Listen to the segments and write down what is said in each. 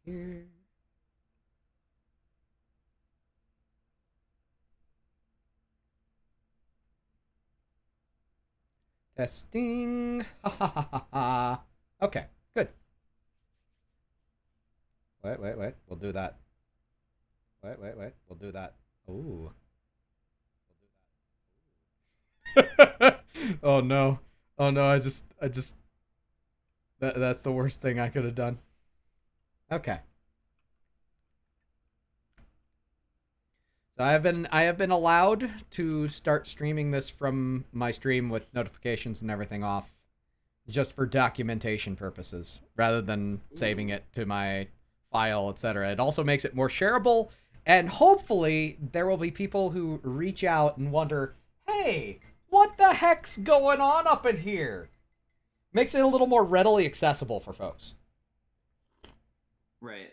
here. Testing. Ha ha ha ha ha. Okay, good. Wait. We'll do that. Wait. We'll do that. Ooh. Oh no. Oh no, I just that's the worst thing I could have done. Okay. So I have been allowed to start streaming this from my stream with notifications and everything off just for documentation purposes rather than saving Ooh. it to my file, etc. It also makes it more shareable, and hopefully there will be people who reach out and wonder, "Hey, what the heck's going on up in here?" Makes it a little more readily accessible for folks. Right.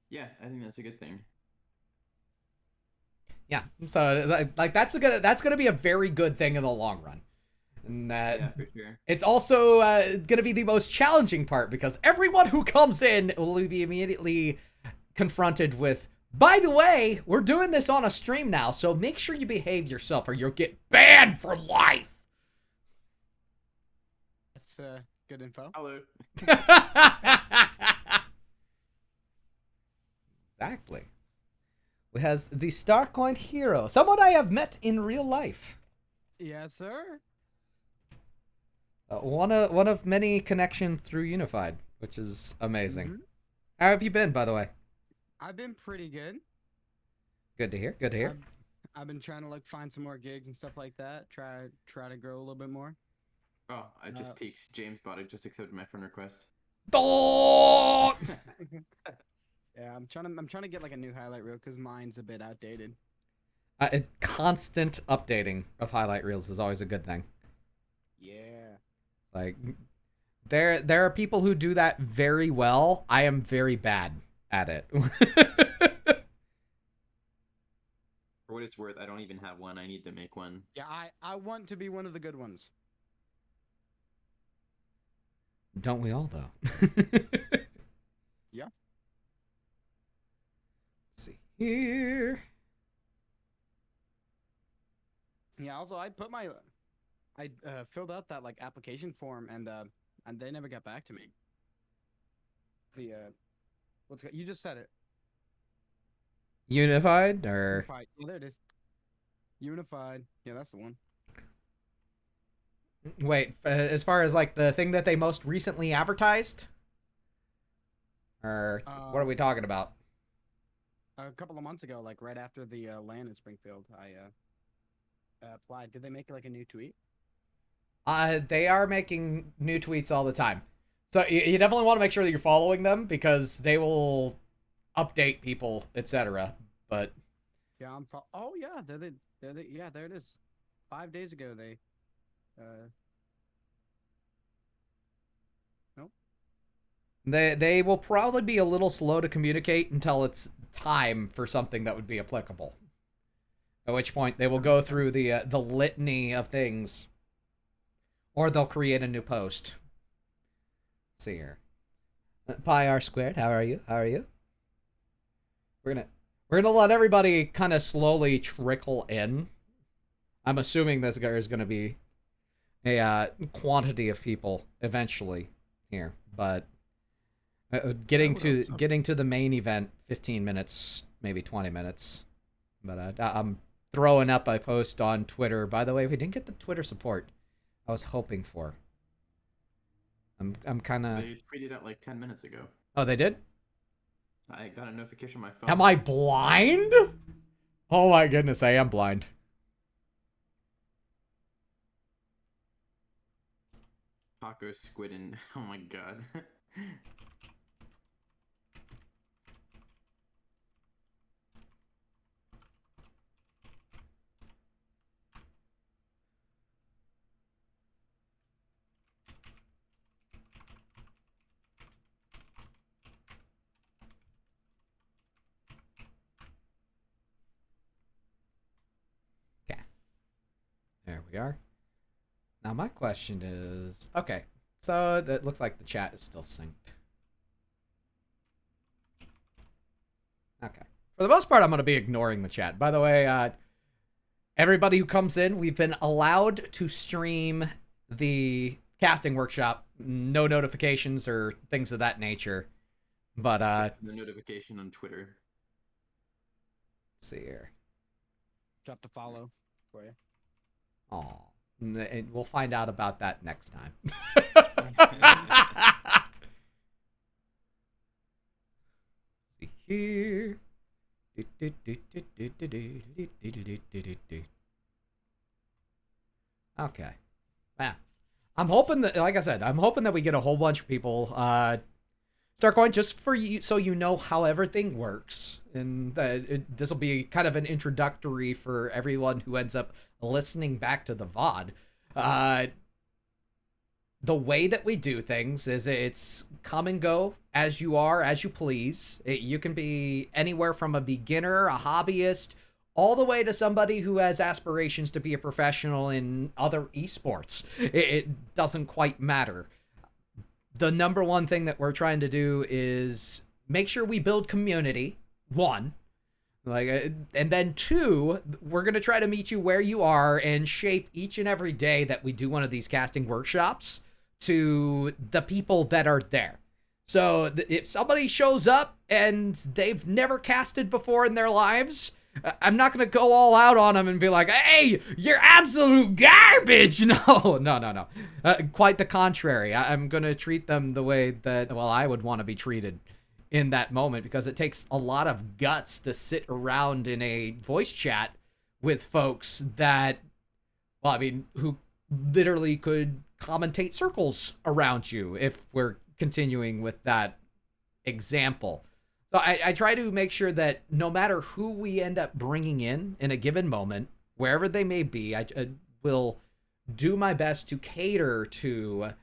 Yeah, I think that's a good thing. Yeah, so like that's gonna be a very good thing in the long run. And Yeah, for sure. it's also going to be the most challenging part because everyone who comes in will be immediately confronted with, by the way, we're doing this on a stream now, so make sure you behave yourself or you'll get banned for life. That's good info. Hello. Exactly. We has the Starcoin hero, someone I have met in real life. Yes, sir. One of many connections through Unified, which is amazing. Mhm. How have you been, by the way? I've been pretty good. Good to hear. Good to hear. I've been trying to like find some more gigs and stuff like that. Try to grow a little bit more. Oh, I just Uh, peeked. James bot. I just accepted my friend request. Oh! yeah, I'm trying to get like a new highlight reel because mine's a bit outdated. Constant updating of highlight reels is always a good thing. Yeah. Like there are people who do that very well. I am very bad at it. For what it's worth, I don't even have one. I need to make one. Yeah, I want to be one of the good ones. Don't we all though? Yeah. Let's see here. Yeah. Also, I filled out that like application form and they never got back to me. The you just said it. Unified or Unified. Oh, there it is. Unified. Yeah, that's the one. wait, as far as like the thing that they most recently advertised, or what are we Um, talking about? a couple of months ago, like right after the land in Springfield, I applied. Did they make like a new tweet? They are making new tweets all the time. So you definitely want to make sure that you're following them because they will update people, etc. But Yeah, oh yeah, yeah, there it is. 5 days ago, they uh nope. they will probably be a little slow to communicate until it's time for something that would be applicable. At which point they will go through the litany of things, or they'll create a new post. Let's see here. Pi R squared. How are you? How are you? We're gonna we're gonna let everybody kind of slowly trickle in. I'm assuming this guy is gonna be a quantity of people eventually here, but getting I would to hope so. getting to the main event, 15 minutes, maybe 20 minutes. But I'm throwing up a post on Twitter. By the way, we didn't get the Twitter support I was hoping for. I'm kind of. They tweeted out like 10 minutes ago. Oh, they did. I got a notification on my phone. Am I blind? Oh my goodness, I am blind. Taco squid and oh my god. Okay, there we are. Now my question is, okay, so it looks like the chat is still synced. For the most part, I'm going to be ignoring the chat. By the way, everybody who comes in, we've been allowed to stream the casting workshop. No notifications or things of that nature. But the notification on Twitter. Let's see here. Drop the follow for you. Oh, we'll find out about that next time. See here. Okay. Yeah. I'm hoping that, like I said, I'm hoping that we get a whole bunch of people start going just for you, so you know how everything works, and this will be kind of an introductory for everyone who ends up listening back to the VOD. The way that we do things is it's come and go as you are, as you please. You can be anywhere from a beginner, a hobbyist, all the way to somebody who has aspirations to be a professional in other esports. It doesn't quite matter. The number one thing that we're trying to do is make sure we build community, one. And then two, we're going to try to meet you where you are and shape each and every day that we do one of these casting workshops to the people that are there. So if somebody shows up and they've never casted before in their lives, I'm not going to go all out on them and be like, hey, you're absolute garbage. No. Quite the contrary. I'm going to treat them the way that, well, I would want to be treated in that moment, because it takes a lot of guts to sit around in a voice chat with folks that, well, I mean, who literally could commentate circles around you, if we're continuing with that example. So I try to make sure that no matter who we end up bringing in a given moment, wherever they may be, I will do my best to cater to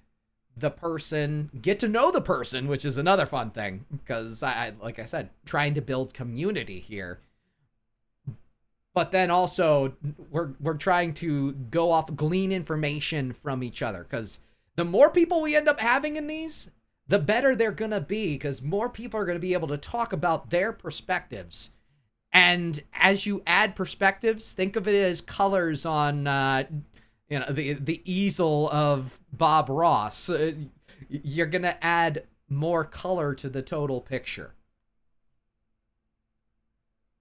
the person, get to know the person, which is another fun thing, because like I said, trying to build community here. But then also we're trying to go off, glean information from each other, because the more people we end up having in these, the better they're going to be, because more people are going to be able to talk about their perspectives. And as you add perspectives, think of it as colors on the easel of Bob Ross. You're going to add more color to the total picture.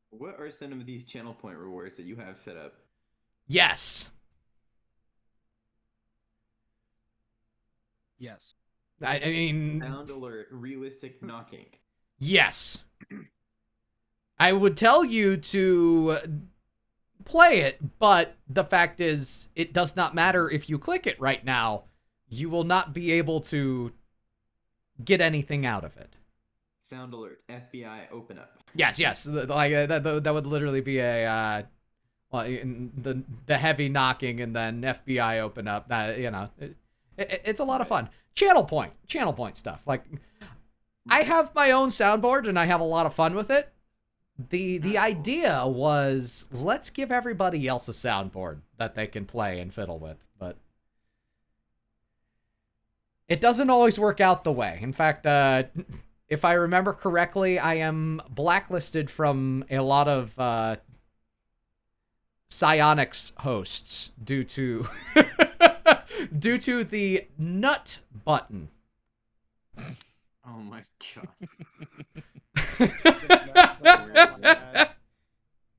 What are some of these channel point rewards that you have set up? Yes. Yes. I mean... Sound alert, realistic knocking. Yes. I would tell you to play it, but the fact is, it does not matter if you click it right now. You will not be able to get anything out of it. Sound alert, FBI, open up. Yes. Like that would literally be a the heavy knocking and then FBI open up. That, you know, it's a lot of fun. Channel point stuff. Like, I have my own soundboard and I have a lot of fun with it. The idea was, let's give everybody else a soundboard that they can play and fiddle with, but it doesn't always work out the way. In fact, if I remember correctly, I am blacklisted from a lot of Psionics hosts due to due to the nut button. Oh my god.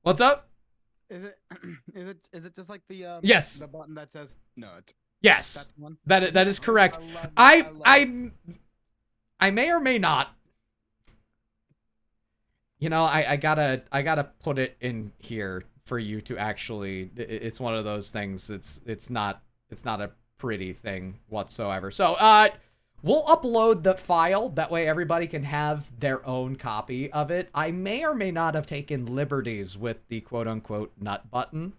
What's up? Is it just like the yes, the button that says nut? Yes. That one? That is correct. I may or may not. You know, I gotta put it in here for you to actually. It's one of those things. It's not a pretty thing whatsoever. So we'll upload the file, that way everybody can have their own copy of it. I may or may not have taken liberties with the quote-unquote nut button.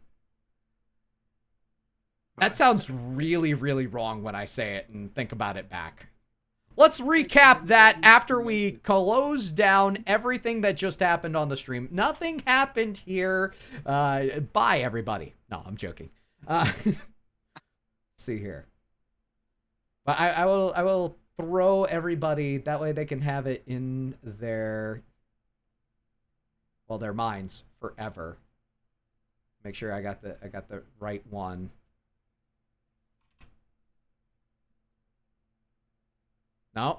That sounds really, really wrong when I say it and think about it back. Let's recap that after we close down everything that just happened on the stream. Nothing happened here. Bye, everybody. No, I'm joking. Let's see here. But I will throw everybody, that way they can have it in their... Well, they're mines forever. Make sure I got the right one. No,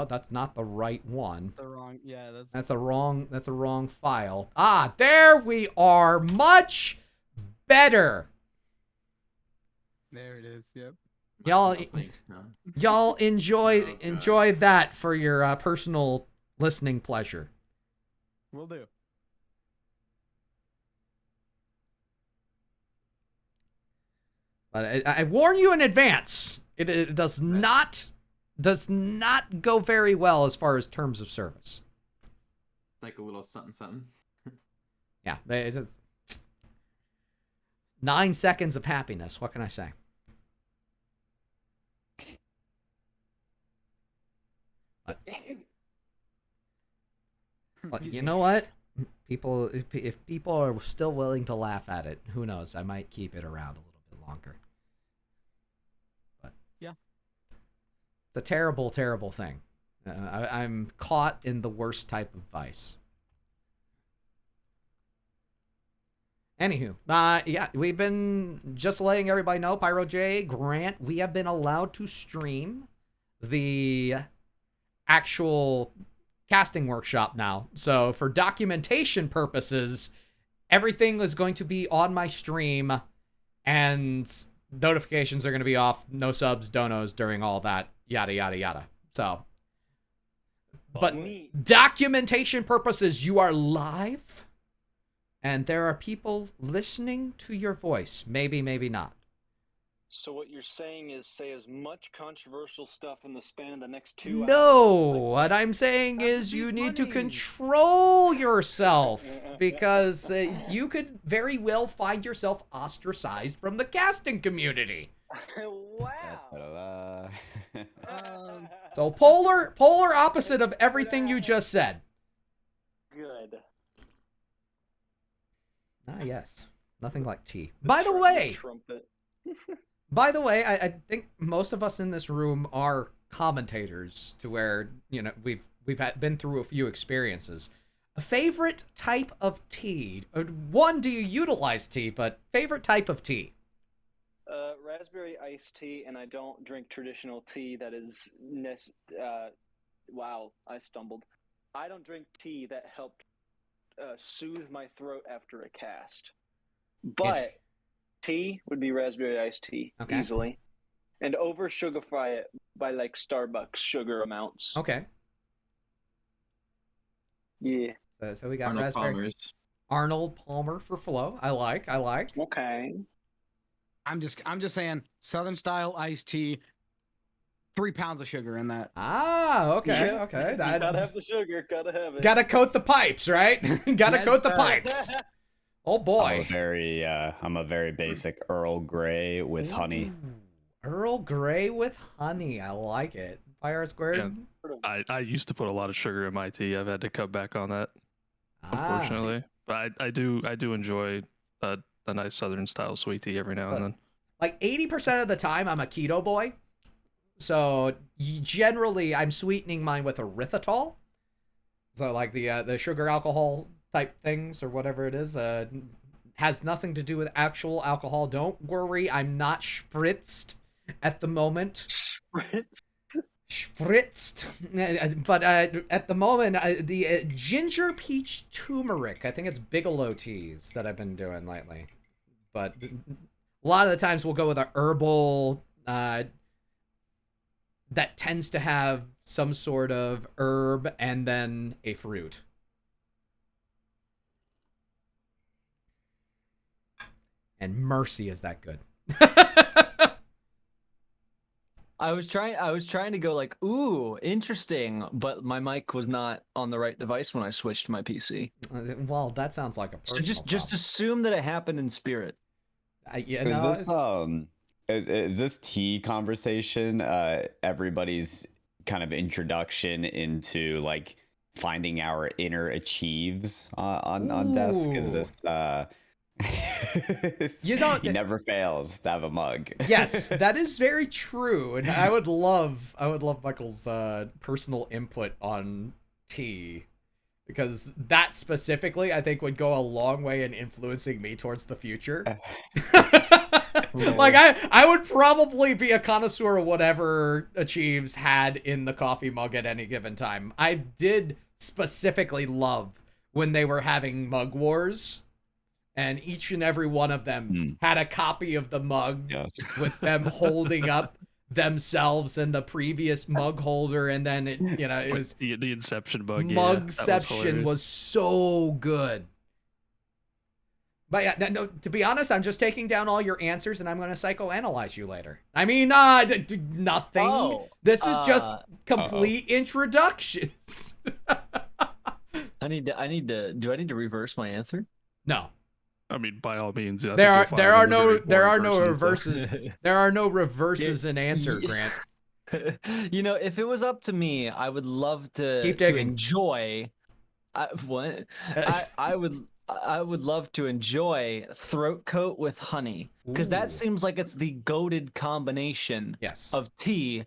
that's not the right one. The wrong. Yeah, That's a wrong file. Ah, there we are. Much better. There it is. Yep. Y'all enjoy Oh, enjoy that for your personal listening pleasure. Will do. But I warn you in advance. It does not go very well as far as terms of service. It's like a little something something. Yeah, it's just 9 seconds of happiness. What can I say? But you know what? If people are still willing to laugh at it, who knows? I might keep it around a little bit longer. But yeah, it's a terrible, terrible thing. I'm caught in the worst type of vice. Anywho, yeah, we've been just letting everybody know, Pyro J, Grant, we have been allowed to stream the actual casting workshop now. So for documentation purposes, everything is going to be on my stream and notifications are going to be off. No subs, donos during all that, yada, yada, yada. So, but documentation purposes, you are live and there are people listening to your voice. Maybe, maybe not. So what you're saying is say as much controversial stuff in the span of the next 2 hours. No, what I'm saying is you need to funny. control yourself because you could very well find yourself ostracized from the casting community. Wow. So polar opposite of everything you just said. Good. Ah, yes. Nothing like tea. By the way, Trumpet. I think most of us in this room are commentators to where, you know, we've been through a few experiences. A favorite type of tea? One, do you utilize tea, but favorite type of tea? Raspberry iced tea, and I don't drink traditional tea that is wow, I stumbled. I don't drink tea that helped soothe my throat after a cast. But tea would be raspberry iced tea, easily. And over sugarify it by like Starbucks sugar amounts. Okay. Yeah. So we got Arnold raspberry. Palmer's. Arnold Palmer for flow. I like. Okay. I'm just saying, Southern style iced tea, 3 pounds of sugar in that. Ah, okay, Yeah. okay. Gotta have the sugar, gotta have it. Gotta coat the pipes, right? Gotta Yes, coat the sir. pipes. Oh boy. I'm a very basic Earl Grey with honey. Ooh, Earl Grey with honey. I like it. Fire squared. Yeah. I used to put a lot of sugar in my tea. I've had to cut back on that, unfortunately. But I do enjoy a nice Southern style sweet tea every now and then. Like 80% of the time, I'm a keto boy. So generally, I'm sweetening mine with erythritol. So like the sugar alcohol type things or whatever it is, has nothing to do with actual alcohol. Don't worry, I'm not spritzed at the moment. Spritzed. But at the moment, the ginger peach turmeric, I think it's Bigelow teas that I've been doing lately. But a lot of the times we'll go with a herbal that tends to have some sort of herb and then a fruit. And mercy, is that good? I was trying to go like, ooh, interesting, but my mic was not on the right device when I switched to my PC. Well, that sounds like a So personal just assume that it happened in spirit. Is this tea conversation everybody's kind of introduction into like finding our inner achieves on desk? Is this he never fails to have a mug. Yes, that is very true, and I would love Michael's personal input on tea. because that specifically I think would go a long way in influencing me towards the future. Like I would probably be a connoisseur of whatever Achieves had in the coffee mug at any given time. I did specifically love when they were having mug wars, and each and every one of them had a copy of the mug with them holding up themselves and the previous mug holder, and then it, you know, it was the Inception bug. Mugception was so good. But yeah, no, to be honest, I'm just taking down all your answers and I'm going to psychoanalyze you later. I mean, nothing. Oh, this is just complete introductions. I need to. Do I need to reverse my answer? No. I mean, by all means, yeah, there are no reverses. There are no reverses in answer, Grant. You know, if it was up to me, I would love to enjoy. I would love to enjoy throat coat with honey, because that seems like it's the goated combination of tea.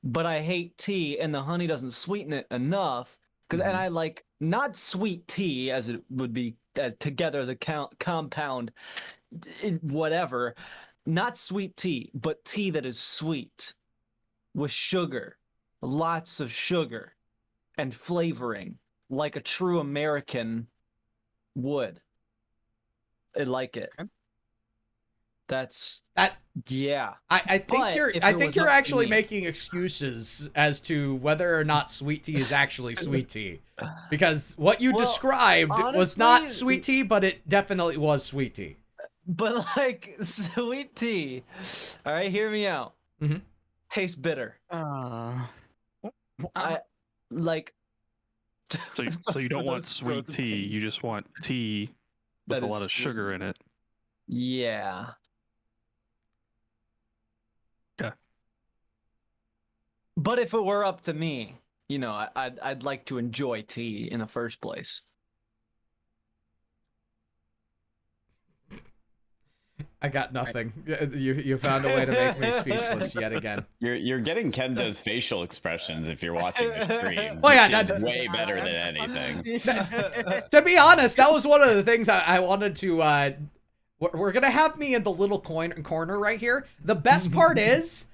But I hate tea, and the honey doesn't sweeten it enough. And I like not sweet tea, as it would be together as a compound, whatever. Not sweet tea, but tea that is sweet with sugar, lots of sugar and flavoring, like a true American would. I like it. Yeah. I think you're actually making excuses as to whether or not sweet tea is actually sweet tea, because what you described was not sweet tea, but it definitely was sweet tea. But like sweet tea, all right, hear me out. Tastes bitter. I like. So you don't want sweet tea. You just want tea with a lot of sugar in it. Yeah. Yeah. But if it were up to me, you know, I'd like to enjoy tea in the first place. I got nothing. You found a way to make me speechless yet again. You're getting Kendo's facial expressions if you're watching the stream. Well, yeah, which is way better than anything. To be honest, that was one of the things I wanted to. We're gonna have me in the little corner right here. The best part is,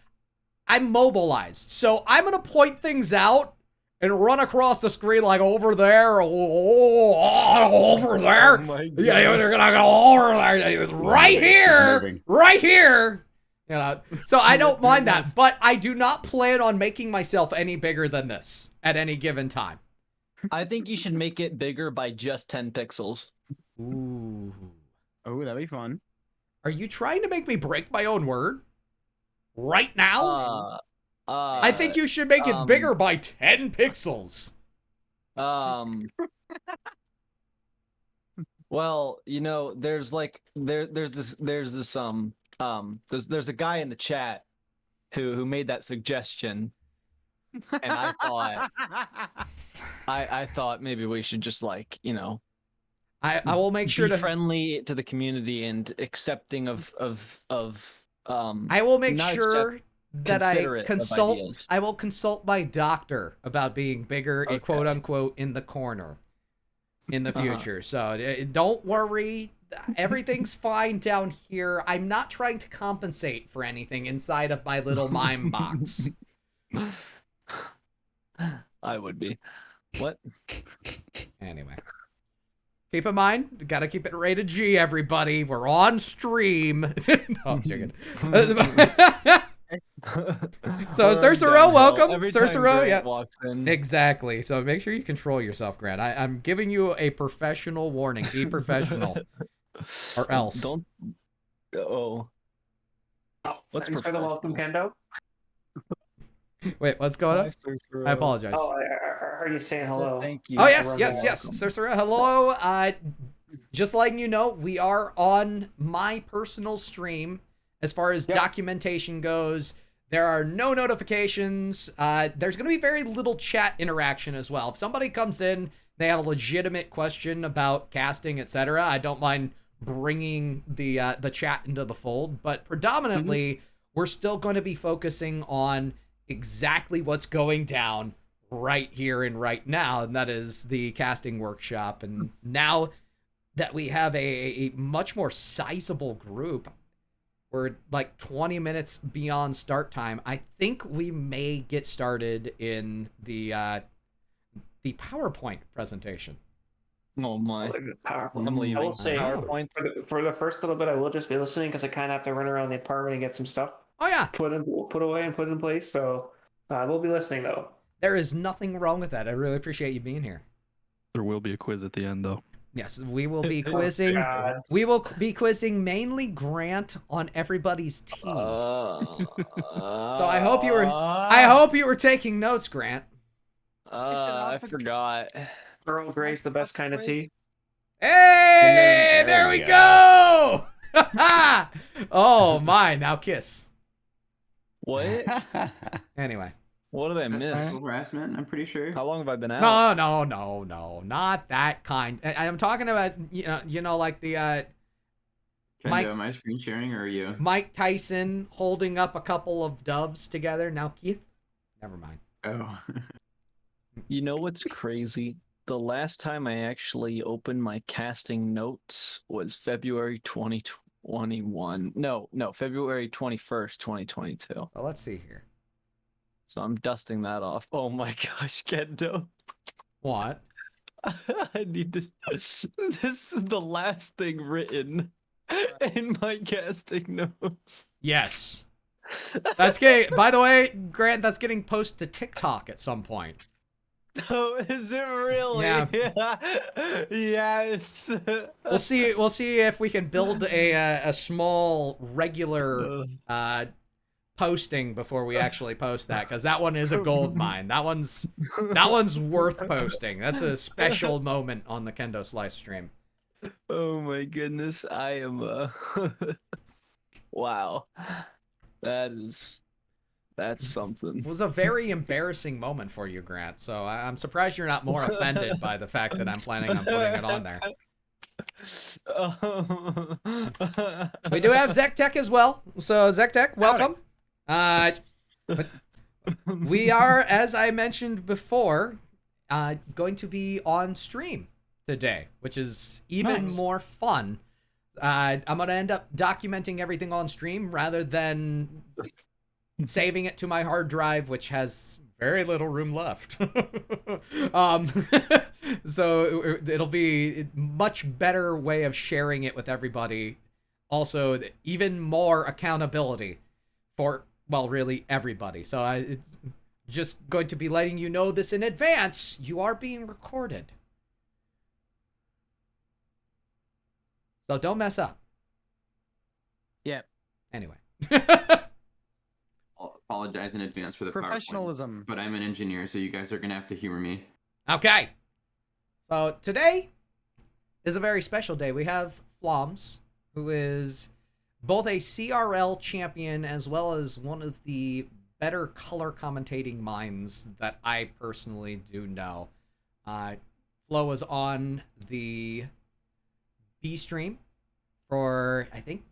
I'm mobilized, so I'm gonna point things out and run across the screen like over there, over there. Oh my God. Yeah, they're gonna go over there, right here. You know, so I don't mind that, but I do not plan on making myself any bigger than this at any given time. I think you should make it bigger by just 10 pixels. Ooh. Oh, that'd be fun. Are you trying to make me break my own word right now? I think you should make it bigger by 10 pixels. Well, you know, there's a guy in the chat who made that suggestion, and I thought maybe we should just, like, you know, I will make sure be to friendly to the community and accepting of I will make sure that I will consult my doctor about being bigger, quote unquote, in the corner in the future. So don't worry, everything's fine down here. I'm not trying to compensate for anything inside of my little mime box. I would be. What? Anyway. Keep in mind, you gotta keep it rated G, everybody. We're on stream. No, I'm joking. So, Cersero, welcome. Cersero, yeah. Exactly. So make sure you control yourself, Grant. I'm giving you a professional warning. Be professional. Or else. Don't. Oh. What's for the welcome, Kendo? Wait, what's going on? I apologize. Oh, are you saying hello? Thank you. Oh, yes. Cersero, hello. Just letting you know, we are on my personal stream. As far as documentation goes, there are no notifications. There's going to be very little chat interaction as well. If somebody comes in, they have a legitimate question about casting, etc., I don't mind bringing the chat into the fold. But predominantly, we're still going to be focusing on exactly what's going down right here and right now, and that is the casting workshop. And now that we have a much more sizable group, we're like 20 minutes beyond start time. I think we may get started in the PowerPoint presentation. Oh my! PowerPoint. I will say PowerPoint. For the first little bit, I will just be listening because I kind of have to run around the apartment and get some stuff. Oh yeah, Put away and put in place. So we'll be listening though. there is nothing wrong with that. I really appreciate you being here. There will be a quiz at the end, though. Yes, we will be quizzing. God. We will be quizzing mainly Grant on everybody's team. So I hope you were taking notes, Grant. I forgot. Earl Grey's the best kind of tea. Hey, there we go. Oh my, now kiss. What? Anyway. What did I miss? Sexual harassment, I'm pretty sure. How long have I been out? No, not that kind. I'm talking about like the Kendo, am I screen sharing or are you? Mike Tyson holding up a couple of dubs together. Now Keith, never mind. Oh. You know what's crazy? The last time I actually opened my casting notes was February 2021. No, February 21st, 2022. Well, let's see here. So I'm dusting that off. Oh my gosh, Kendo. What? I need this. This is the last thing written in my casting notes. Yes. That's getting, by the way, Grant, that's getting posted to TikTok at some point. Oh, is it really? Yeah. Yes. We'll see if we can build a small regular posting before we actually post that, because that one is a gold mine. That one's worth posting. That's a special moment on the Kendo Slice stream. Oh my goodness, I am wow. That's something. It was a very embarrassing moment for you, Grant, so I'm surprised you're not more offended by the fact that I'm planning on putting it on there. We do have Zek as well, so Zek, welcome. We are, as I mentioned before, going to be on stream today, which is even more fun. I'm going to end up documenting everything on stream rather than saving it to my hard drive, which has very little room left. So it'll be a much better way of sharing it with everybody. Also, even more accountability for, well, really everybody. So it's just going to be letting you know this in advance. You are being recorded. So don't mess up. Yep. Anyway. I'll apologize in advance for the professionalism. PowerPoint, but I'm an engineer, so you guys are going to have to humor me. Okay. So today is a very special day. We have Floms, who is both a CRL champion as well as one of the better color commentating minds that I personally do know. Flo was on the B stream for, I think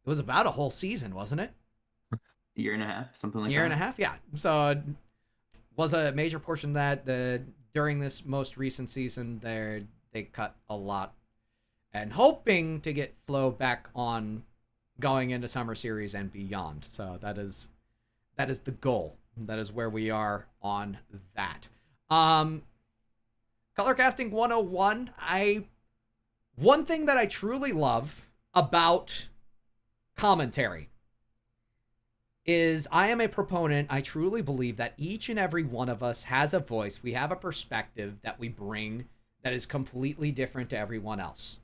it was about a whole season, wasn't it? Year and a half, something like that. Year and a half, yeah. So was a major portion that during this most recent season they cut a lot, and hoping to get Flo back on going into Summer Series and beyond. So that is the goal. That is where we are on that. Color Casting 101. One thing that I truly love about commentary is I am a proponent. I truly believe that each and every one of us has a voice. We have a perspective that we bring that is completely different to everyone else.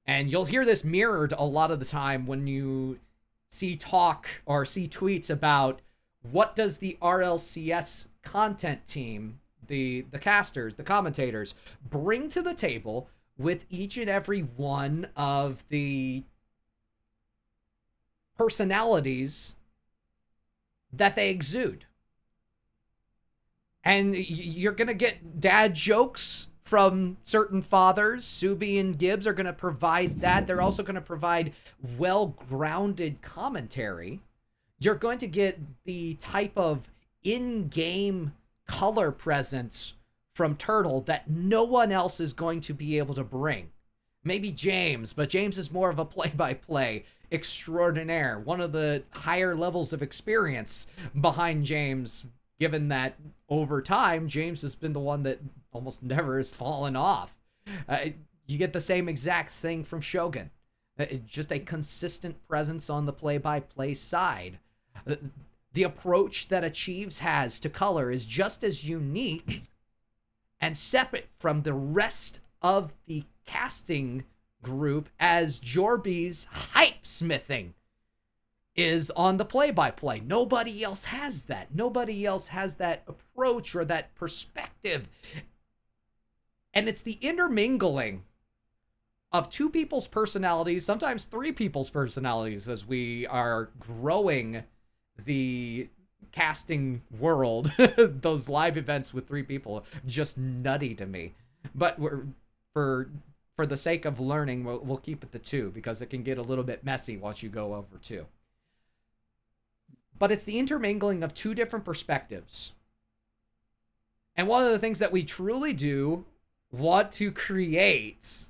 And you'll hear this mirrored a lot of the time when you see talk or see tweets about what does the RLCS content team, the casters, the commentators, bring to the table with each and every one of the personalities that they exude. And you're going to get dad jokes from certain fathers. Subi and Gibbs are going to provide that. They're also going to provide well-grounded commentary. You're going to get the type of in-game color presence from Turtle that no one else is going to be able to bring. Maybe James, but James is more of a play-by-play extraordinaire, one of the higher levels of experience behind James, given that over time, James has been the one that almost never has fallen off. You get the same exact thing from Shogun. Just a consistent presence on the play-by-play side. The approach that Achieves has to color is just as unique and separate from the rest of the casting group as Jorby's hype smithing is on the play-by-play. Nobody else has that. Nobody else has that approach or that perspective. And it's the intermingling of two people's personalities, sometimes three people's personalities, as we are growing the casting world. Those live events with three people, just nutty to me. But for the sake of learning, we'll keep it to two, because it can get a little bit messy once you go over two. But it's the intermingling of two different perspectives. And one of the things that we truly do want to create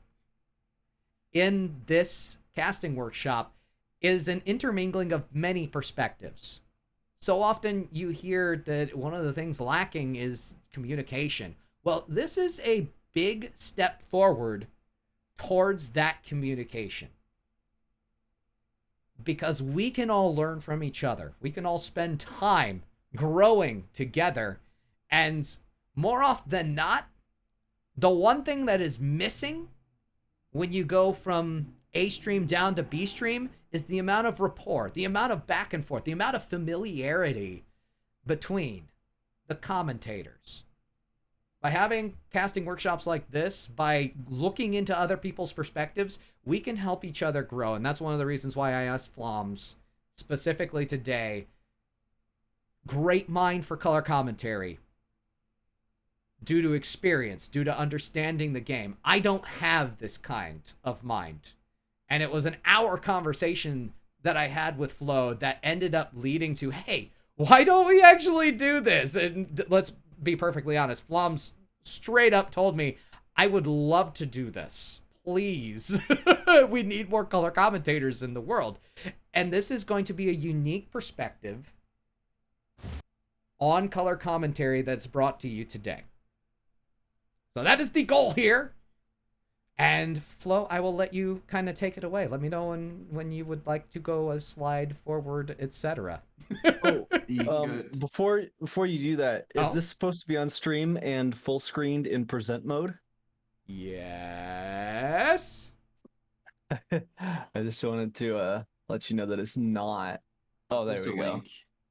in this casting workshop is an intermingling of many perspectives. So often you hear that one of the things lacking is communication. Well, this is a big step forward towards that communication. Because we can all learn from each other. We can all spend time growing together. And more often than not, the one thing that is missing when you go from A stream down to B stream is the amount of rapport, the amount of back and forth, the amount of familiarity between the commentators. By having casting workshops like this, by looking into other people's perspectives, we can help each other grow. And that's one of the reasons why I asked Floms specifically today. Great mind for color commentary. Due to experience, due to understanding the game. I don't have this kind of mind. And it was an hour conversation that I had with Flo that ended up leading to, hey, why don't we actually do this? And let's be perfectly honest. Floms straight up told me, I would love to do this. Please. We need more color commentators in the world. And this is going to be a unique perspective on color commentary that's brought to you today. So that is the goal here. And Flo, I will let you kind of take it away. Let me know when you would like to go a slide forward, etc. Before you do that, is this supposed to be on stream and full screened in present mode? Yes. I just wanted to let you know that it's not. Oh, there we go.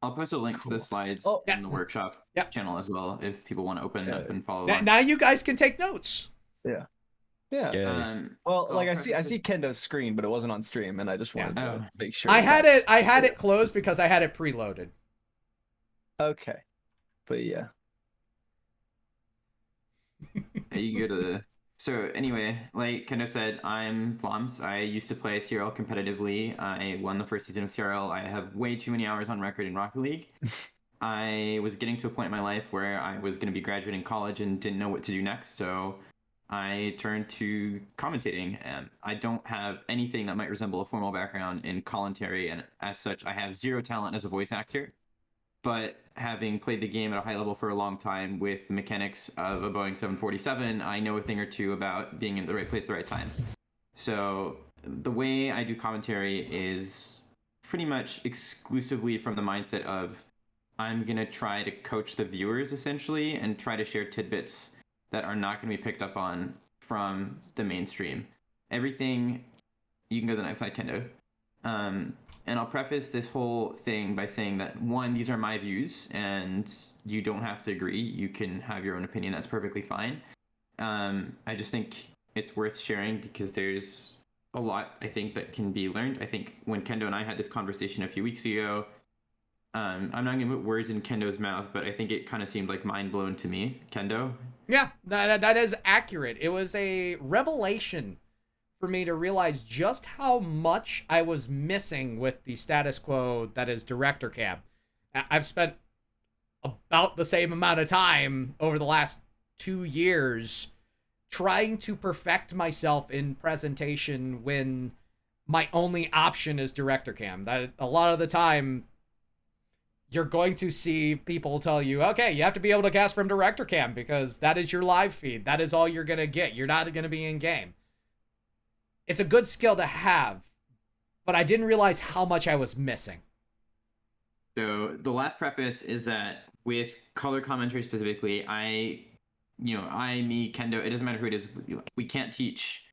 I'll post a link to the slides in the workshop channel as well if people want to open up and follow along. Now you guys can take notes. Yeah. Well, like I see Kendo's screen, but it wasn't on stream, and I just wanted to make sure. I had it closed because I had it preloaded. Okay, but yeah. You go to the. So anyway, like Kendo said, I'm Floms. I used to play CRL competitively. I won the first season of CRL. I have way too many hours on record in Rocket League. I was getting to a point in my life where I was going to be graduating college and didn't know what to do next, so I turned to commentating. And I don't have anything that might resemble a formal background in commentary, and as such, I have zero talent as a voice actor. But having played the game at a high level for a long time with the mechanics of a Boeing 747, I know a thing or two about being in the right place at the right time. So the way I do commentary is pretty much exclusively from the mindset of I'm going to try to coach the viewers, essentially, and try to share tidbits that are not going to be picked up on from the mainstream. Everything... You can go to the next slide, Kendo. And I'll preface this whole thing by saying that, one, these are my views, and you don't have to agree. You can have your own opinion. That's perfectly fine. I just think it's worth sharing because there's a lot, I think, that can be learned. I think when Kendo and I had this conversation a few weeks ago, I'm not going to put words in Kendo's mouth, but I think it kind of seemed like mind blown to me. Kendo? Yeah, that is accurate. It was a revelation for me to realize just how much I was missing with the status quo that is director cam. I've spent about the same amount of time over the last 2 years trying to perfect myself in presentation when my only option is director cam. That a lot of the time you're going to see people tell you, okay, you have to be able to cast from director cam because that is your live feed. That is all you're going to get. You're not going to be in game. It's a good skill to have, but I didn't realize how much I was missing. So the last preface is that with color commentary specifically, me, Kendo, it doesn't matter who it is, we can't teach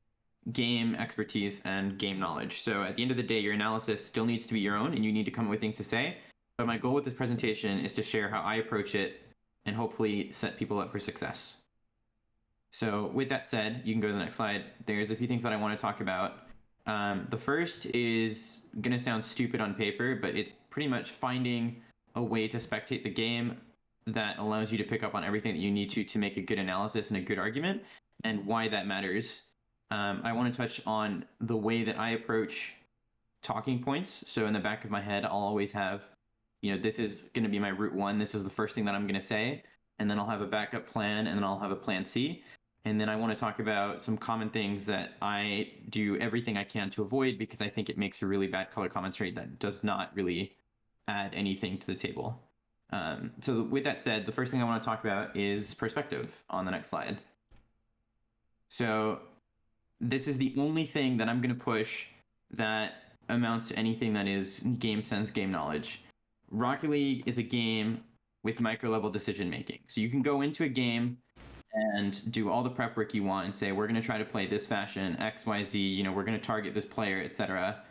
game expertise and game knowledge. So at the end of the day, your analysis still needs to be your own and you need to come up with things to say. But my goal with this presentation is to share how I approach it and hopefully set people up for success. So with that said, you can go to the next slide. There's a few things that I want to talk about. The first is going to sound stupid on paper, but it's pretty much finding a way to spectate the game that allows you to pick up on everything that you need to make a good analysis and a good argument, and why that matters. I want to touch on the way that I approach talking points. So in the back of my head, I'll always have, this is going to be my route one. This is the first thing that I'm going to say. And then I'll have a backup plan, and then I'll have a plan C. And then I want to talk about some common things that I do everything I can to avoid because I think it makes a really bad color commentary that does not really add anything to the table. So with that said, the first thing I want to talk about is perspective on the next slide. So this is the only thing that I'm going to push that amounts to anything that is game sense, game knowledge. Rocket League is a game with micro-level decision-making. So you can go into a game and do all the prep work you want and say, we're going to try to play this fashion, X, Y, Z, we're going to target this player, etc.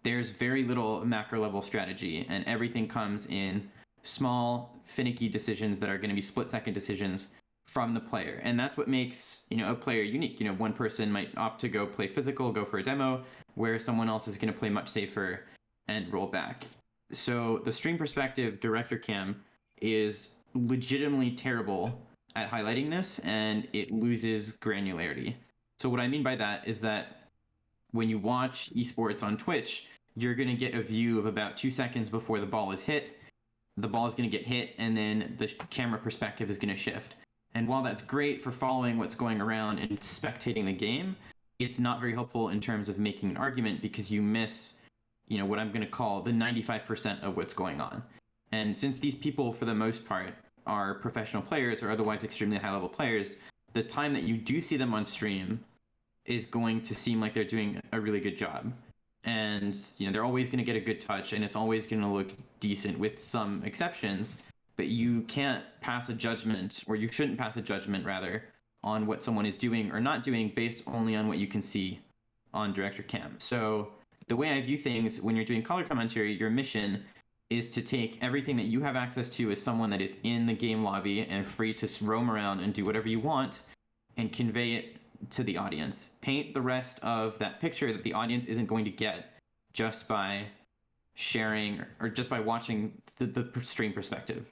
There's very little macro-level strategy, and everything comes in small, finicky decisions that are going to be split-second decisions from the player. And that's what makes, a player unique. One person might opt to go play physical, go for a demo, where someone else is going to play much safer and roll back. So the stream perspective director cam is legitimately terrible at highlighting this, and it loses granularity. So what I mean by that is that when you watch esports on Twitch, you're going to get a view of about 2 seconds before the ball is hit. The ball is going to get hit, and then the camera perspective is going to shift. And while that's great for following what's going around and spectating the game, it's not very helpful in terms of making an argument because you miss, what I'm going to call the 95% of what's going on. And since these people, for the most part, are professional players or otherwise extremely high-level players, the time that you do see them on stream is going to seem like they're doing a really good job. And, they're always going to get a good touch, and it's always going to look decent with some exceptions, but you can't pass a judgment, or you shouldn't pass a judgment, rather, on what someone is doing or not doing based only on what you can see on director cam. So the way I view things when you're doing color commentary, your mission is to take everything that you have access to as someone that is in the game lobby and free to roam around and do whatever you want and convey it to the audience. Paint the rest of that picture that the audience isn't going to get just by sharing or just by watching the stream perspective.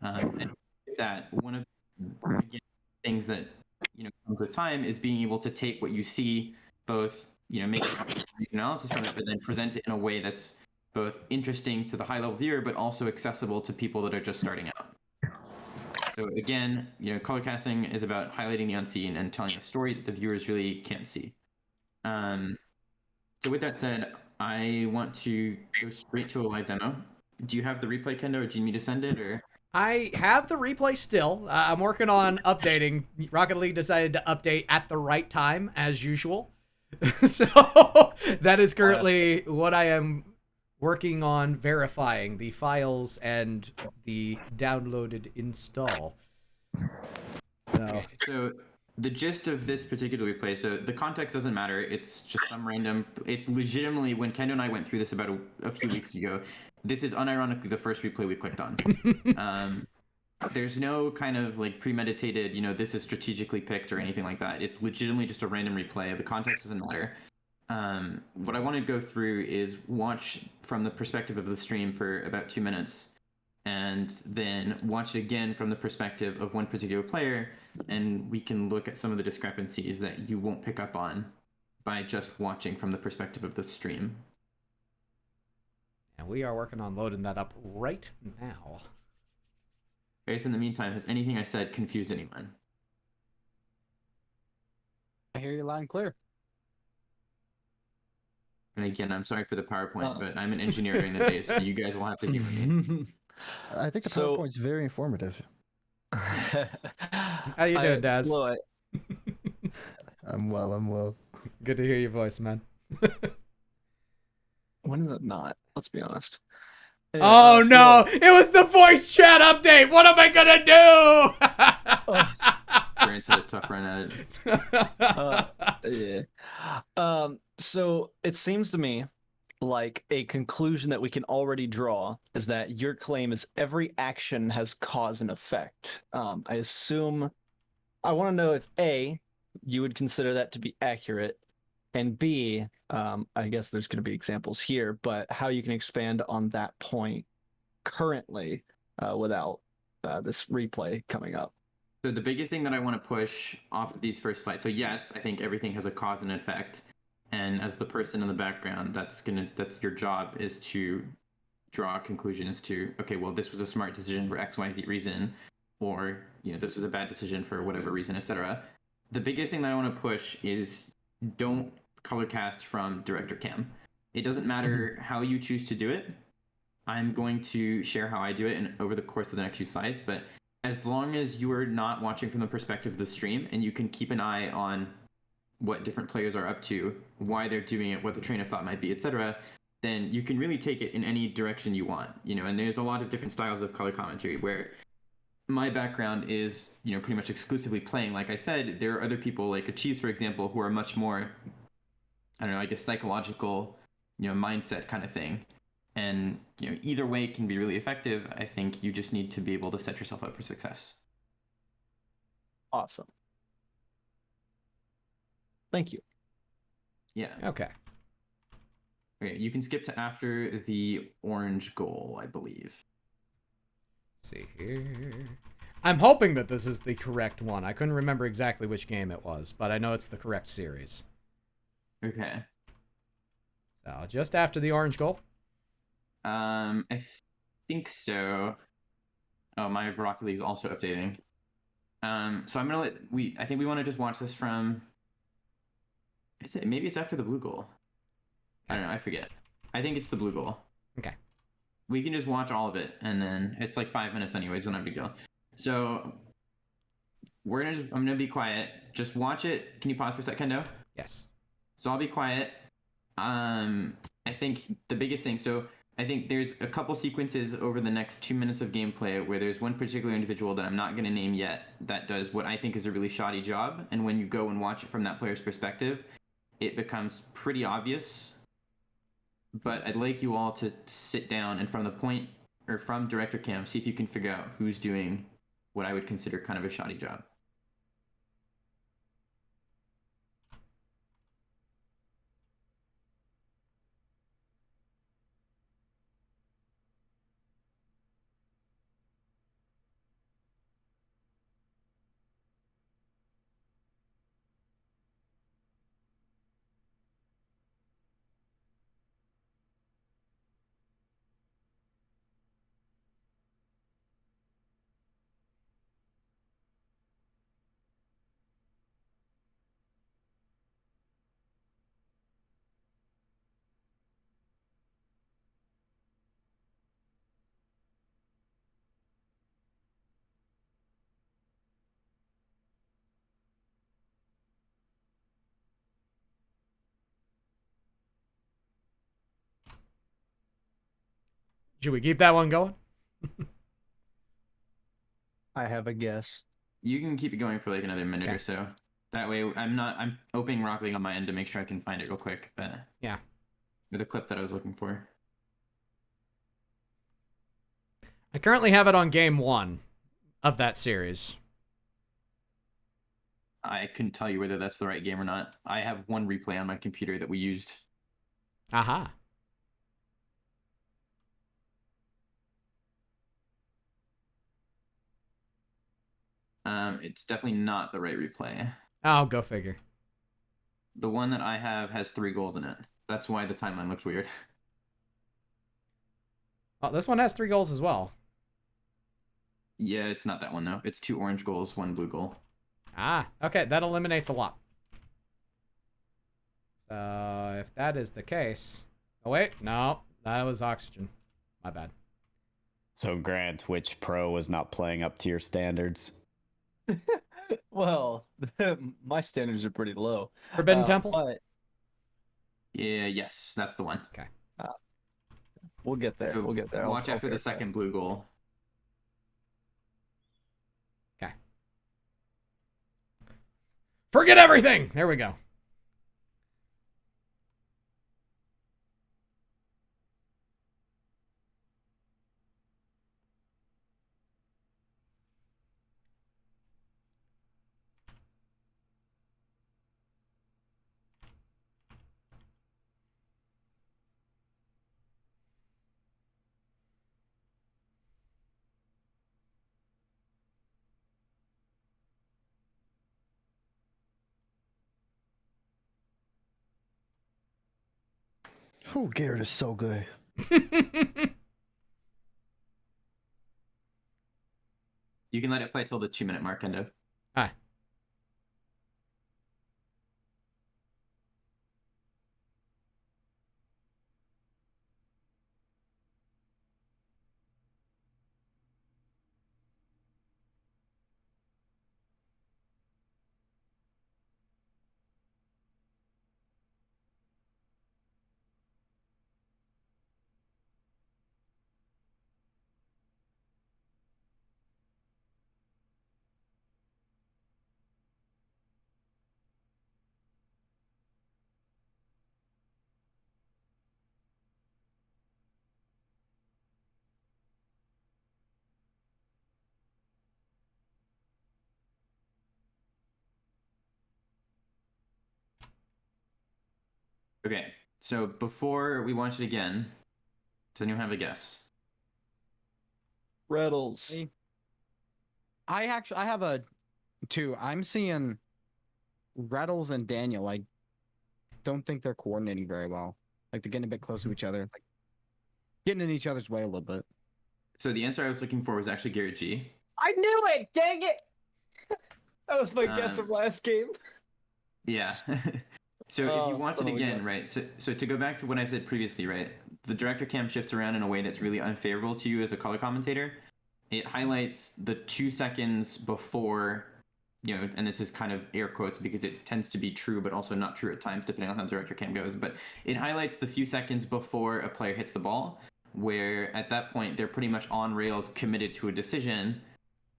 And that one of the things that comes with time is being able to take what you see, both make analysis from it, but then present it in a way that's both interesting to the high-level viewer, but also accessible to people that are just starting out. So again, color casting is about highlighting the unseen and telling a story that the viewers really can't see. So with that said, I want to go straight to a live demo. Do you have the replay, Kendo, or do you need me to send it, or? I have the replay still. I'm working on updating. Rocket League decided to update at the right time, as usual. So that is currently what I am working on, verifying the files and the downloaded install. Okay, so the gist of this particular replay, so the context doesn't matter. It's just some random. It's legitimately, when Kendo and I went through this about a few weeks ago, this is unironically the first replay we clicked on. There's no kind of premeditated, this is strategically picked or anything like that. It's legitimately just a random replay. The context doesn't matter. What I want to go through is watch from the perspective of the stream for about 2 minutes, and then watch again from the perspective of one particular player, and we can look at some of the discrepancies that you won't pick up on by just watching from the perspective of the stream. And we are working on loading that up right now. Guys, in the meantime, has anything I said confused anyone? I hear you loud and clear. And again, I'm sorry for the PowerPoint, but I'm an engineer during the day, so you guys will have to deal with it. I think the PowerPoint's very informative. How you doing, Daz? I'm well. Good to hear your voice, man. When is it not? Let's be honest. Oh no! It was the voice chat update! What am I gonna do? Grant's had a tough run at it. Yeah. So it seems to me like a conclusion that we can already draw is that your claim is every action has cause and effect. I assume I want to know if A, you would consider that to be accurate, and B, I guess there's going to be examples here, but how you can expand on that point currently without this replay coming up. So the biggest thing that I want to push off of these first slides. So yes, I think everything has a cause and effect. And as the person in the background, that's your job, is to draw a conclusion as to, okay, well, this was a smart decision for XYZ reason, or this was a bad decision for whatever reason, etc. The biggest thing that I want to push is don't color cast from director cam. It doesn't matter how you choose to do it. I'm going to share how I do it over the course of the next few slides, but as long as you are not watching from the perspective of the stream and you can keep an eye on what different players are up to, why they're doing it, what the train of thought might be, etc., then you can really take it in any direction you want. And there's a lot of different styles of color commentary where my background is, pretty much exclusively playing. Like I said, there are other people like Achieves, for example, who are much more, I don't know, I guess psychological, mindset kind of thing. And, either way can be really effective. I think you just need to be able to set yourself up for success. Awesome. Thank you. Yeah. Okay. Okay, you can skip to after the orange goal, I believe. Let's see here. I'm hoping that this is the correct one. I couldn't remember exactly which game it was, but I know it's the correct series. Okay. So just after the orange goal? I think so. Oh, my Rocket League is also updating. So I'm gonna I think we want to just watch this from. Maybe it's after the blue goal. I don't know. I forget. I think it's the blue goal. Okay. We can just watch all of it, and then it's like 5 minutes anyways. It's not a big deal. So I'm gonna be quiet. Just watch it. Can you pause for a second, Kendo? Yes. So I'll be quiet. I think the biggest thing. So I think there's a couple sequences over the next 2 minutes of gameplay where there's one particular individual that I'm not going to name yet that does what I think is a really shoddy job. And when you go and watch it from that player's perspective, it becomes pretty obvious. But I'd like you all to sit down and from director cam, see if you can figure out who's doing what I would consider kind of a shoddy job. Should we keep that one going? I have a guess. You can keep it going for like another minute or so. That way, I'm opening Rocket League on my end to make sure I can find it real quick. But yeah, the clip that I was looking for. I currently have it on game 1 of that series. I couldn't tell you whether that's the right game or not. I have one replay on my computer that we used. Aha. It's definitely not the right replay. Oh, go figure. The one that I have has 3 goals in it. That's why the timeline looks weird. Oh, this one has 3 goals as well. Yeah, it's not that one though. It's 2 orange goals, 1 blue goal. Ah, okay, that eliminates a lot. So if that is the case, oh wait, no, that was oxygen. My bad. So Grant, which pro was not playing up to your standards? Well, my standards are pretty low. Forbidden Temple? But Yeah, yes, that's the one. Okay. We'll get there. So we'll get there. Watch I'll after the verify. second blue goal. Okay. Forget everything! There we go. Oh, Garrett is so good. You can let it play till the 2-minute mark, Endo. Ah. Okay, so before we watch it again, does anyone have a guess? Reynolds. I have a 2. I'm seeing Rattles and Daniel. I don't think they're coordinating very well. Like they're getting a bit close to each other, like getting in each other's way a little bit. So the answer I was looking for was actually Garrett G. I knew it! Dang it! That was my guess from last game. Yeah. So if you watch it again, right? So to go back to what I said previously, right? The director cam shifts around in a way that's really unfavorable to you as a color commentator. It highlights the 2 seconds before, you know, and this is kind of air quotes because it tends to be true, but also not true at times, depending on how the director cam goes. But it highlights the few seconds before a player hits the ball, where at that point they're pretty much on rails, committed to a decision,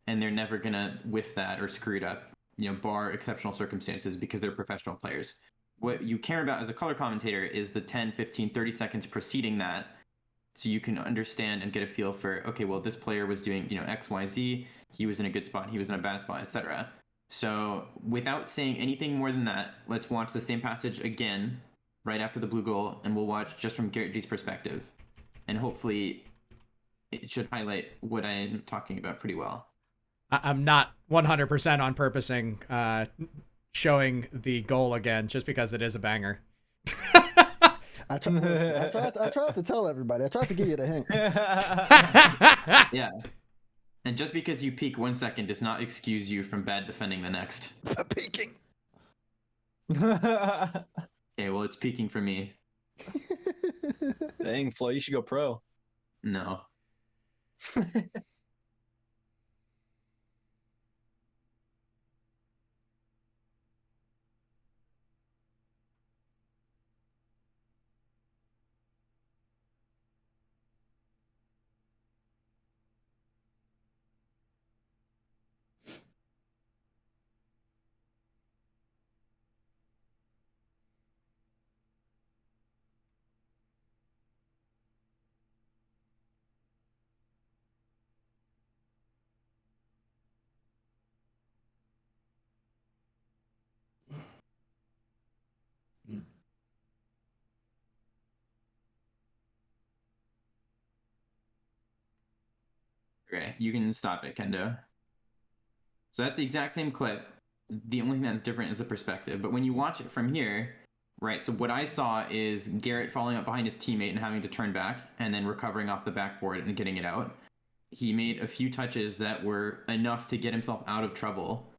and they're never gonna whiff that or screw it up, you know, bar exceptional circumstances because they're professional players. What you care about as a color commentator is the 10, 15, 30 seconds preceding that, so you can understand and get a feel for, okay, well, this player was doing, you know, X, Y, Z, he was in a good spot, he was in a bad spot, etc. So without saying anything more than that, let's watch the same passage again right after the blue goal, and we'll watch just from Garrett G's perspective. And hopefully it should highlight what I'm talking about pretty well. I'm not 100% on purposing showing the goal again just because it is a banger. I tried to tell everybody. I tried to give you the hint. Yeah. And just because you peek 1 second does not excuse you from bad defending the next. Peeking. Okay, well, it's peeking for me. Dang, Flo, you should go pro. No. Okay, you can stop it, Kendo. So that's the exact same clip. The only thing that's different is the perspective. But when you watch it from here, right, so what I saw is Garrett falling up behind his teammate and having to turn back and then recovering off the backboard and getting it out. he made a few touches that were enough to get himself out of trouble,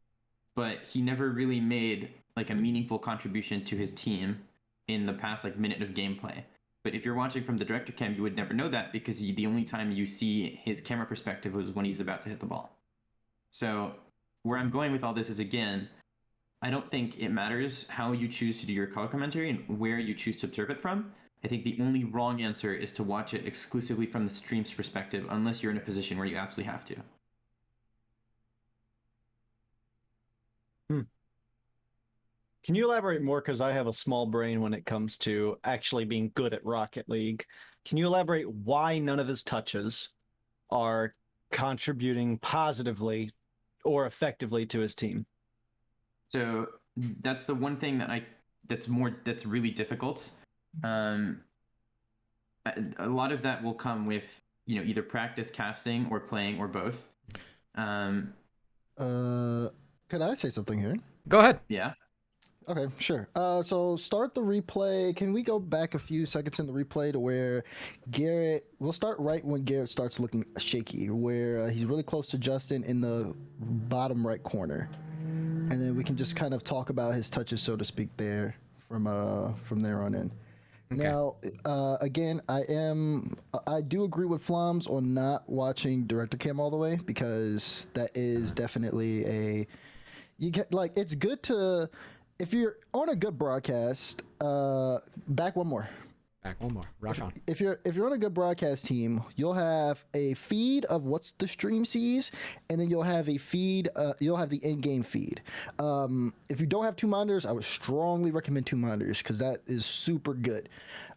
but he never really made like a meaningful contribution to his team in the past like minute of gameplay. But if you're watching from the director cam, you would never know that because the only time you see his camera perspective was when he's about to hit the ball. So where I'm going with all this is, again, I don't think it matters how you choose to do your color commentary and where you choose to observe it from. I think the only wrong answer is to watch it exclusively from the stream's perspective, unless you're in a position where you absolutely have to. Can you elaborate more? Because I have a small brain when it comes to actually being good at Rocket League. Can you elaborate why none of his touches are contributing positively or effectively to his team? So that's the one thing that's really difficult. A lot of that will come with either practice casting or playing or both. Can I say something here? Go ahead. Yeah. Okay, sure. So start the replay. Can we go back a few seconds in the replay to where we'll start right when Garrett starts looking shaky, where he's really close to Justin in the bottom right corner. And then we can just kind of talk about his touches, so to speak, there from there on in. Okay. Now, again, I do agree with Flams on not watching Director Cam all the way, because that is definitely it's good to, if you're on a good broadcast, back one more. Rock on. If you're on a good broadcast team, you'll have a feed of what the stream sees, and then you'll have a feed. You'll have the in-game feed. If you don't have two monitors, I would strongly recommend two monitors because that is super good.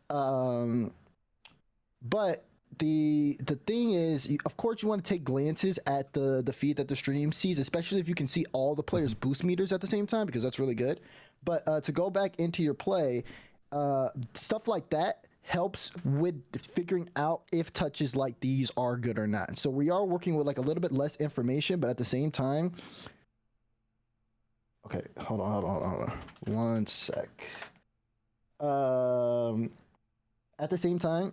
But the thing is, of course, you want to take glances at the feed that the stream sees, especially if you can see all the players' boost meters at the same time, because that's really good. But to go back into your play, stuff like that helps with figuring out if touches like these are good or not. So we are working with like a little bit less information, but at the same time, okay, hold on. One sec. At the same time,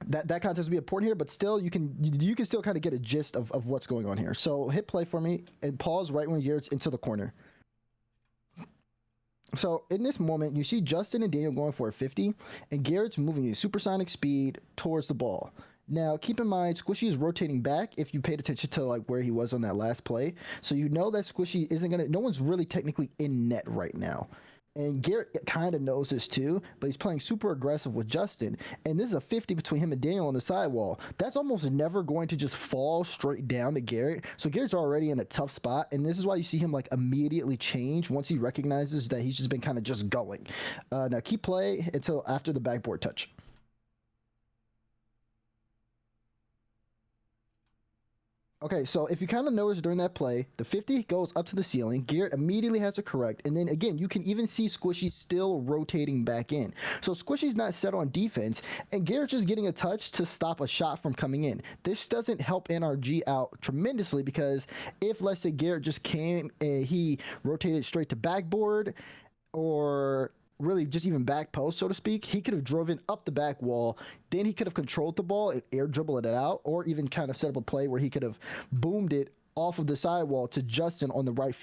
that context will be important here, but still you can still kind of get a gist of what's going on here. So hit play for me and pause right when Garrett's into the corner. So in this moment, you see Justin and Daniel going for a 50, and Garrett's moving at supersonic speed towards the ball. Now, keep in mind, Squishy is rotating back if you paid attention to like where he was on that last play. So you know that Squishy no one's really technically in net right now. And Garrett kind of knows this too, but he's playing super aggressive with Justin. And this is a 50 between him and Daniel on the sidewall. That's almost never going to just fall straight down to Garrett. So Garrett's already in a tough spot. And this is why you see him like immediately change once he recognizes that he's just been kind of just going. Now keep play until after the backboard touch. Okay, so if you kind of notice during that play, the 50 goes up to the ceiling. Garrett immediately has to correct. And then again, you can even see Squishy still rotating back in. So Squishy's not set on defense, and Garrett's just getting a touch to stop a shot from coming in. This doesn't help NRG out tremendously, because if, let's say, Garrett just came and he rotated straight to backboard, or really just even back post, so to speak, he could have driven up the back wall. Then he could have controlled the ball and air dribbled it out, or even kind of set up a play where he could have boomed it off of the sidewall to Justin on the right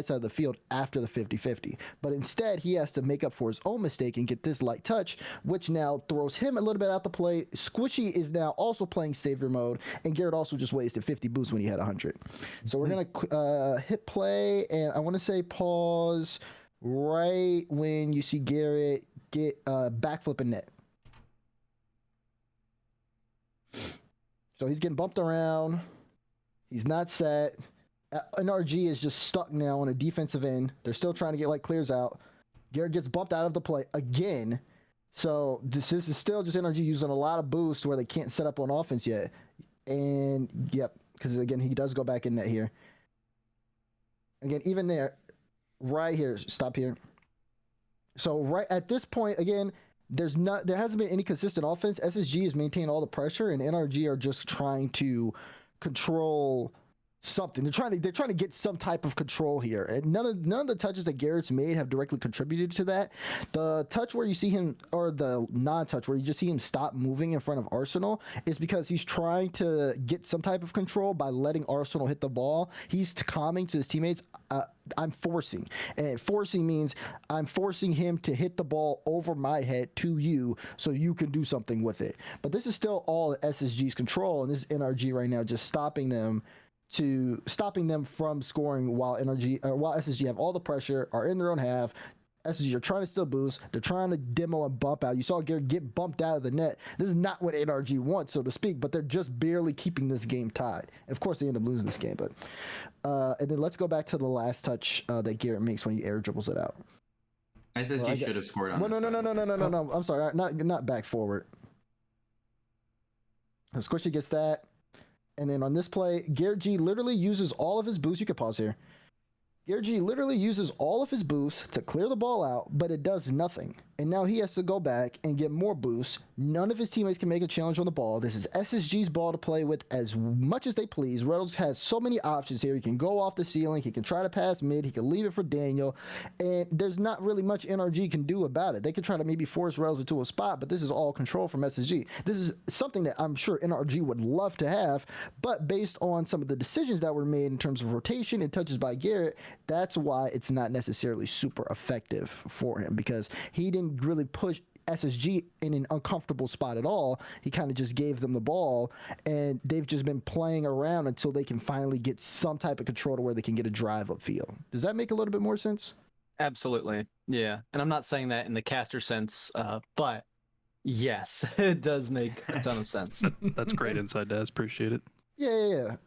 side of the field after the 50-50. But instead, he has to make up for his own mistake and get this light touch, which now throws him a little bit out the play. Squishy is now also playing savior mode, and Garrett also just wasted 50 boosts when he had 100. So we're gonna hit play, and I want to say pause right when you see Garrett get backflip in net. So he's getting bumped around. He's not set. NRG is just stuck now on a defensive end. They're still trying to get like clears out. Garrett gets bumped out of the play again. So this is still just NRG using a lot of boosts where they can't set up on offense yet. And yep, because again, he does go back in net here. Again, even there, right here, stop here. So right at this point, again, there hasn't been any consistent offense. SSG is maintaining all the pressure, and NRG are just trying to control something. They're trying to get some type of control here. And none of the touches that Garrett's made have directly contributed to that. The touch where you see him, or the non-touch where you just see him stop moving in front of Arsenal, is because he's trying to get some type of control by letting Arsenal hit the ball. He's calming to his teammates. I'm forcing, and forcing means I'm forcing him to hit the ball over my head to you so you can do something with it. But this is still all SSG's control, and this is NRG right now just stopping them from scoring while SSG have all the pressure, are in their own half. SSG are trying to still boost. They're trying to demo and bump out. You saw Garrett get bumped out of the net. This is not what NRG wants, so to speak, but they're just barely keeping this game tied. And of course, they end up losing this game. But and then let's go back to the last touch that Garrett makes when he air dribbles it out. SSG should have scored on. No. I'm sorry. Not back forward. Squishy gets that. And then on this play, Garrett G literally uses all of his boost. You can pause here. Garrett G literally uses all of his boost to clear the ball out, but it does nothing. And now he has to go back and get more boost. None of his teammates can make a challenge on the ball. This is SSG's ball to play with as much as they please. Reynolds has so many options here. He can go off the ceiling. He can try to pass mid. He can leave it for Daniel. And there's not really much NRG can do about it. They could try to maybe force Reynolds into a spot, but this is all control from SSG. This is something that I'm sure NRG would love to have, but based on some of the decisions that were made in terms of rotation and touches by Garrett, that's why it's not necessarily super effective for him, because he didn't really push SSG in an uncomfortable spot at all. He kind of just gave them the ball, and they've just been playing around until they can finally get some type of control to where they can get a drive upfield. Does that make a little bit more sense? Absolutely. Yeah. And I'm not saying that in the caster sense, but yes, it does make a ton of sense. That's great insight, Daz. Appreciate it. Yeah.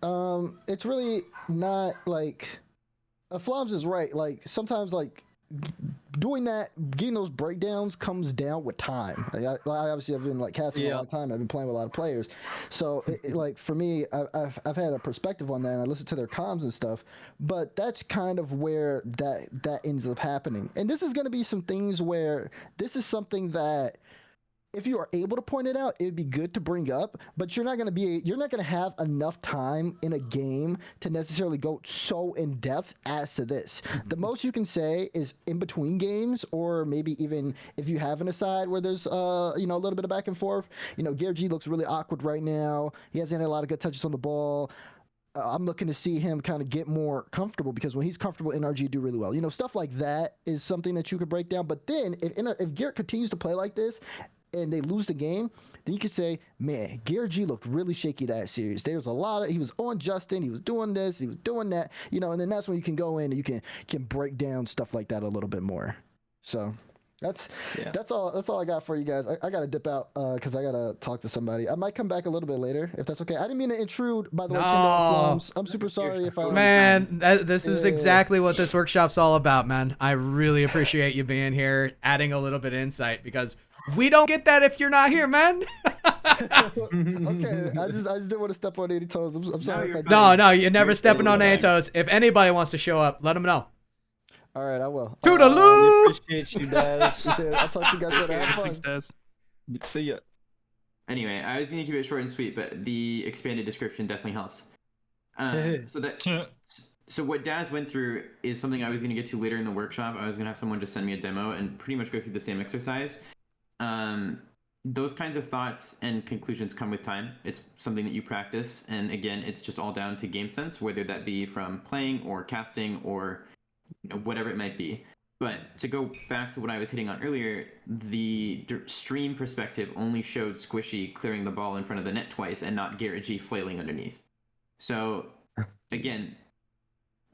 It's really not like Flams is right. Like sometimes, like doing that, getting those breakdowns comes down with time. Like, I obviously have been like casting a long time. I've been playing with a lot of players, so like for me, I've had a perspective on that, and I listen to their comms and stuff. But that's kind of where that ends up happening. And this is going to be some things where this is something that, if you are able to point it out, it'd be good to bring up, but you're not going to have enough time in a game to necessarily go so in depth as to this. The most you can say is in between games, or maybe even if you have an aside where there's a little bit of back and forth. Garrett G looks really awkward right now. He hasn't had a lot of good touches on the ball. I'm looking to see him kind of get more comfortable, because when he's comfortable, NRG do really well. Stuff like that is something that you could break down. But then if Garrett continues to play like this, and they lose the game, then you could say, man, Garrett G looked really shaky that series. There was he was on Justin, he was doing this, he was doing that, and then that's when you can go in and you can break down stuff like that a little bit more. So that's all I got for you guys. I gotta dip out because I gotta talk to somebody. I might come back a little bit later if that's okay. I didn't mean to intrude, by the way. I'm super sorry if I this is exactly what this workshop's all about, man. I really appreciate you being here, adding a little bit of insight, because we don't get that if you're not here, man. Okay, I just didn't want to step on any toes. I'm sorry if I did. No, you're never stepping on any toes. If anybody wants to show up, let them know. All right, I will. Toodaloo! Appreciate you, Daz. I'll talk to you guys later. Have fun. Thanks, Daz. See ya. Anyway, I was gonna keep it short and sweet, but the expanded description definitely helps. So what Daz went through is something I was gonna get to later in the workshop. I was gonna have someone just send me a demo and pretty much go through the same exercise. Those kinds of thoughts and conclusions come with time. It's something that you practice, and again, it's just all down to game sense, whether that be from playing or casting or whatever it might be. But to go back to what I was hitting on earlier, the stream perspective only showed Squishy clearing the ball in front of the net twice and not Garrett G flailing underneath. So again,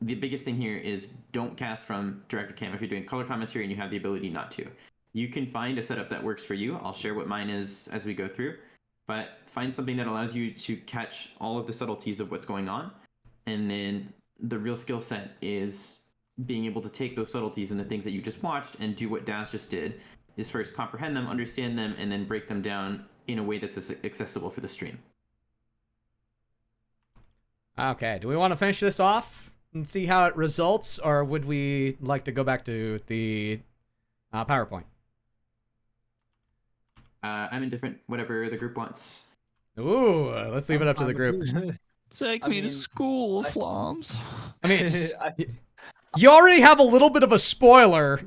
the biggest thing here is don't cast from director cam if you're doing color commentary and you have the ability not to. You can find a setup that works for you. I'll share what mine is as we go through, but find something that allows you to catch all of the subtleties of what's going on. And then the real skill set is being able to take those subtleties and the things that you just watched and do what Daz just did, is first comprehend them, understand them, and then break them down in a way that's accessible for the stream. Okay, do we want to finish this off and see how it results, or would we like to go back to the PowerPoint? I'm indifferent, whatever the group wants. Ooh, let's leave it up to the group. Take me to school, Floms. I mean, you already have a little bit of a spoiler,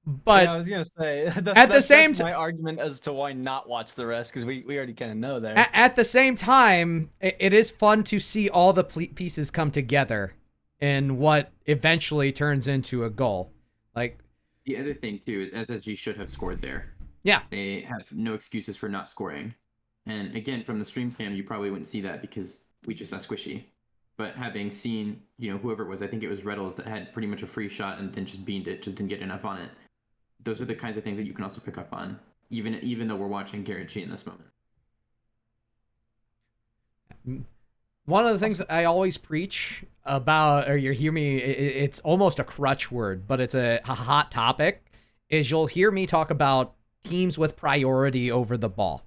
but yeah, I was gonna say at the same time, my argument as to why not watch the rest, because we already kind of know there. At the same time, it is fun to see all the pieces come together in what eventually turns into a goal. Like, the other thing too is SSG should have scored there. Yeah, they have no excuses for not scoring. And again, from the stream cam, you probably wouldn't see that because we just saw Squishy. But having seen, whoever it was, I think it was Reddles that had pretty much a free shot and then just beamed it, just didn't get enough on it. Those are the kinds of things that you can also pick up on, even though we're watching Garrett G in this moment. One of the things that I always preach about, or you hear me, it's almost a crutch word, but it's a hot topic, is you'll hear me talk about teams with priority over the ball.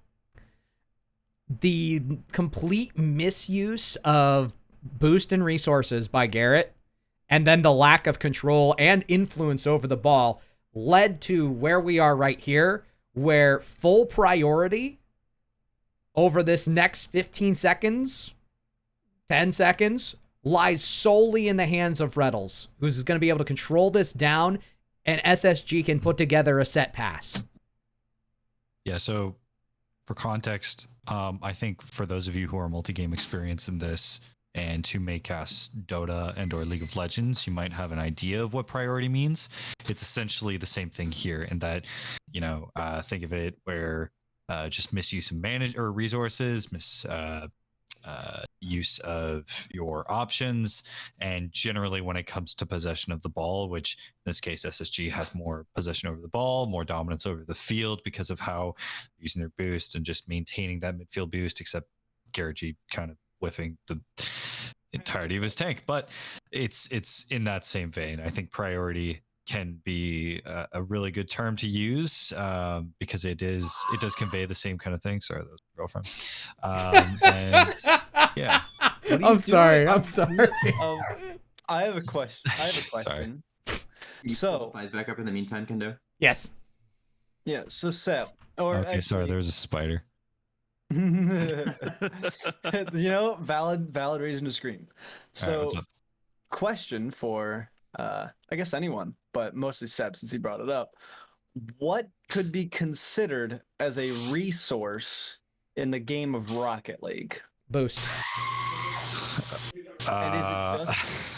The complete misuse of boost and resources by Garrett, and then the lack of control and influence over the ball led to where we are right here, where full priority over this next 15 seconds, 10 seconds, lies solely in the hands of Reddles, who's going to be able to control this down, and SSG can put together a set pass. Yeah, so for context, I think for those of you who are multi-game experienced in this and who may cast Dota and or League of Legends, you might have an idea of what priority means. It's essentially the same thing here in that, think of it where just misuse of resources, use of your options, and generally when it comes to possession of the ball, which in this case SSG has more possession over the ball, more dominance over the field because of how they're using their boost and just maintaining that midfield boost, except Garrett G kind of whiffing the entirety of his tank. But it's in that same vein. I think priority can be a really good term to use because it does convey the same kind of thing. Sorry, that was my girlfriend. And yeah. I'm sorry. I have a question. Sorry. So slides back up in the meantime, Kendo. Yes. Yeah. So Seb. Okay, sorry. There was a spider. Valid reason to scream. So, what's up? question for I guess anyone, but mostly Seb since he brought it up. What could be considered as a resource in the game of Rocket League? Boost. And is it just...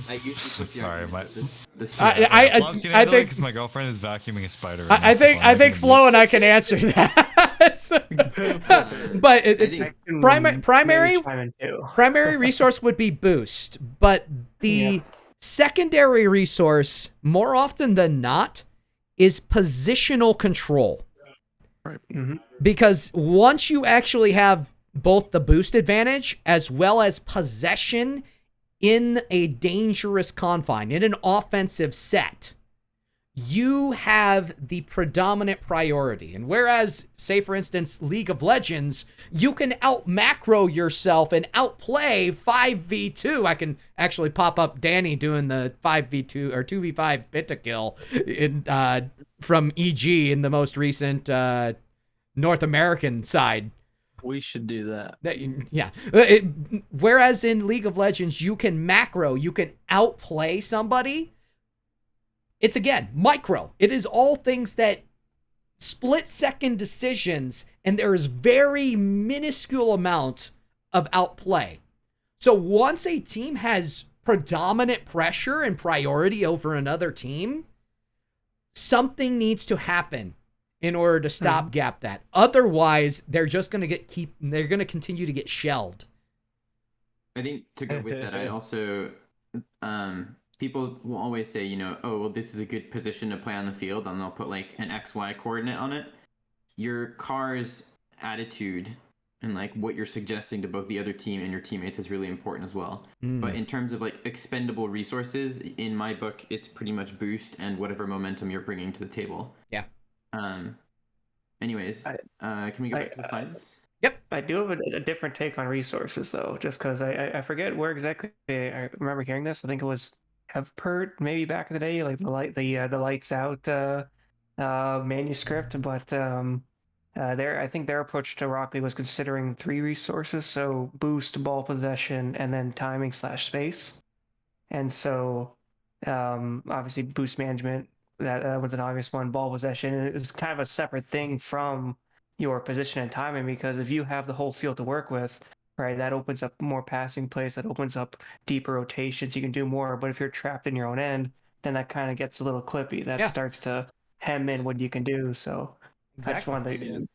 I usually sorry, I I think because my girlfriend is vacuuming a spider. I think Flo and I can answer that. But primary resource would be boost, but the secondary resource, more often than not, is positional control. Right. Mm-hmm. Because once you actually have both the boost advantage as well as possession in a dangerous confine, in an offensive set, you have the predominant priority. And whereas, say for instance, League of Legends, you can out macro yourself and outplay 5v2. I can actually pop up Danny doing the 5v2 or 2v5 pentakill in from EG in the most recent North American side. We should do that. Yeah. Whereas in League of Legends, you can macro, you can outplay somebody. It's, again, micro. It is all things that split-second decisions, and there is very minuscule amount of outplay. So once a team has predominant pressure and priority over another team, something needs to happen in order to stopgap that. Otherwise, they're just going to they're going to continue to get shelled. I think to go with that, I'd also people will always say, oh, well, this is a good position to play on the field, and they'll put like an XY coordinate on it. Your car's attitude and like what you're suggesting to both the other team and your teammates is really important as well. But in terms of like expendable resources, in my book, it's pretty much boost and whatever momentum you're bringing to the table. Yeah. Anyways, can we go back to the slides? Yep. I do have a different take on resources though, just because I forget where exactly I remember hearing this. I think it was Hevpert, maybe back in the day, like the lights out manuscript. But I think their approach to Rocket League was considering 3 resources, so boost, ball possession, and then timing / space. And so, obviously, boost management, that was an obvious one. Ball possession is kind of a separate thing from your position and timing, because if you have the whole field to work with, right, that opens up more passing plays, that opens up deeper rotations, you can do more. But if you're trapped in your own end, then that kind of gets a little clippy. That starts to hem in what you can do. So I just wanted to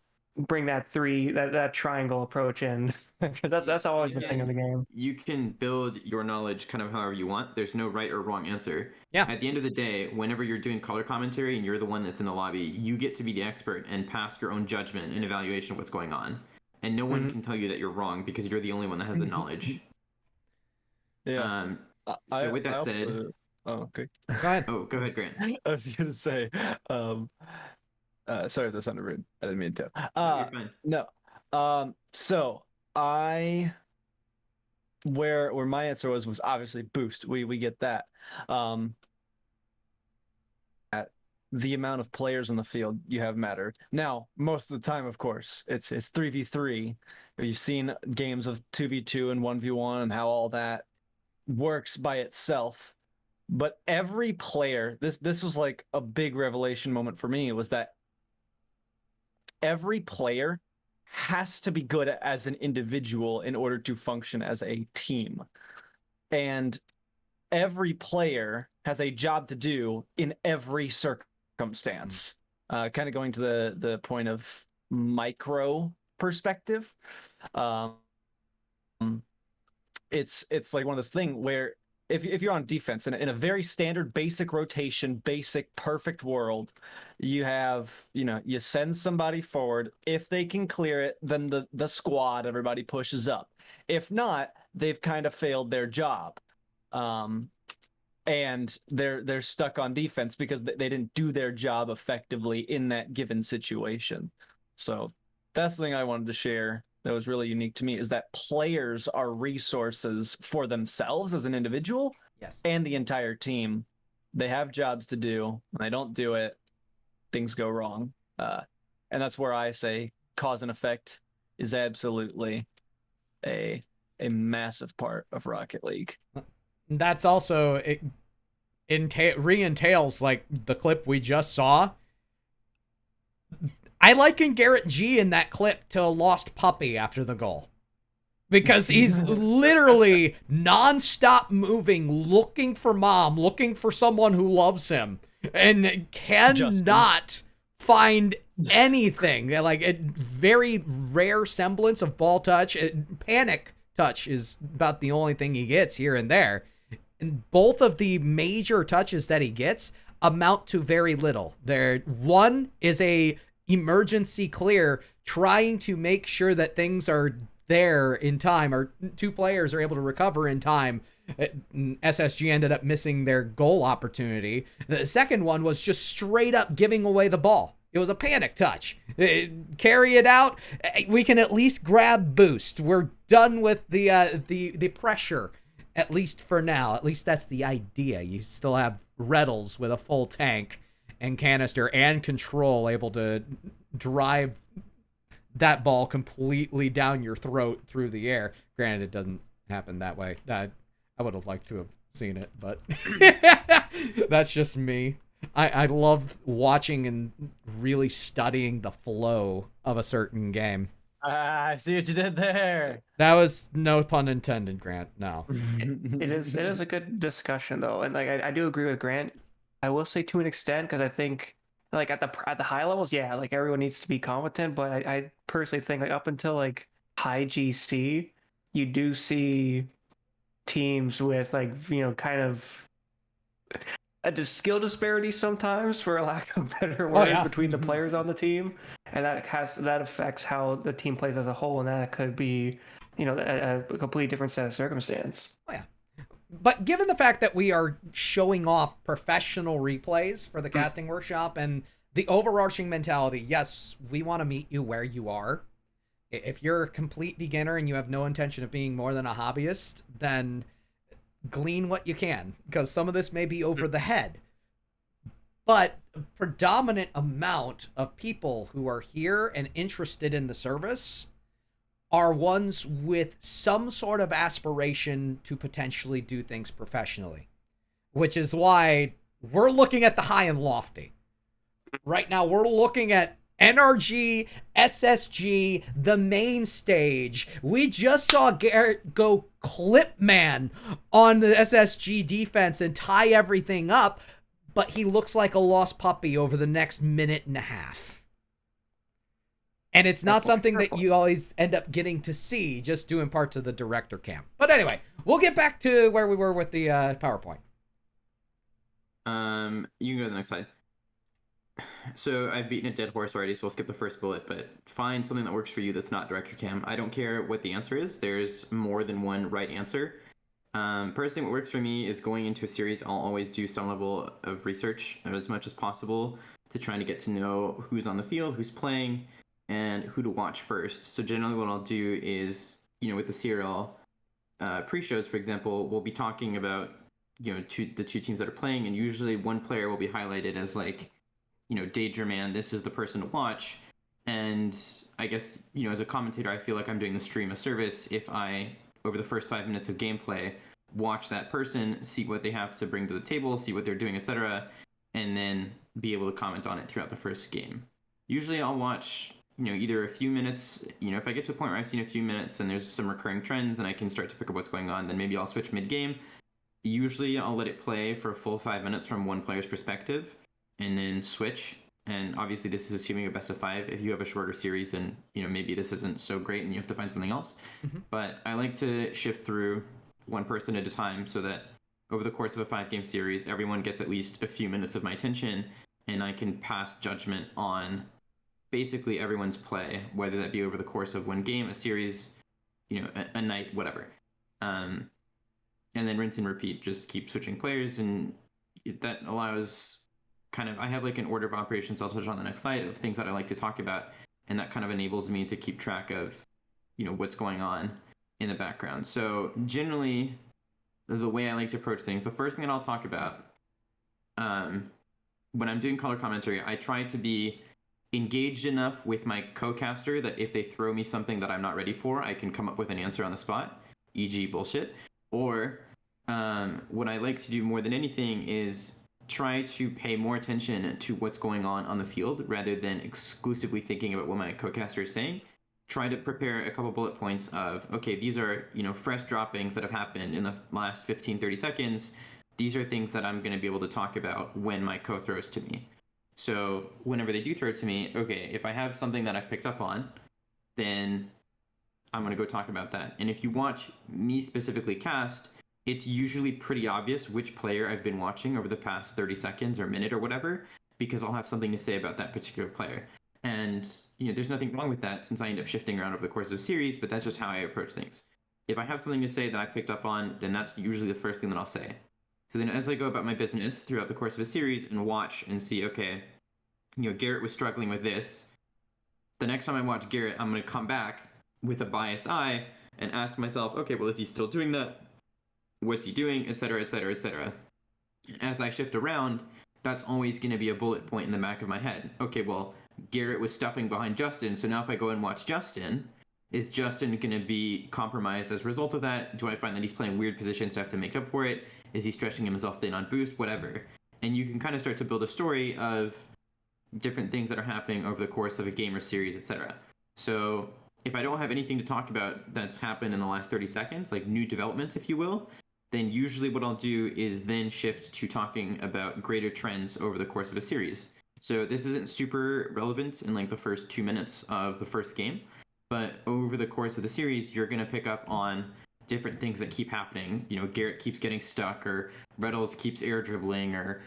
bring that triangle approach in, because that's always the thing of the game. You can build your knowledge kind of however you want. There's no right or wrong answer. Yeah. At the end of the day, whenever you're doing color commentary and you're the one that's in the lobby, you get to be the expert and pass your own judgment and evaluation of what's going on. And no one can tell you that you're wrong because you're the only one that has the knowledge. Yeah. So with that said, okay. Go ahead. Oh, go ahead, Grant. I was gonna say, sorry if that sounded rude. I didn't mean to. You're fine. No. So where my answer was obviously boost. We get that. At the amount of players on the field you have matter. Now, most of the time, of course, it's 3v3. You've seen games of 2v2 and 1v1 and how all that works by itself. But every player, this was like a big revelation moment for me, was that every player has to be good as an individual in order to function as a team. And every player has a job to do in every circumstance. Kind of going to the point of micro perspective. It's like one of those things where if you're on defense in a very standard basic rotation, basic perfect world, you have, you send somebody forward. If they can clear it, then the squad, everybody pushes up. If not, they've kind of failed their job. And they're stuck on defense because they didn't do their job effectively in that given situation. So that's the thing I wanted to share that was really unique to me, is that players are resources for themselves as an individual and the entire team. They have jobs to do. When they don't do it, things go wrong. And that's where I say cause and effect is absolutely a massive part of Rocket League. That's also, it re-entails like the clip we just saw. I liken Garrett G in that clip to a lost puppy after the goal. Because he's literally non-stop moving, looking for mom, looking for someone who loves him, and cannot find anything. Like, a very rare semblance of ball touch. Panic touch is about the only thing he gets here and there. And both of the major touches that he gets amount to very little. One is a emergency clear, trying to make sure that things are there in time, or 2 players are able to recover in time. SSG ended up missing their goal opportunity. The second one was just straight up giving away the ball. It was a panic touch. Carry it out. We can at least grab boost. We're done with the pressure, at least for now. At least that's the idea. You still have Reddles with a full tank and canister and control, able to drive that ball completely down your throat through the air. Granted, it doesn't happen that way. I would have liked to have seen it, but that's just me. I love watching and really studying the flow of a certain game. I see what you did there. That was no pun intended, Grant. No. It is a good discussion though, and like I do agree with Grant. I will say to an extent, because I think like at the high levels, yeah, like everyone needs to be competent. But I personally think like up until like high GC, you do see teams with like kind of a skill disparity sometimes, for a lack of a better word, between the players on the team, and that affects how the team plays as a whole, and that could be a completely different set of circumstance. Oh yeah. But given the fact that we are showing off professional replays for the casting workshop and the overarching mentality, yes, we want to meet you where you are. If you're a complete beginner and you have no intention of being more than a hobbyist, then glean what you can, because some of this may be over the head. But a predominant amount of people who are here and interested in the service are ones with some sort of aspiration to potentially do things professionally, which is why we're looking at the high and lofty. Right now, we're looking at NRG, SSG, the main stage. We just saw Garrett go clip man on the SSG defense and tie everything up, but he looks like a lost puppy over the next minute and a half. And it's not something that you always end up getting to see just doing parts of the director cam. But anyway, we'll get back to where we were with the PowerPoint. You can go to the next slide. So I've beaten a dead horse already, so I'll skip the first bullet, but find something that works for you that's not director cam. I don't care what the answer is. There's more than one right answer. Personally, what works for me is going into a series, I'll always do some level of research as much as possible to try to get to know who's on the field, who's playing, and who to watch first. So generally what I'll do is, with the serial pre-shows, for example, we'll be talking about, the two teams that are playing, and usually one player will be highlighted as like, Danger Man, this is the person to watch. And I guess, as a commentator, I feel like I'm doing the stream a service if I, over the first 5 minutes of gameplay, watch that person, see what they have to bring to the table, see what they're doing, etc., and then be able to comment on it throughout the first game. Usually I'll watch, either a few minutes, if I get to a point where I've seen a few minutes and there's some recurring trends and I can start to pick up what's going on, then maybe I'll switch mid-game. Usually I'll let it play for a full 5 minutes from one player's perspective, and then switch. And obviously this is assuming a best of 5. If you have a shorter series, then maybe this isn't so great and you have to find something else. But I like to shift through one person at a time so that over the course of a 5-game series, everyone gets at least a few minutes of my attention, and I can pass judgment on basically everyone's play, whether that be over the course of one game, a series, a night, whatever. And then rinse and repeat, just keep switching players, and that allows I have like an order of operations I'll touch on the next slide of things that I like to talk about, and that kind of enables me to keep track of, what's going on in the background. So generally, the way I like to approach things, the first thing that I'll talk about, when I'm doing color commentary, I try to be engaged enough with my co-caster that if they throw me something that I'm not ready for, I can come up with an answer on the spot, e.g. bullshit. Or what I like to do more than anything is try to pay more attention to what's going on the field rather than exclusively thinking about what my co-caster is saying. Try to prepare a couple bullet points of, okay, these are, fresh droppings that have happened in the last 15, 30 seconds. These are things that I'm going to be able to talk about when my co throws to me. So whenever they do throw to me, okay, if I have something that I've picked up on, then I'm going to go talk about that. And if you watch me specifically cast, it's usually pretty obvious which player I've been watching over the past 30 seconds or minute or whatever, because I'll have something to say about that particular player. And, there's nothing wrong with that since I end up shifting around over the course of a series, but that's just how I approach things. If I have something to say that I picked up on, then that's usually the first thing that I'll say. So then as I go about my business throughout the course of a series and watch and see, okay, Garrett was struggling with this. The next time I watch Garrett, I'm going to come back with a biased eye and ask myself, okay, well, is he still doing that? What's he doing, etc., etc., etc. As I shift around, that's always going to be a bullet point in the back of my head. Okay, well, Garrett was stuffing behind Justin, so now if I go and watch Justin, is Justin going to be compromised as a result of that? Do I find that he's playing weird positions so I have to make up for it? Is he stretching himself thin on boost? Whatever. And you can kind of start to build a story of different things that are happening over the course of a game or series, etc. So if I don't have anything to talk about that's happened in the last 30 seconds, like new developments, if you will, then usually what I'll do is then shift to talking about greater trends over the course of a series. So this isn't super relevant in like the first 2 minutes of the first game, but over the course of the series, you're going to pick up on different things that keep happening. Garrett keeps getting stuck, or Reynolds keeps air dribbling, or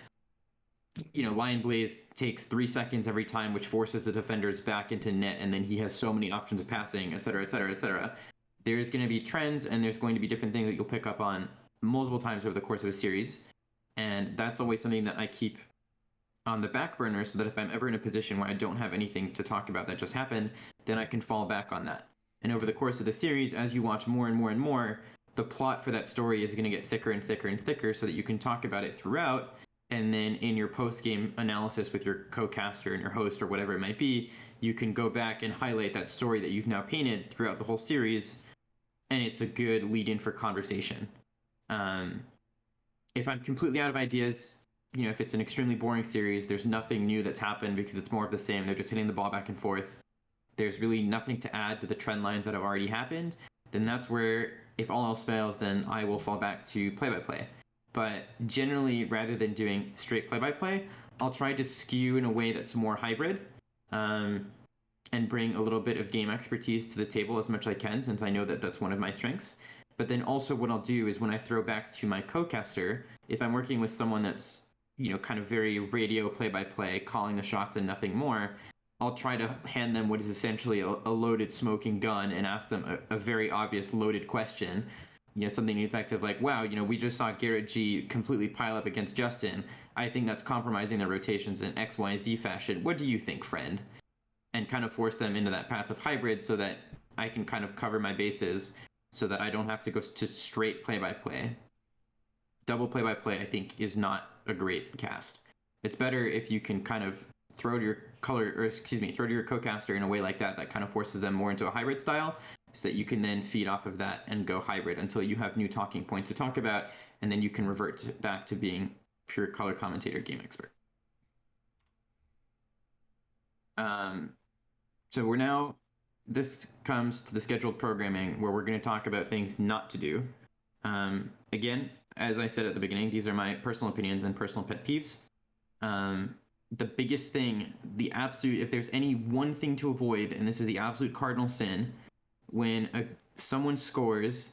Lion Blaze takes 3 seconds every time, which forces the defenders back into net, and then he has so many options of passing, etc., etc., etc. There's going to be trends, and there's going to be different things that you'll pick up on multiple times over the course of a series, and that's always something that I keep on the back burner so that if I'm ever in a position where I don't have anything to talk about that just happened, then I can fall back on that. And over the course of the series, as you watch more and more and more, the plot for that story is going to get thicker and thicker and thicker so that you can talk about it throughout. and then in your post-game analysis with your co-caster and your host or whatever it might be, you can go back and highlight that story that you've now painted throughout the whole series, and it's a good lead-in for conversation. If I'm completely out of ideas, if it's an extremely boring series, there's nothing new that's happened because it's more of the same, they're just hitting the ball back and forth, there's really nothing to add to the trend lines that have already happened, then that's where, if all else fails, then I will fall back to play-by-play. But generally, rather than doing straight play-by-play, I'll try to skew in a way that's more hybrid, and bring a little bit of game expertise to the table as much as I can, since I know that that's one of my strengths. But then also what I'll do is when I throw back to my co-caster, if I'm working with someone that's, kind of very radio play-by-play, calling the shots and nothing more, I'll try to hand them what is essentially a loaded smoking gun and ask them a very obvious loaded question. Something effective like, wow, we just saw Garrett G completely pile up against Justin. I think that's compromising their rotations in X, Y, Z fashion. What do you think, friend? And kind of force them into that path of hybrid so that I can kind of cover my bases so that I don't have to go to straight play-by-play. Double play-by-play, I think, is not a great cast. It's better if you can kind of throw to your co-caster in a way like that kind of forces them more into a hybrid style, so that you can then feed off of that and go hybrid until you have new talking points to talk about, and then you can revert back to being pure color commentator game expert. So this comes to the scheduled programming where we're going to talk about things not to do. Again, as I said at the beginning, these are my personal opinions and personal pet peeves. The biggest thing, if there's any one thing to avoid, and this is the absolute cardinal sin, when someone scores,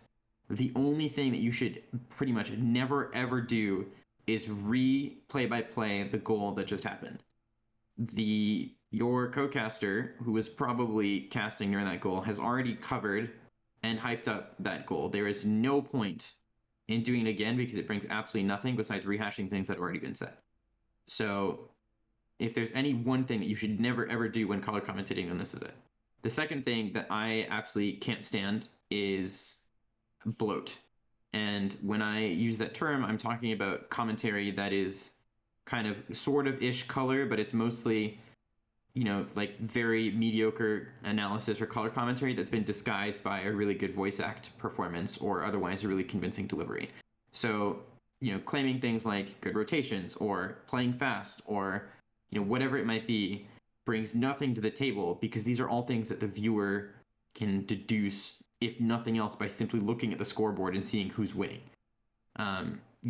the only thing that you should pretty much never ever do is play-by-play the goal that just happened. Your co-caster, who was probably casting during that goal, has already covered and hyped up that goal. There is no point in doing it again because it brings absolutely nothing besides rehashing things that have already been said. So if there's any one thing that you should never ever do when color commentating, then this is it. The second thing that I absolutely can't stand is bloat. And when I use that term, I'm talking about commentary that is kind of sort of ish color, but it's mostly, like very mediocre analysis or color commentary that's been disguised by a really good voice act performance or otherwise a really convincing delivery. So, claiming things like good rotations or playing fast or, whatever it might be, brings nothing to the table because these are all things that the viewer can deduce, if nothing else, by simply looking at the scoreboard and seeing who's winning.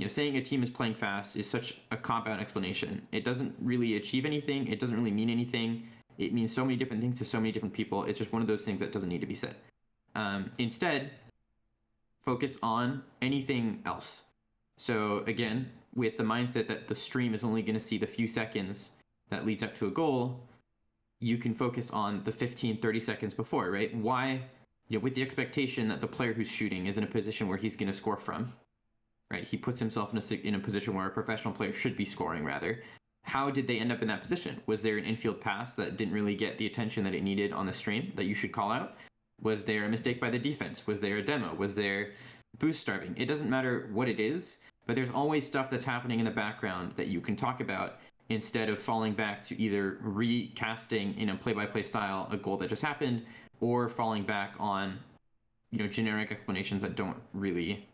Saying a team is playing fast is such a cop-out explanation. It doesn't really achieve anything. It doesn't really mean anything. It means so many different things to so many different people. It's just one of those things that doesn't need to be said. Instead, focus on anything else. So again, with the mindset that the stream is only going to see the few seconds that leads up to a goal, you can focus on the 15, 30 seconds before, right? Why, with the expectation that the player who's shooting is in a position where he's going to score from, right? He puts himself in a position where a professional player should be scoring, rather. How did they end up in that position? Was there an infield pass that didn't really get the attention that it needed on the stream that you should call out? Was there a mistake by the defense? Was there a demo? Was there boost starving? It doesn't matter what it is, but there's always stuff that's happening in the background that you can talk about instead of falling back to either recasting in a play-by-play style a goal that just happened or falling back on, generic explanations that don't really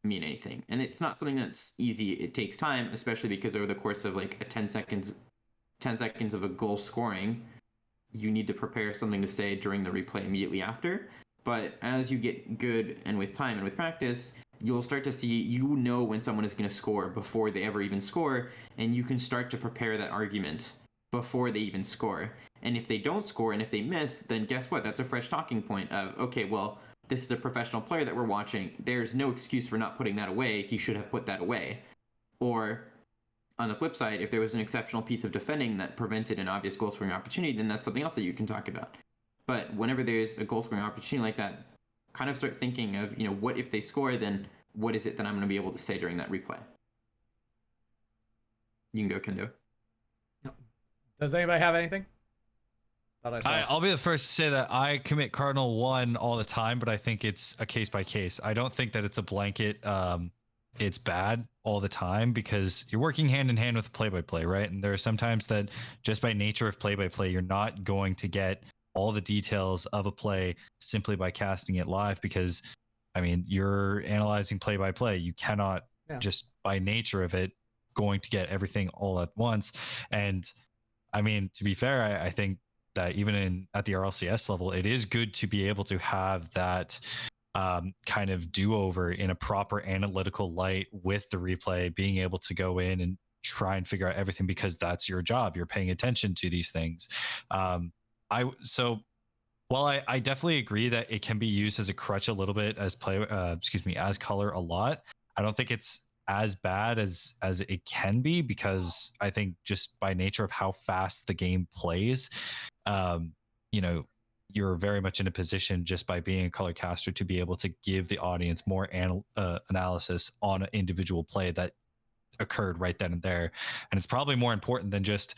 mean anything. And it's not something that's easy. It takes time, especially because over the course of like 10 seconds of a goal scoring, you need to prepare something to say during the replay immediately after. But as you get good and with time and with practice, you'll start to see, when someone is going to score before they ever even score, and you can start to prepare that argument before they even score. And if they don't score and if they miss, then guess what? That's a fresh talking point of, okay, well, this is a professional player that we're watching. There's no excuse for not putting that away. He should have put that away. Or on the flip side, if there was an exceptional piece of defending that prevented an obvious goal scoring opportunity, then that's something else that you can talk about. But whenever there's a goal scoring opportunity like that, kind of start thinking of, what if they score, then what is it that I'm going to be able to say during that replay? You can go, Kendo. Does anybody have anything? I'll be the first to say that I commit Cardinal 1 all the time, but I think it's a case by case. I don't think that it's a blanket it's bad all the time because you're working hand in hand with play-by-play, right? And there are sometimes that just by nature of play-by-play, you're not going to get all the details of a play simply by casting it live because, I mean, you're analyzing play-by-play. You cannot just by nature of it going to get everything all at once. And I mean, to be fair, I think that even at the RLCS level, it is good to be able to have that kind of do-over in a proper analytical light with the replay, being able to go in and try and figure out everything because that's your job. You're paying attention to these things. While I definitely agree that it can be used as a crutch a little bit as as color a lot, I don't think it's as bad as it can be because I think just by nature of how fast the game plays, you know, you're very much in a position just by being a color caster to be able to give the audience more analysis on an individual play that occurred right then and there. And it's probably more important than just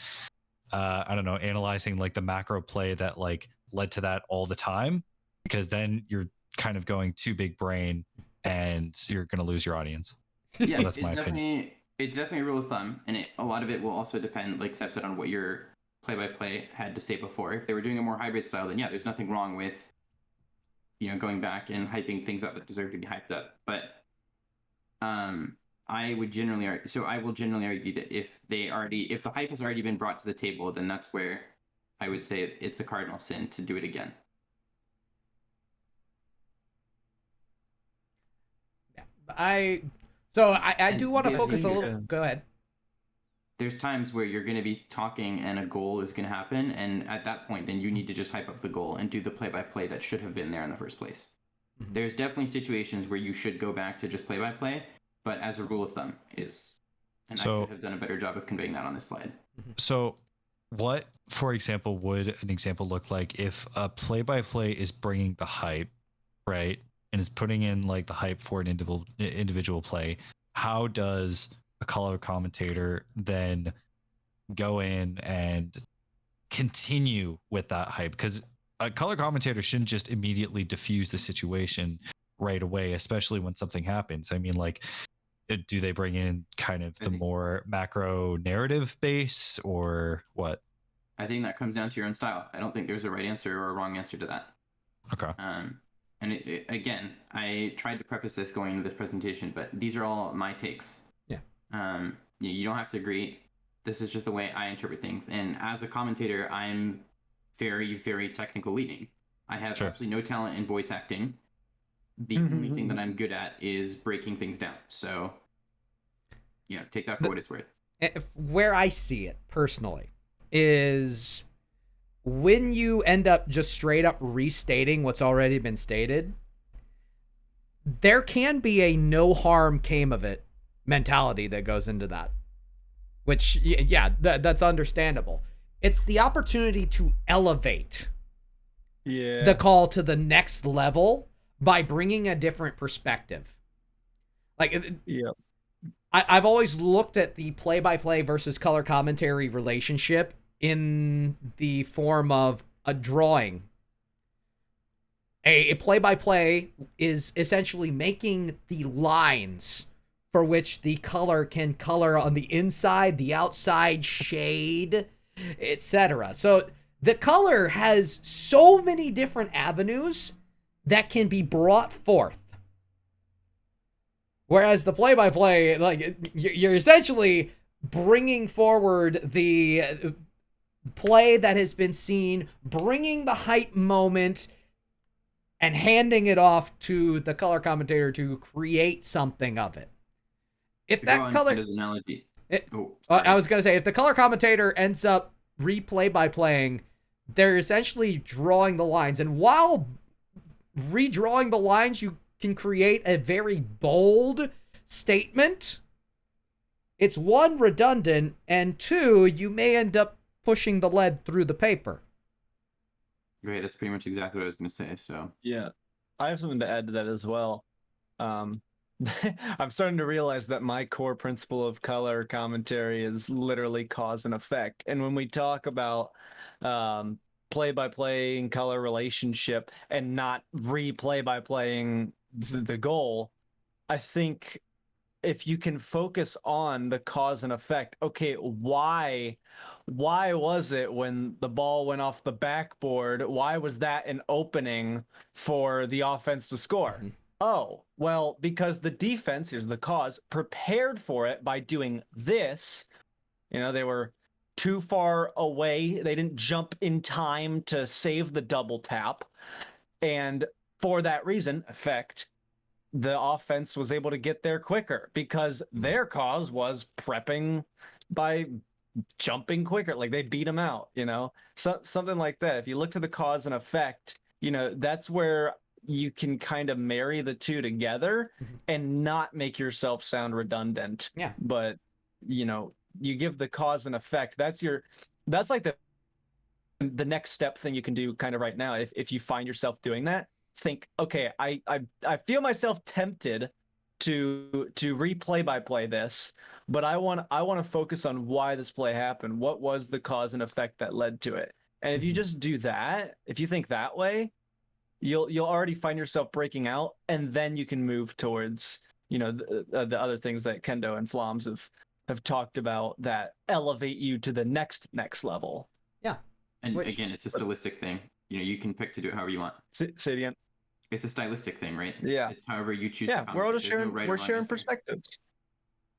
I don't know, analyzing like the macro play that like led to that all the time, because then you're kind of going too big brain and you're going to lose your audience. Yeah, well, that's my opinion. It's definitely a rule of thumb, and a lot of it will also depend, like Seb said, on what your play-by-play had to say before. If they were doing a more hybrid style, then yeah, there's nothing wrong with, going back and hyping things up that deserve to be hyped up. But I will generally argue that if the hype has already been brought to the table, then that's where I would say it's a cardinal sin to do it again. I do want to focus a little. Go ahead. There's times where you're going to be talking and a goal is going to happen, and at that point, then you need to just hype up the goal and do the play-by-play that should have been there in the first place. Mm-hmm. There's definitely situations where you should go back to just play-by-play, but as a rule of thumb I should have done a better job of conveying that on this slide. So what, for example, would an example look like if a play-by-play is bringing the hype, right, and is putting in like the hype for an individual play? How does a color commentator then go in and continue with that hype? Because a color commentator shouldn't just immediately diffuse the situation right away, especially when something happens. I mean, like, do they bring in kind of the more macro narrative base or what? I think that comes down to your own style. I don't think there's a right answer or a wrong answer to that. Okay. And again, I tried to preface this going into this presentation, but these are all my takes. Yeah. You don't have to agree. This is just the way I interpret things. And as a commentator, I'm very, very technical leaning. I have absolutely no talent in voice acting. The only thing that I'm good at is breaking things down. So, take that for what it's worth. Where I see it personally is when you end up just straight up restating what's already been stated, there can be a no harm came of it mentality that goes into that, which, that's understandable. It's the opportunity to elevate the call to the next level by bringing a different perspective. Like, I've always looked at the play-by-play versus color commentary relationship in the form of a drawing. A play-by-play is essentially making the lines for which the color can color on the inside, the outside, shade, etc. So the color has so many different avenues that can be brought forth. Whereas the play-by-play, like, you're essentially bringing forward the play that has been seen, bringing the hype moment, and handing it off to the color commentator to create something of it. If that color analogy, I was gonna say, if the color commentator ends up replay-by-playing, they're essentially drawing the lines, and while redrawing the lines, you can create a very bold statement. It's one, redundant, and two, you may end up pushing the lead through the paper. Great, that's pretty much exactly what I was going to say. So yeah, I have something to add to that as well. I'm starting to realize that my core principle of color commentary is literally cause and effect. And when we talk about play-by-play and color relationship and not replay by playing the goal, I think if you can focus on the cause and effect, okay, why was it when the ball went off the backboard? Why was that an opening for the offense to score? Mm-hmm. Oh, well, because the defense, here's the cause, prepared for it by doing this. They were too far away. They didn't jump in time to save the double tap. And for that reason, effect, the offense was able to get there quicker because their cause was prepping by jumping quicker. Like they beat them out, so something like that. If you look to the cause and effect, that's where you can kind of marry the two together and not make yourself sound redundant. Yeah. But, you give the cause and effect. That's like the next step thing you can do kind of right now. If you find yourself doing that, think, okay, I feel myself tempted to replay by play this, but I want to focus on why this play happened. What was the cause and effect that led to it? And if you just do that, if you think that way, you'll already find yourself breaking out, and then you can move towards the other things that Kendo and Floms have talked about that elevate you to the next level. Yeah. And again, it's a stylistic thing. You can pick to do it however you want. Say it again. It's a stylistic thing, right? Yeah. It's however you choose. Yeah, to we're all commentate. just There's no sharing. right or We're wrong sharing answer. perspectives.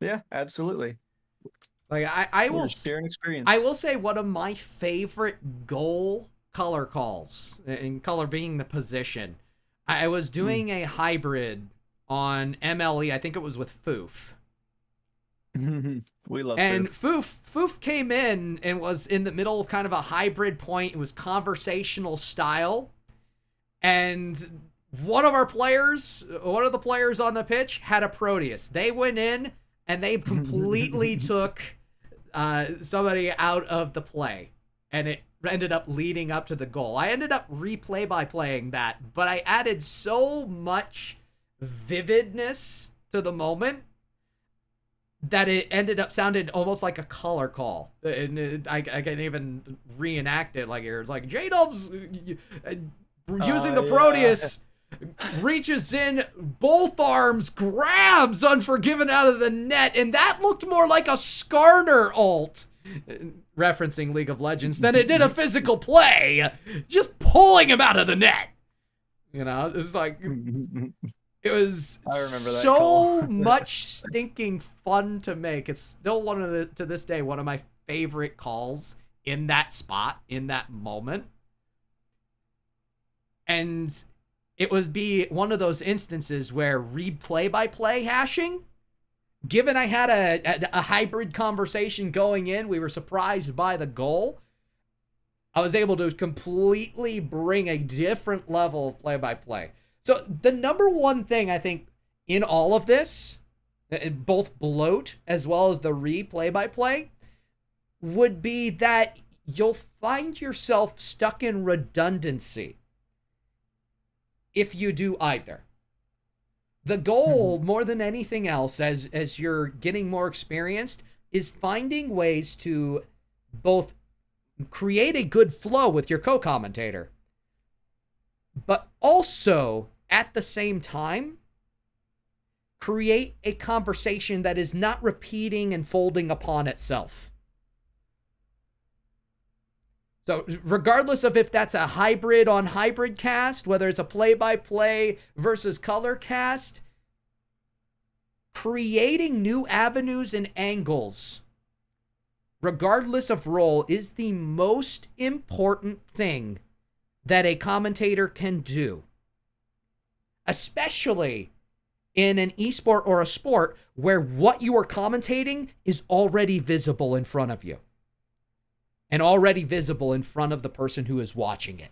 Yeah, absolutely. Like I will We're sharing experience. I will say one of my favorite goal color calls, and color being the position. I was doing a hybrid on MLE. I think it was with Foof. We love and Foof. Foof came in and was in the middle of kind of a hybrid point. It was conversational style, and one of the players on the pitch had a Proteus. They went in and they completely took somebody out of the play, and it ended up leading up to the goal. I ended up replay by playing that, but I added so much vividness to the moment that it ended up sounded almost like a color call. And I can even reenact it. Like it's like J-Dubs using the Proteus, reaches in, both arms, grabs Unforgiven out of the net, and that looked more like a Skarner ult, referencing League of Legends, than it did a physical play, just pulling him out of the net. It's like... It was I remember that so call. much stinking fun to make. It's still to this day, one of my favorite calls in that spot, in that moment. And it would be one of those instances where replay by play hashing, given I had a hybrid conversation going in, we were surprised by the goal. I was able to completely bring a different level of play by play. So the number one thing I think in all of this, both bloat as well as the replay by play, would be that you'll find yourself stuck in redundancy if you do either. The goal, more than anything else, as you're getting more experienced, is finding ways to both create a good flow with your co-commentator, but also, at the same time, create a conversation that is not repeating and folding upon itself. So regardless of if that's a hybrid on hybrid cast, whether it's a play-by-play versus color cast, creating new avenues and angles, regardless of role, is the most important thing that a commentator can do, especially in an esport or a sport where what you are commentating is already visible in front of you and already visible in front of the person who is watching it.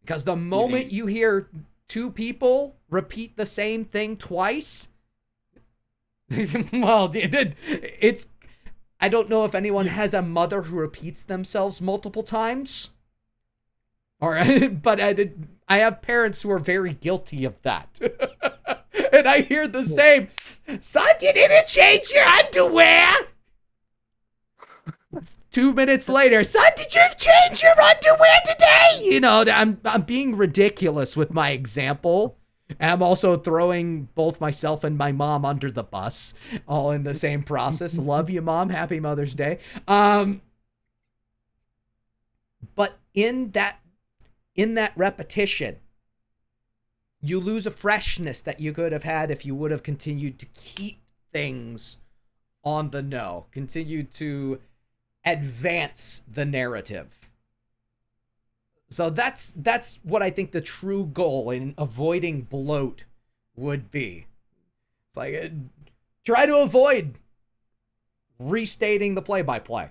Because the moment you hear two people repeat the same thing twice, well, it's... I don't know if anyone has a mother who repeats themselves multiple times. But I have parents who are very guilty of that. And I hear the same, son, you didn't change your underwear. 2 minutes later, son, did you change your underwear today? I'm being ridiculous with my example. And I'm also throwing both myself and my mom under the bus, all in the same process. Love you, Mom. Happy Mother's Day. But in that repetition, you lose a freshness that you could have had if you would have continued to keep things on the know, continue to advance the narrative. So that's what I think the true goal in avoiding bloat would be. It's like, try to avoid restating the play-by-play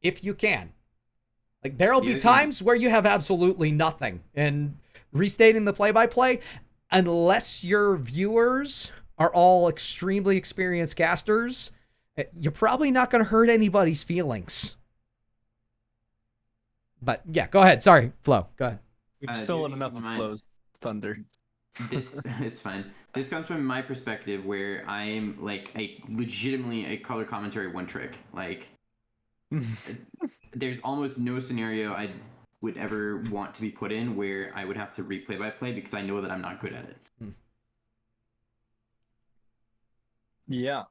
if you can. Like, there'll be times where you have absolutely nothing, and restating the play-by-play, unless your viewers are all extremely experienced casters, you're probably not going to hurt anybody's feelings. But yeah, go ahead. Sorry, Flo. Go ahead. We've stolen enough of Flo's thunder. It's fine. This comes from my perspective, where I'm like legitimately a color commentary one trick. Like, there's almost no scenario I would ever want to be put in where I would have to replay by play, because I know that I'm not good at it. Yeah.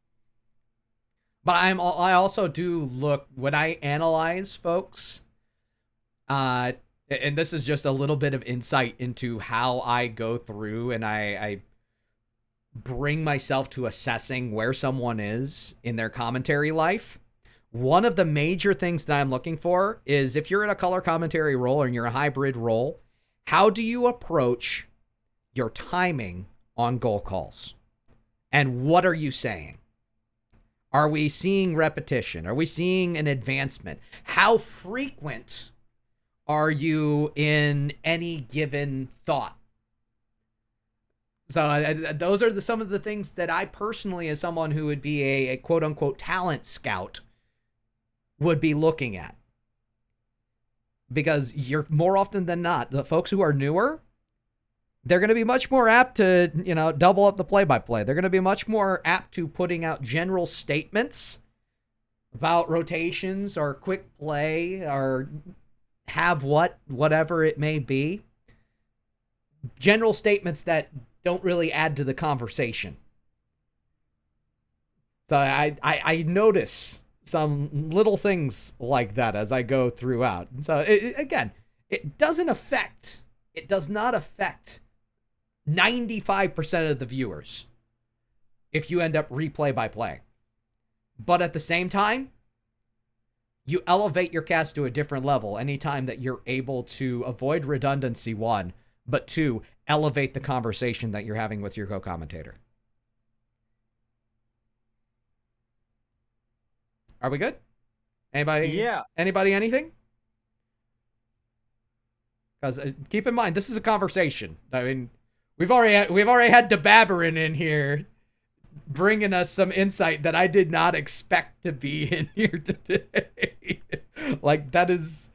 But I also do look, when I analyze folks, and this is just a little bit of insight into how I go through and I bring myself to assessing where someone is in their commentary life. One of the major things that I'm looking for is, if you're in a color commentary role and you're a hybrid role, how do you approach your timing on goal calls? And what are you saying? Are we seeing repetition? Are we seeing an advancement? How frequent are you in any given thought? So those are some of the things that I personally, as someone who would be a quote-unquote talent scout, would be looking at. Because you're, more often than not, the folks who are newer, they're going to be much more apt to, double up the play-by-play. They're going to be much more apt to putting out general statements about rotations or quick play or whatever it may be. General statements that don't really add to the conversation. So I notice some little things like that as I go throughout. So it does not affect 95% of the viewers if you end up replay by play. But at the same time, you elevate your cast to a different level anytime that you're able to avoid redundancy, one, but two, elevate the conversation that you're having with your co-commentator. Are we good? Anybody? Yeah. Anybody? Anything? Because keep in mind, this is a conversation. I mean, we've already had DeBabberin in here, bringing us some insight that I did not expect to be in here today. Like, that's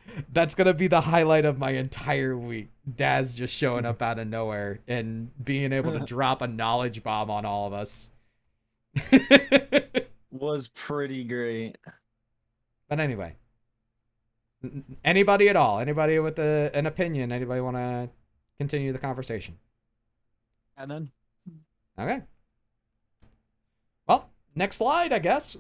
gonna be the highlight of my entire week. Daz just showing up out of nowhere and being able to drop a knowledge bomb on all of us. Was pretty great. But anyway, anybody at all? Anybody with an opinion? Anybody want to continue the conversation? And then, okay. Well, next slide, I guess.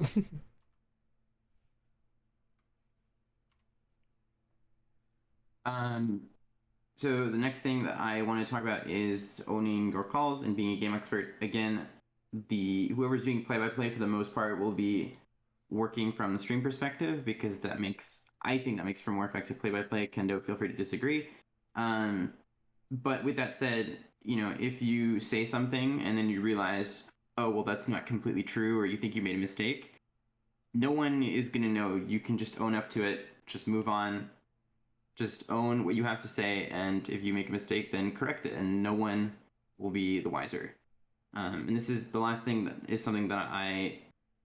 So the next thing that I want to talk about is owning your calls and being a game expert. Again, whoever's doing play-by-play for the most part will be working from the stream perspective, because I think that makes for more effective play-by-play. Kendo, feel free to disagree. But with that said, if you say something and then you realize, oh, well, that's not completely true, or you think you made a mistake, no one is going to know. You can just own up to it, just move on, just own what you have to say, and if you make a mistake, then correct it, and no one will be the wiser. And this is the last thing, that is something that I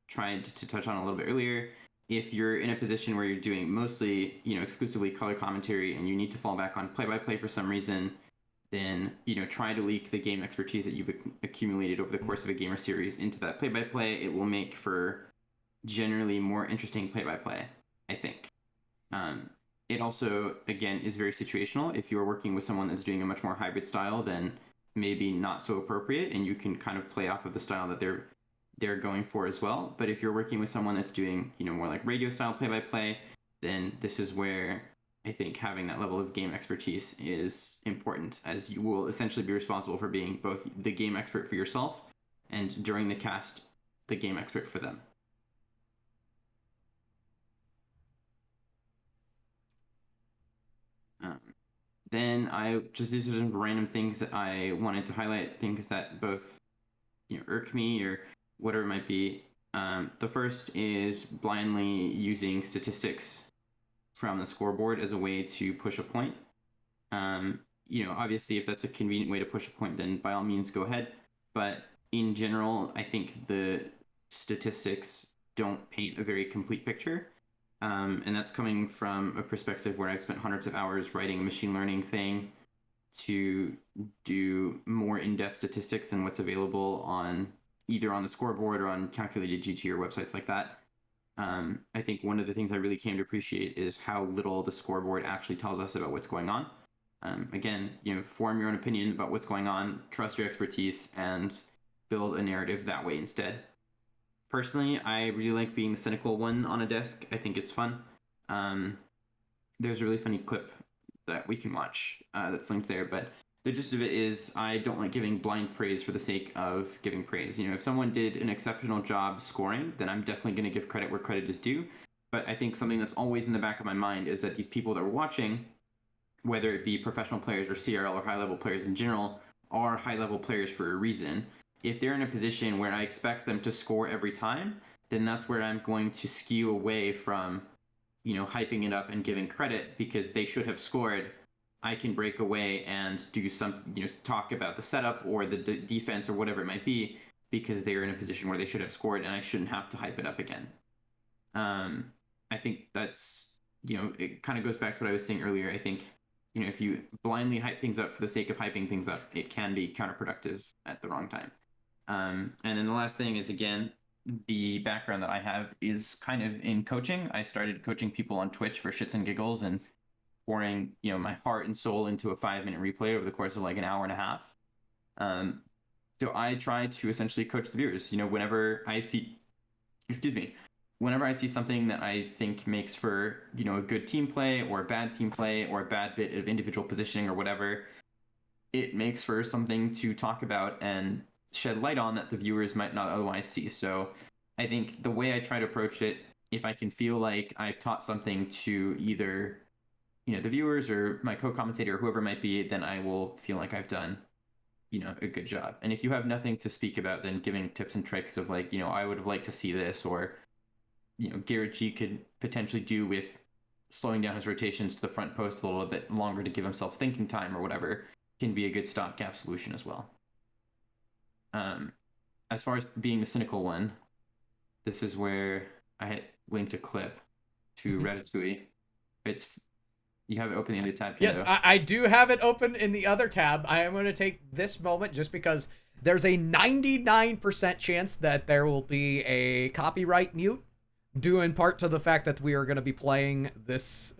tried to touch on a little bit earlier. If you're in a position where you're doing mostly, exclusively color commentary, and you need to fall back on play-by-play for some reason, then, try to leak the game expertise that you've accumulated over the course of a game or series into that play-by-play. It will make for generally more interesting play-by-play, I think. It also, again, is very situational. If you're working with someone that's doing a much more hybrid style, then maybe not so appropriate, and you can kind of play off of the style that they're going for as well. But if you're working with someone that's doing, more like radio style play-by-play, then this is where I think having that level of game expertise is important, as you will essentially be responsible for being both the game expert for yourself and during the cast, the game expert for them. Then these are some random things that I wanted to highlight, things that both irk me or whatever it might be. The first is blindly using statistics from the scoreboard as a way to push a point. Obviously, if that's a convenient way to push a point, then by all means go ahead. But in general, I think the statistics don't paint a very complete picture. And that's coming from a perspective where I've spent hundreds of hours writing a machine learning thing to do more in-depth statistics than what's available on either on the scoreboard or on calculated GT or websites like that. I think one of the things I really came to appreciate is how little the scoreboard actually tells us about what's going on. Again, form your own opinion about what's going on, trust your expertise, and build a narrative that way instead. Personally, I really like being the cynical one on a desk. I think it's fun. There's a really funny clip that we can watch that's linked there, but the gist of it is I don't like giving blind praise for the sake of giving praise. If someone did an exceptional job scoring, then I'm definitely going to give credit where credit is due. But I think something that's always in the back of my mind is that these people that we're watching, whether it be professional players or CRL or high-level players in general, are high-level players for a reason. If they're in a position where I expect them to score every time, then that's where I'm going to skew away from, hyping it up and giving credit because they should have scored. I can break away and do something, talk about the setup or the defense or whatever it might be because they're in a position where they should have scored and I shouldn't have to hype it up again. I think that's, it kind of goes back to what I was saying earlier. I think, if you blindly hype things up for the sake of hyping things up, it can be counterproductive at the wrong time. And then the last thing is, again, the background that I have is kind of in coaching. I started coaching people on Twitch for shits and giggles and pouring, my heart and soul into a 5-minute replay over the course of like an hour and a half. So I try to essentially coach the viewers. Whenever I see something that I think makes for, a good team play or a bad team play or a bad bit of individual positioning or whatever, it makes for something to talk about and shed light on that the viewers might not otherwise see. So I think the way I try to approach it, if I can feel like I've taught something to either, the viewers or my co-commentator or whoever it might be, then I will feel like I've done, a good job. And if you have nothing to speak about, then giving tips and tricks of like, I would have liked to see this, or, Garrett G could potentially do with slowing down his rotations to the front post a little bit longer to give himself thinking time or whatever, can be a good stopgap solution as well. As far as being the cynical one, this is where I linked a clip to Ratatouille. You have it open in the tab. Yes, I do have it open in the other tab. I am going to take this moment just because there's a 99% chance that there will be a copyright mute, due in part to the fact that we are going to be playing this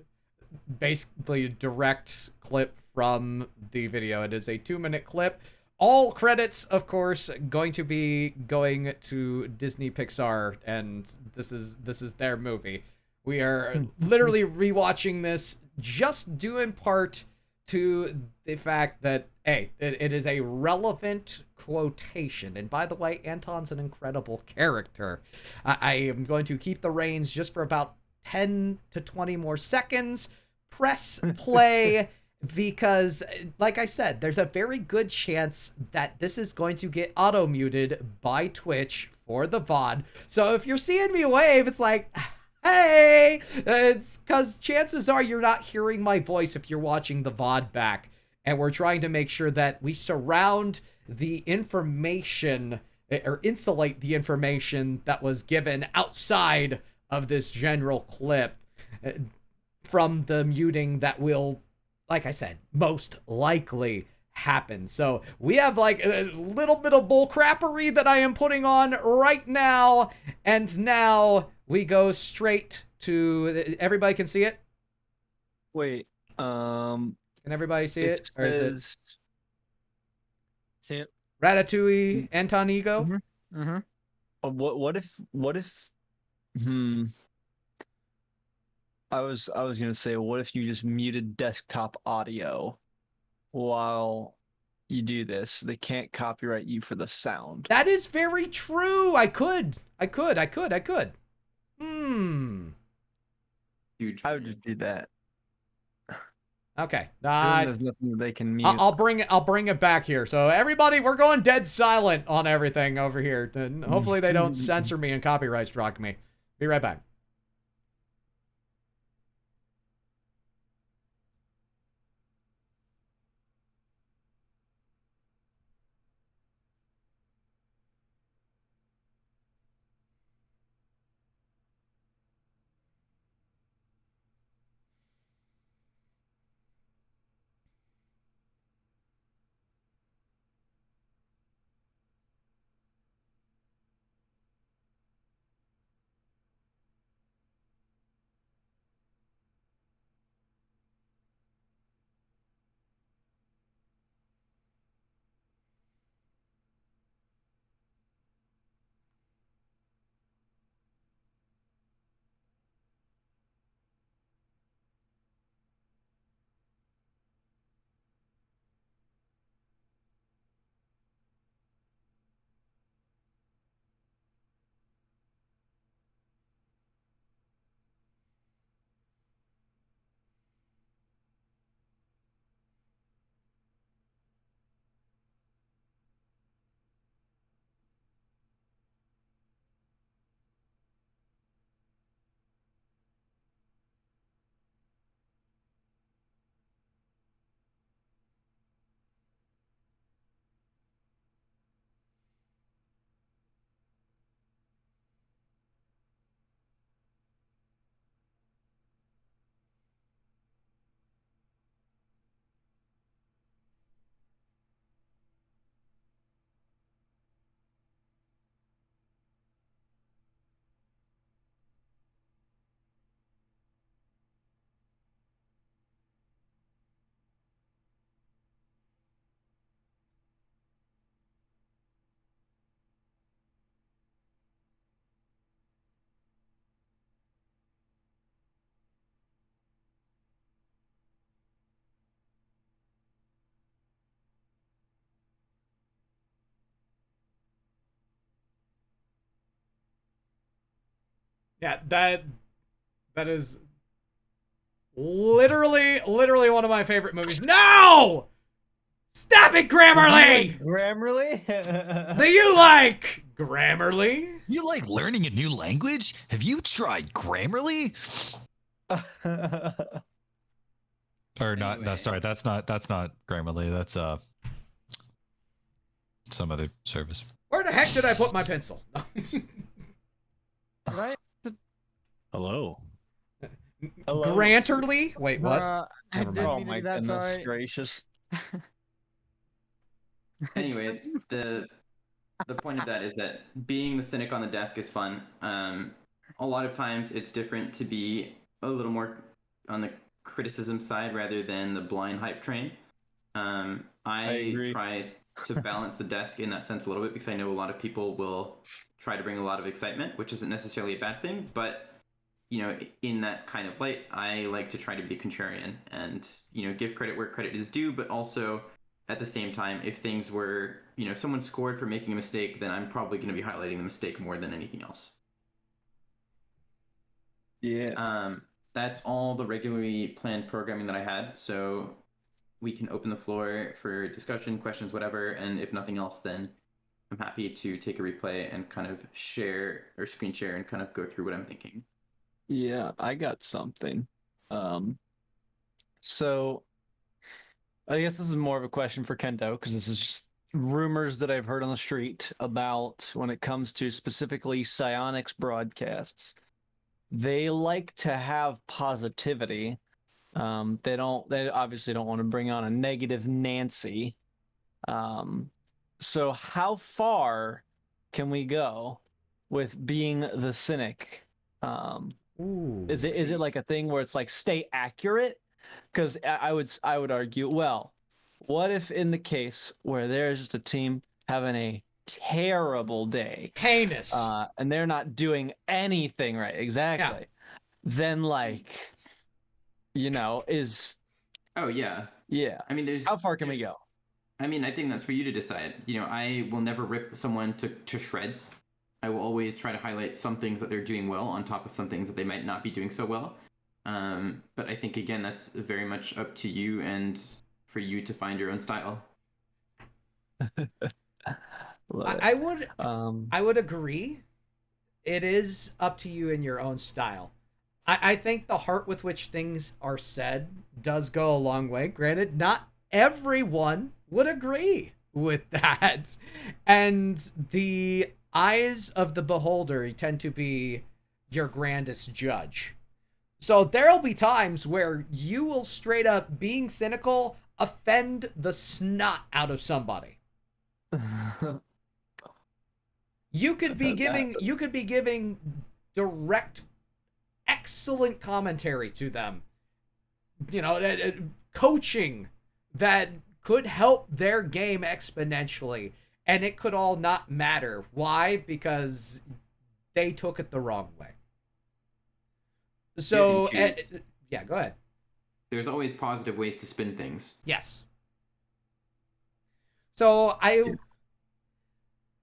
basically direct clip from the video. It is a 2-minute clip. All credits, of course, going to be going to Disney Pixar, and this is their movie. We are literally rewatching this just due in part to the fact that, hey, it is a relevant quotation. And by the way, Anton's an incredible character. I am going to keep the reins just for about 10 to 20 more seconds. Press play. Because, like I said, there's a very good chance that this is going to get auto-muted by Twitch for the VOD. So if you're seeing me wave, it's like, hey! It's because chances are you're not hearing my voice if you're watching the VOD back. And we're trying to make sure that we surround the information, or insulate the information that was given outside of this general clip from the muting that will, like I said, most likely happen. So we have like a little bit of bullcrappery that I am putting on right now. And now we go straight to, everybody can see it? Wait, Can everybody see it? Or is it? See it. Ratatouille, Anton Ego. Mm-hmm. What if I was gonna say, what if you just muted desktop audio while you do this? They can't copyright you for the sound. That is very true. I could. Huge. I would just do that. Okay. There's nothing that they can mute. I'll bring it back here. So everybody, we're going dead silent on everything over here. Then hopefully they don't censor me and copyright strike me. Be right back. Yeah, that is literally one of my favorite movies. No! Stop it, Grammarly! Grammarly? Do you like Grammarly? You like learning a new language? Have you tried Grammarly? Or not? No, sorry, that's not Grammarly. That's some other service. Where the heck did I put my pencil? Right? Hello. Granterly? Wait, what? I Never didn't mind. Oh mean to my do that, goodness sorry. gracious. Anyway, the point of that is that being the cynic on the desk is fun. A lot of times it's different to be a little more on the criticism side rather than the blind hype train. I try to balance the desk in that sense a little bit because I know a lot of people will try to bring a lot of excitement, which isn't necessarily a bad thing, but you know, in that kind of light, I like to try to be contrarian and, you know, give credit where credit is due, but also at the same time, if things were, you know, if someone scored for making a mistake, then I'm probably going to be highlighting the mistake more than anything else. Yeah. That's all the regularly planned programming that I had. So we can open the floor for discussion, questions, whatever. And if nothing else, then I'm happy to take a replay and kind of share or screen share and kind of go through what I'm thinking. Yeah, I got something. So I guess this is more of a question for Kendo because this is just rumors that I've heard on the street about when it comes to specifically Psionics broadcasts. They like to have positivity. They obviously don't want to bring on a negative Nancy. So how far can we go with being the cynic? Is it like a thing where it's like stay accurate? Because I would argue, well, What if in the case where there's just a team having a terrible day, heinous, and they're not doing anything right? Exactly. Then is Oh yeah. yeah. I mean, how far can we go? I mean, I think that's for you to decide. I will never rip someone to shreds. I will always try to highlight some things that they're doing well on top of some things that they might not be doing so well. But I think, again, that's very much up to you and for you to find your own style. I would agree. It is up to you and your own style. I think the heart with which things are said does go a long way. Granted, not everyone would agree with that. And the eyes of the beholder tend to be your grandest judge. So there'll be times where you will straight up, being cynical, offend the snot out of somebody. You could be giving direct, excellent commentary to them. Coaching that could help their game exponentially, and it could all not matter. Why? Because they took it the wrong way. So, yeah, go ahead. There's always positive ways to spin things. Yes. So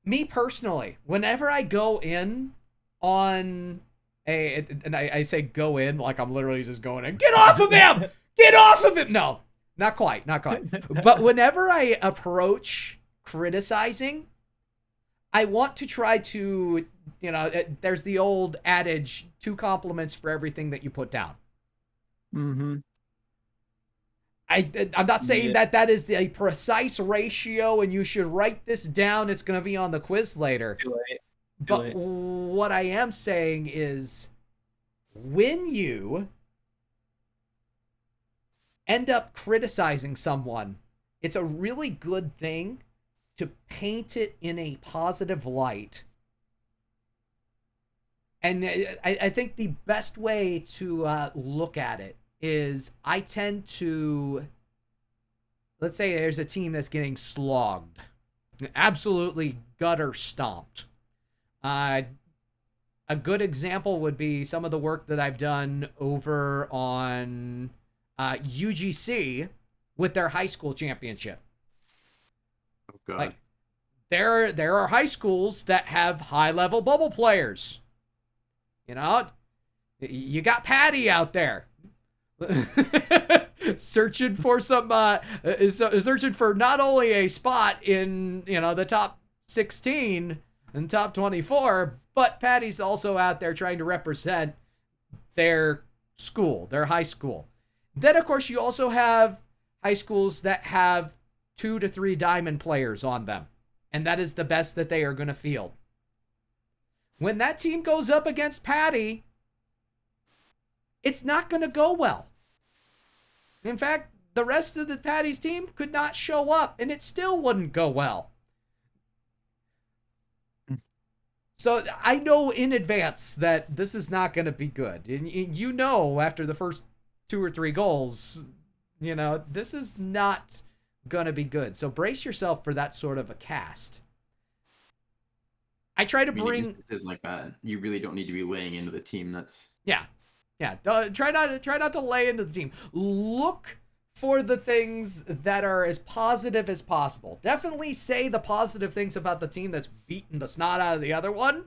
me personally, whenever I go in on and I say go in like I'm literally just going in, get off of him! Get off of him! No, not quite. But whenever I approach criticizing, I want to try to, there's the old adage, 2 compliments for everything that you put down. Mm-hmm. I'm not saying that is a precise ratio and you should write this down. It's going to be on the quiz later. But what I am saying is when you end up criticizing someone, it's a really good thing to paint it in a positive light. And I think the best way to look at it is I tend to, let's say there's a team that's getting slogged, absolutely gutter stomped. A good example would be some of the work that I've done over on UGC with their high school championship. Oh God. Like there are high schools that have high-level bubble players. You got Patty out there. searching for searching for not only a spot in the top 16 and top 24, but Patty's also out there trying to represent their school, their high school. Then of course you also have high schools that have 2 to 3 diamond players on them, and that is the best that they are going to field. When that team goes up against Patty, it's not going to go well. In fact, the rest of the Patty's team could not show up, and it still wouldn't go well. So I know in advance that this is not going to be good. And after the first 2 or 3 goals, this is not going to be good. So brace yourself for that sort of a cast. I try to bring instances like that. You really don't need to be laying into the team. That's yeah. Try not to lay into the team. Look for the things that are as positive as possible. Definitely say the positive things about the team that's beating the snot out of the other one,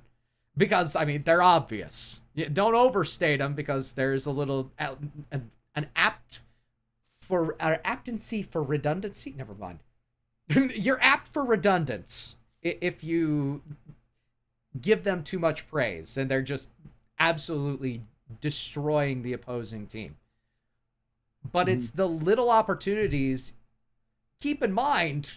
because they're obvious. Don't overstate them, because there's a little an aptancy for redundancy. Never mind. You're apt for redundance if you give them too much praise and they're just absolutely destroying the opposing team. But it's the little opportunities. Keep in mind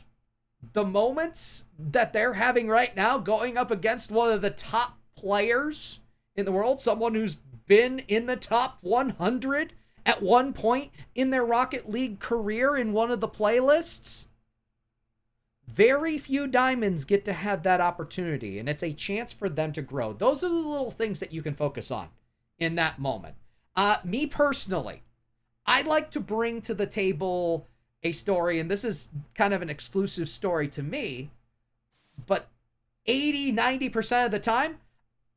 the moments that they're having right now, going up against one of the top players in the world, someone who's been in the top 100 at one point in their Rocket League career in one of the playlists. Very few diamonds get to have that opportunity, and it's a chance for them to grow. Those are the little things that you can focus on in that moment. Me personally, I like to bring to the table a story, and this is kind of an exclusive story to me, but 80-90% of the time,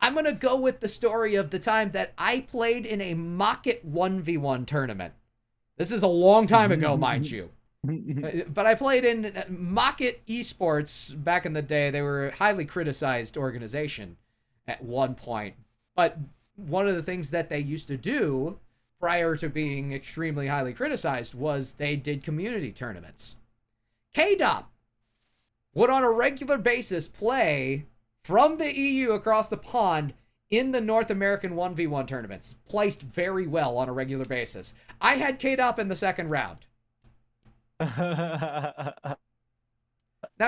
I'm going to go with the story of the time that I played in a Mock-It 1v1 tournament. This is a long time ago, mind you. But I played in Mock-It Esports back in the day. They were a highly criticized organization at one point. But one of the things that they used to do prior to being extremely highly criticized was they did community tournaments. KDOP would on a regular basis play from the EU across the pond in the North American 1v1 tournaments. Placed very well on a regular basis. I had KDOP in the second round. Now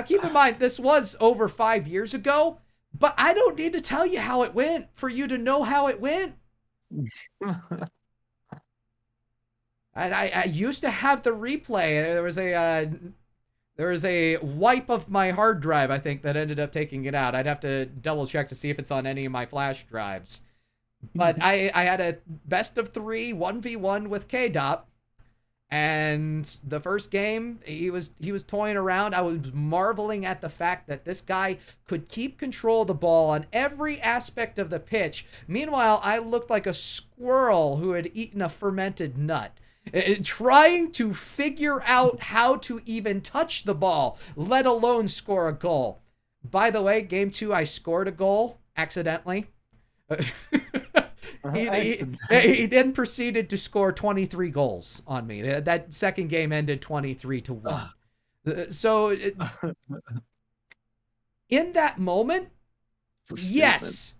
keep in mind, this was over 5 years ago, but I don't need to tell you how it went for you to know how it went. I used to have the replay. There was a wipe of my hard drive, I think, that ended up taking it out. I'd have to double check to see if it's on any of my flash drives. But I had a best of 3 1v1 with KDOP. And the first game, he was toying around. I was marveling at the fact that this guy could keep control of the ball on every aspect of the pitch. Meanwhile, I looked like a squirrel who had eaten a fermented nut, trying to figure out how to even touch the ball, let alone score a goal. By the way, game 2, I scored a goal accidentally. He then proceeded to score 23 goals on me. That second game ended 23-1. So in that moment, yes,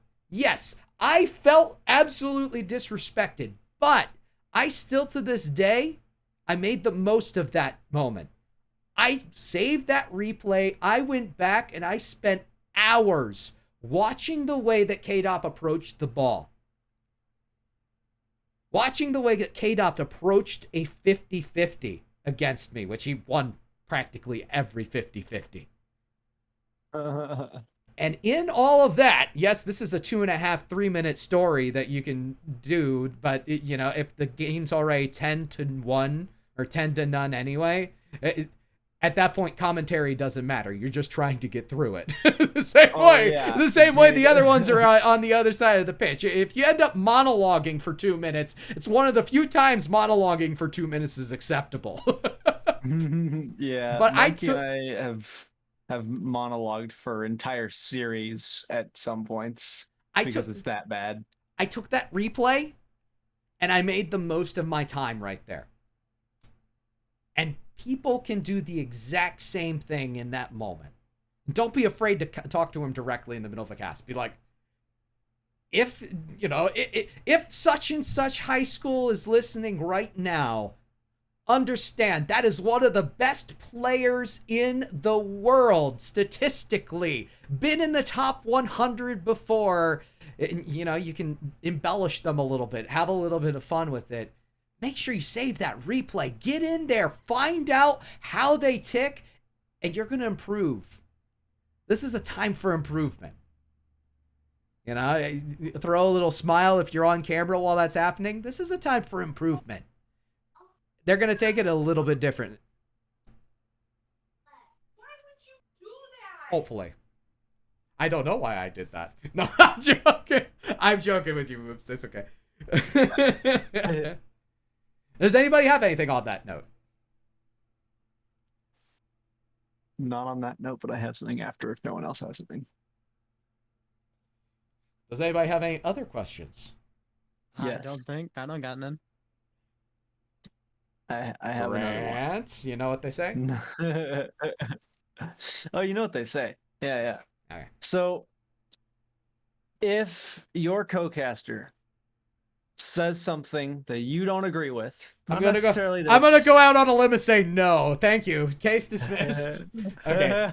I felt absolutely disrespected, but I still, to this day, I made the most of that moment. I saved that replay. I went back and I spent hours watching the way that KDOP approached the ball. Watching the way that KDOP approached a 50-50 against me, which he won practically every 50-50. And in all of that, yes, this is a 2.5, 3-minute story that you can do, but if the game's already 10-1 or 10-0 anyway, at that point, commentary doesn't matter. You're just trying to get through it. The same way the other ones are on the other side of the pitch. If you end up monologuing for 2 minutes, it's one of the few times monologuing for 2 minutes is acceptable. Yeah, but Mikey and I have monologued for entire series at some points because it's that bad. I took that replay and I made the most of my time right there. And people can do the exact same thing in that moment. Don't be afraid to talk to him directly in the middle of a cast. Be like, if such and such high school is listening right now, understand that is one of the best players in the world statistically. Been in the top 100 before. You can embellish them a little bit, have a little bit of fun with it. Make sure you save that replay. Get in there, find out how they tick, and you're going to improve. This is a time for improvement. Throw a little smile if you're on camera while that's happening. This is a time for improvement. They're going to take it a little bit different. Why would you do that? Hopefully. I don't know why I did that. No, I'm joking. I'm joking with you, Whoops. It's okay. Does anybody have anything on that note? Not on that note, but I have something after if no one else has something. Does anybody have any other questions? Yes. I don't got none. I have another one. You know what they say? Oh, you know what they say. Yeah. Okay. So, if your co-caster says something that you don't agree with, I'm gonna go out on a limb and say no. Thank you. Case dismissed. Okay.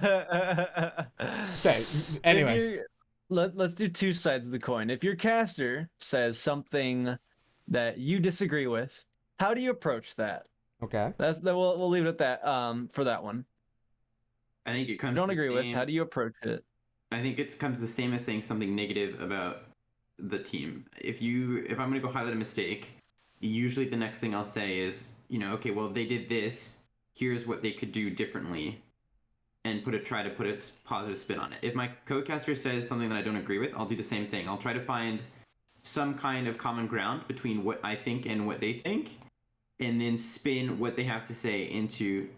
Okay. Anyway, let's do two sides of the coin. If your caster says something that you disagree with, how do you approach that? Okay. We'll leave it at that. For that one. I think it comes. Don't agree with. How do you approach it? I think it comes the same as saying something negative about the team. If I'm gonna go highlight a mistake, usually the next thing I'll say is, okay, well they did this, here's what they could do differently, and try to put a positive spin on it. If my co-caster says something that I don't agree with, I'll do the same thing. I'll try to find some kind of common ground between what I think and what they think, and then spin what they have to say into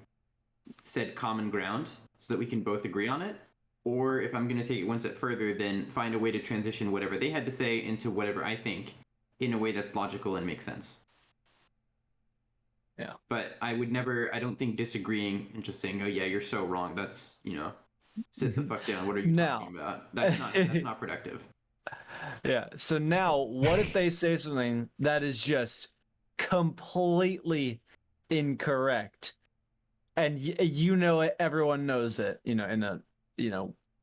said common ground so that we can both agree on it. Or if I'm going to take it one step further, then find a way to transition whatever they had to say into whatever I think in a way that's logical and makes sense. Yeah. But I don't think disagreeing and just saying, oh yeah, you're so wrong, that's, sit the fuck down. What are you talking about? That's not productive. Yeah. So now, what if they say something that is just completely incorrect, and it, everyone knows it.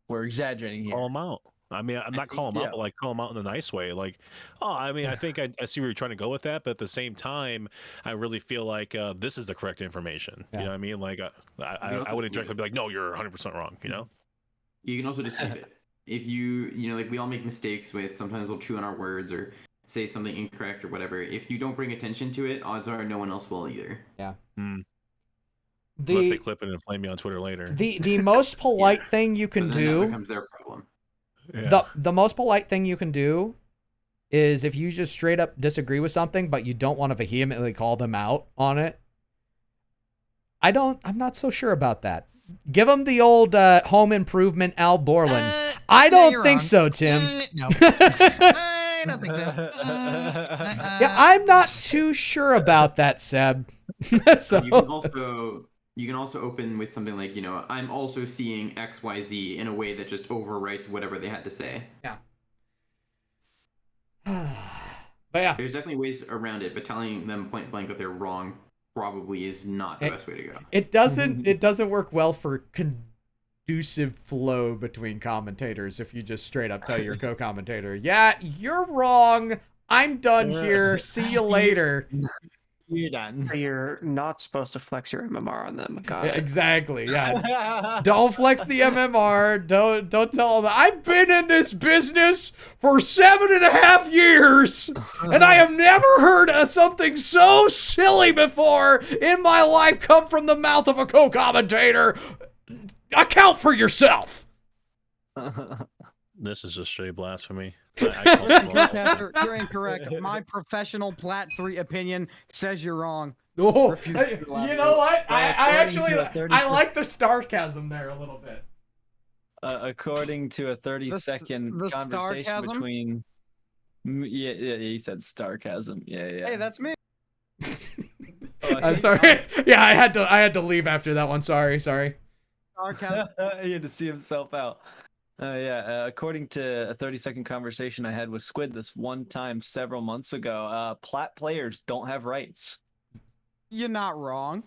We're exaggerating here. Call them out. I mean, I'm not calling them out, but like call them out in a nice way. Like, I mean, I think I see where you're trying to go with that, but at the same time, I really feel like this is the correct information. Yeah. You know what I mean? Like, I wouldn't directly be like, no, you're 100% wrong. You know? You can also just keep it. If like we all make mistakes sometimes we'll chew on our words or say something incorrect or whatever. If you don't bring attention to it, odds are no one else will either. Yeah. Unless they clip it and flame me on Twitter later. The most polite thing you can do that becomes their problem. Yeah. The most polite thing you can do is if you just straight up disagree with something, but you don't want to vehemently call them out on it. I'm not so sure about that. Give them the old home improvement Al Borland. I don't think so, Tim. No. I don't think so. Yeah, I'm not too sure about that, Seb. So you can also open with something like, I'm also seeing XYZ in a way that just overwrites whatever they had to say. Yeah. But yeah. There's definitely ways around it, but telling them point blank that they're wrong probably is not the best way to go. It doesn't work well for conducive flow between commentators if you just straight up tell your co-commentator, yeah, you're wrong. I'm done here. See you later. You're done. You're not supposed to flex your MMR on them. Got it. Exactly. Yeah. Don't flex the MMR. Don't tell them. I've been in this business for 7.5 years, and I have never heard of something so silly before in my life come from the mouth of a co-commentator. Account for yourself. This is just straight blasphemy. You're incorrect. My professional Plat 3 opinion says you're wrong. Oh, you know what? I like the sarcasm there a little bit. According to a 30-second conversation sarcasm? between, yeah, he said sarcasm. Yeah. Hey, that's me. I'm sorry. Yeah, I had to leave after that one. Sorry. Sarcasm. He had to see himself out. According to a 30-second conversation I had with Squid this one time several months ago, Plat players don't have rights. You're not wrong.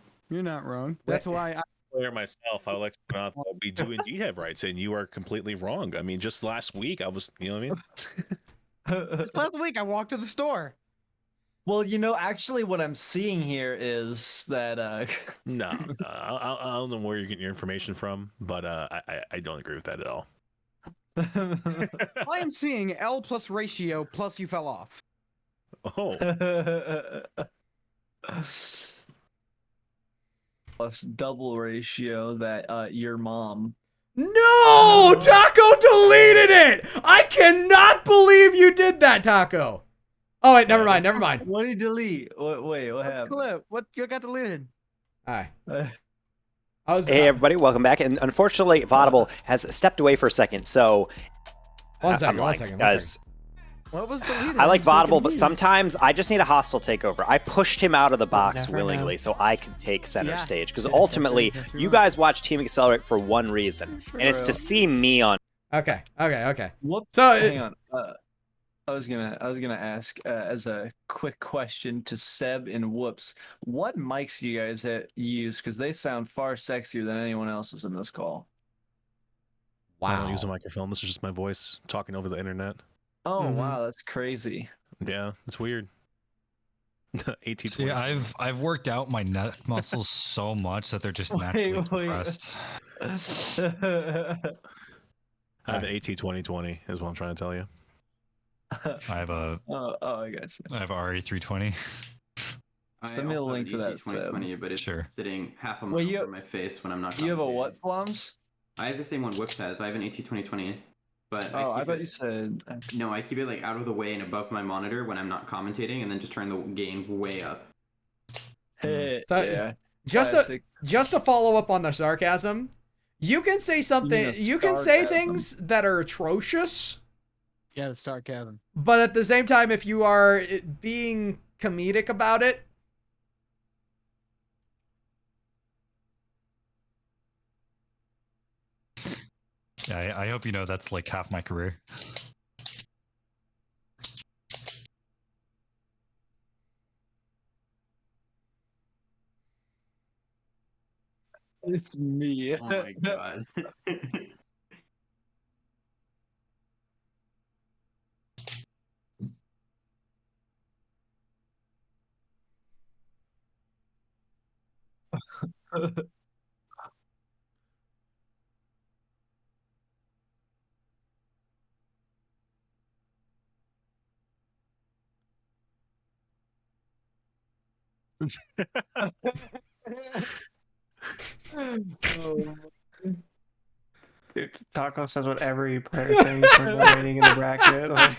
That's why I Player myself, I would like to point out that we do indeed have rights, and you are completely wrong. I mean, just last week, I was, you know what I mean? Just last week I walked to the store. Well, actually what I'm seeing here is that No, I don't know where you're getting your information from, but I don't agree with that at all. I am seeing L plus ratio plus you fell off. Oh. Plus double ratio that your mom. No! Taco deleted it! I cannot believe you did that, Taco. Oh, wait, never mind. What did he delete? Wait, what happened? Clip. What you got deleted? Hi. Hey everybody, welcome back. And unfortunately, Vaudable has stepped away for a second, so one second. Guys, what was deleted? I like Vaudable, but sometimes I just need a hostile takeover. I pushed him out of the box willingly so I could take center stage, because ultimately, you guys watch Team Accelerate for one reason, and it's to see me on. Okay. Whoops. So hang on. I was gonna ask as a quick question to Seb and Whoops. What mics do you guys use? Because they sound far sexier than anyone else's in this call. Wow. I don't use a microphone. This is just my voice talking over the internet. Oh wow, that's crazy. Yeah, it's weird. 18. See, I've worked out my neck muscles so much that they're just naturally compressed. I have an AT 2020 is what I'm trying to tell you. I have a I got you. I have a RE320. Send me a link to that. 2020, but it's sitting half a mile from my face when I'm not. You have a what, Flums? I have the same one Whips has. I have an AT 2020, but I thought you said. No, I keep it like out of the way and above my monitor when I'm not commentating, and then just turn the gain way up. So, Yeah. just to follow up on the sarcasm, you can say something. You can say things that are atrocious. Yeah, the sarcasm. But at the same time, if you are being comedic about it. Yeah, I hope you know that's like half my career. It's me. Oh my god. Dude, Taco says what every player thinks when they're waiting in the bracket. Like...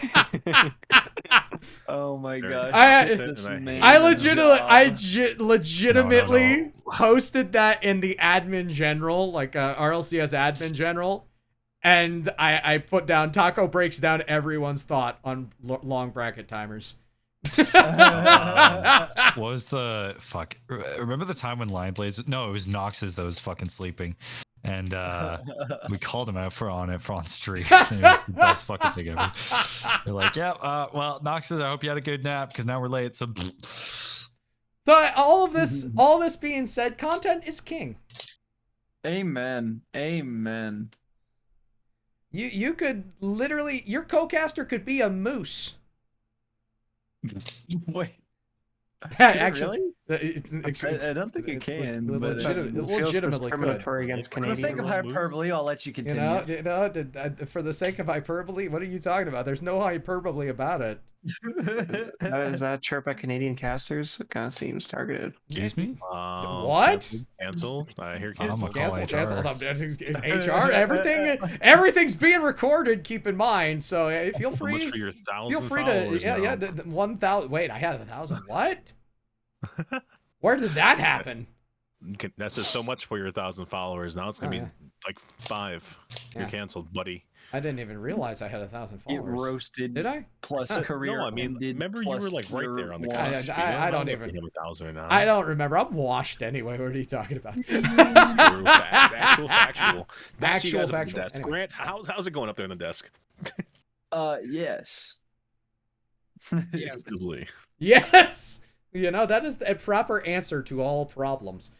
Oh my gosh! I legitimately posted that in the admin general, like RLCS admin general, and I put down Taco breaks down everyone's thought on long bracket timers. What was the fuck? Remember the time when Lion Blaze? No, it was Nox's that was fucking sleeping, and we called him out on stream. It was the best fucking thing ever. We're like, yeah, well, Nox says, I hope you had a good nap because now we're late. So all this being said, content is king. Amen. Amen. You could literally, your co-caster could be a moose. Wait. Actually, really? I don't think it can. But legitimately discriminatory against Canadians. For the sake of hyperbole, I'll let you continue. You know, for the sake of hyperbole, what are you talking about? There's no hyperbole about it. Is that chirp at Canadian casters? It kind of seems targeted. Excuse me? What? Cancel. I hear cancel. HR. Everything's being recorded. Keep in mind. So feel free. How much for your 1,000 feel free followers to. Yeah. 1,000. Wait, I had 1,000. What? Where did that happen? That says so much for your 1,000 followers. Now it's gonna be like 5. You're canceled, buddy. I didn't even realize I had 1,000 followers. Get roasted. Did I? Plus career. No, I mean, remember you were like right there on the cusp. I don't even. 1,000 now. I don't remember. I'm washed anyway. What are you talking about? True facts. Factual. Factual. Anyway. Grant, how's it going up there on the desk? Yes. Yes. Yes. You know, that is a proper answer to all problems.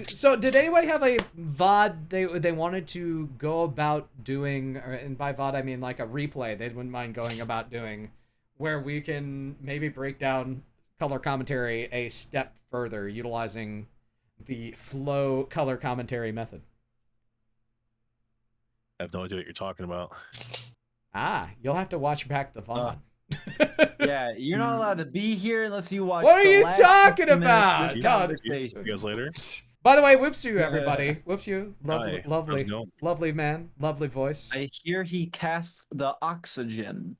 So did anybody have a VOD they wanted to go about doing, and by VOD I mean like a replay they wouldn't mind going about doing, where we can maybe break down color commentary a step further utilizing the flow color commentary method? I have no idea what you're talking about. You'll have to watch back the VOD. Yeah, you're not allowed to be here unless you watch. What are you talking about? See you guys later. By the way, whoops you, everybody. Whoops you. Lovely man. Lovely voice. I hear he cast the oxygen.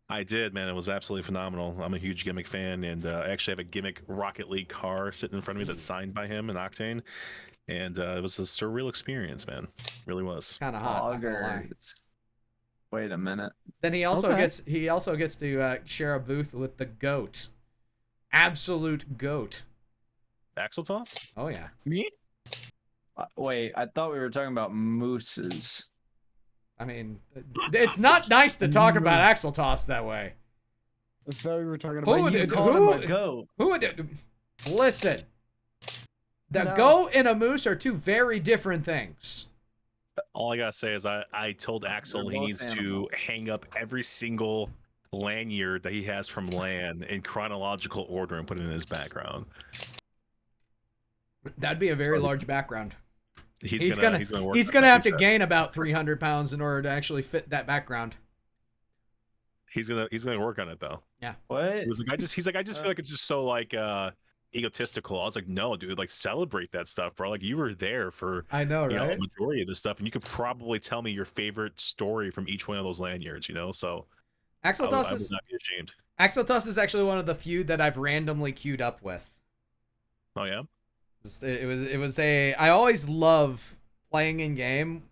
I did, man. It was absolutely phenomenal. I'm a huge Gimmick fan, and I actually have a Gimmick Rocket League car sitting in front of me that's signed by him in Octane. And it was a surreal experience, man. It really was. Kind of hot. Wait a minute. Then he also gets to share a booth with the GOAT. Absolute GOAT. Axel Toss? Oh yeah. Me? Wait, I thought we were talking about mooses. I mean, it's not nice to talk about Axel Toss that way. I thought we were talking about GOAT. Who would listen? The GOAT and a moose are two very different things. All I gotta say is I told Axel he needs to hang up every single lanyard that he has from LAN in chronological order and put it in his background. That'd be a very large background. He's gonna have to gain about 300 pounds in order to actually fit that background. He's gonna work on it though. Yeah. What? He's like I just feel like it's just so like egotistical. I was like, no, dude, like celebrate that stuff, bro. Like you were there for I know, a right? majority of this stuff, and you could probably tell me your favorite story from each one of those lanyards. So I would not be ashamed. Axeltos is actually one of the few that I've randomly queued up with. Oh yeah. It was a. I always love playing in game,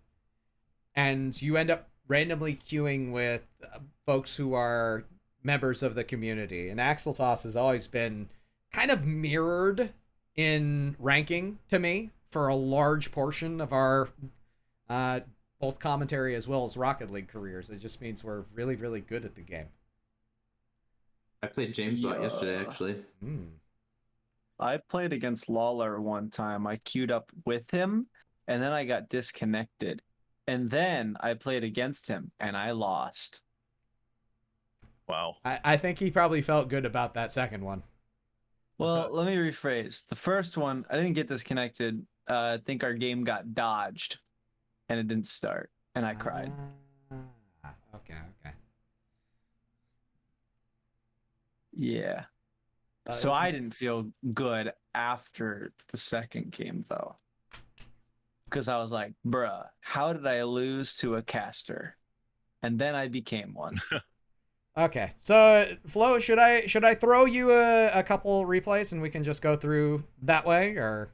and you end up randomly queuing with folks who are members of the community. And Axeltos has always been kind of mirrored in ranking to me for a large portion of our both commentary as well as Rocket League careers. It just means we're really, really good at the game. I played James Bot yesterday, actually. I played against Lawler one time. I queued up with him, and then I got disconnected. And then I played against him, and I lost. Wow. I think he probably felt good about that second one. Well, let me rephrase. The first one, I didn't get disconnected. I think our game got dodged, and it didn't start, and I cried. Okay. Yeah. So I didn't feel good after the second game, though. Because I was like, bruh, how did I lose to a caster? And then I became one. Okay, so Flo, should I throw you a couple replays and we can just go through that way, or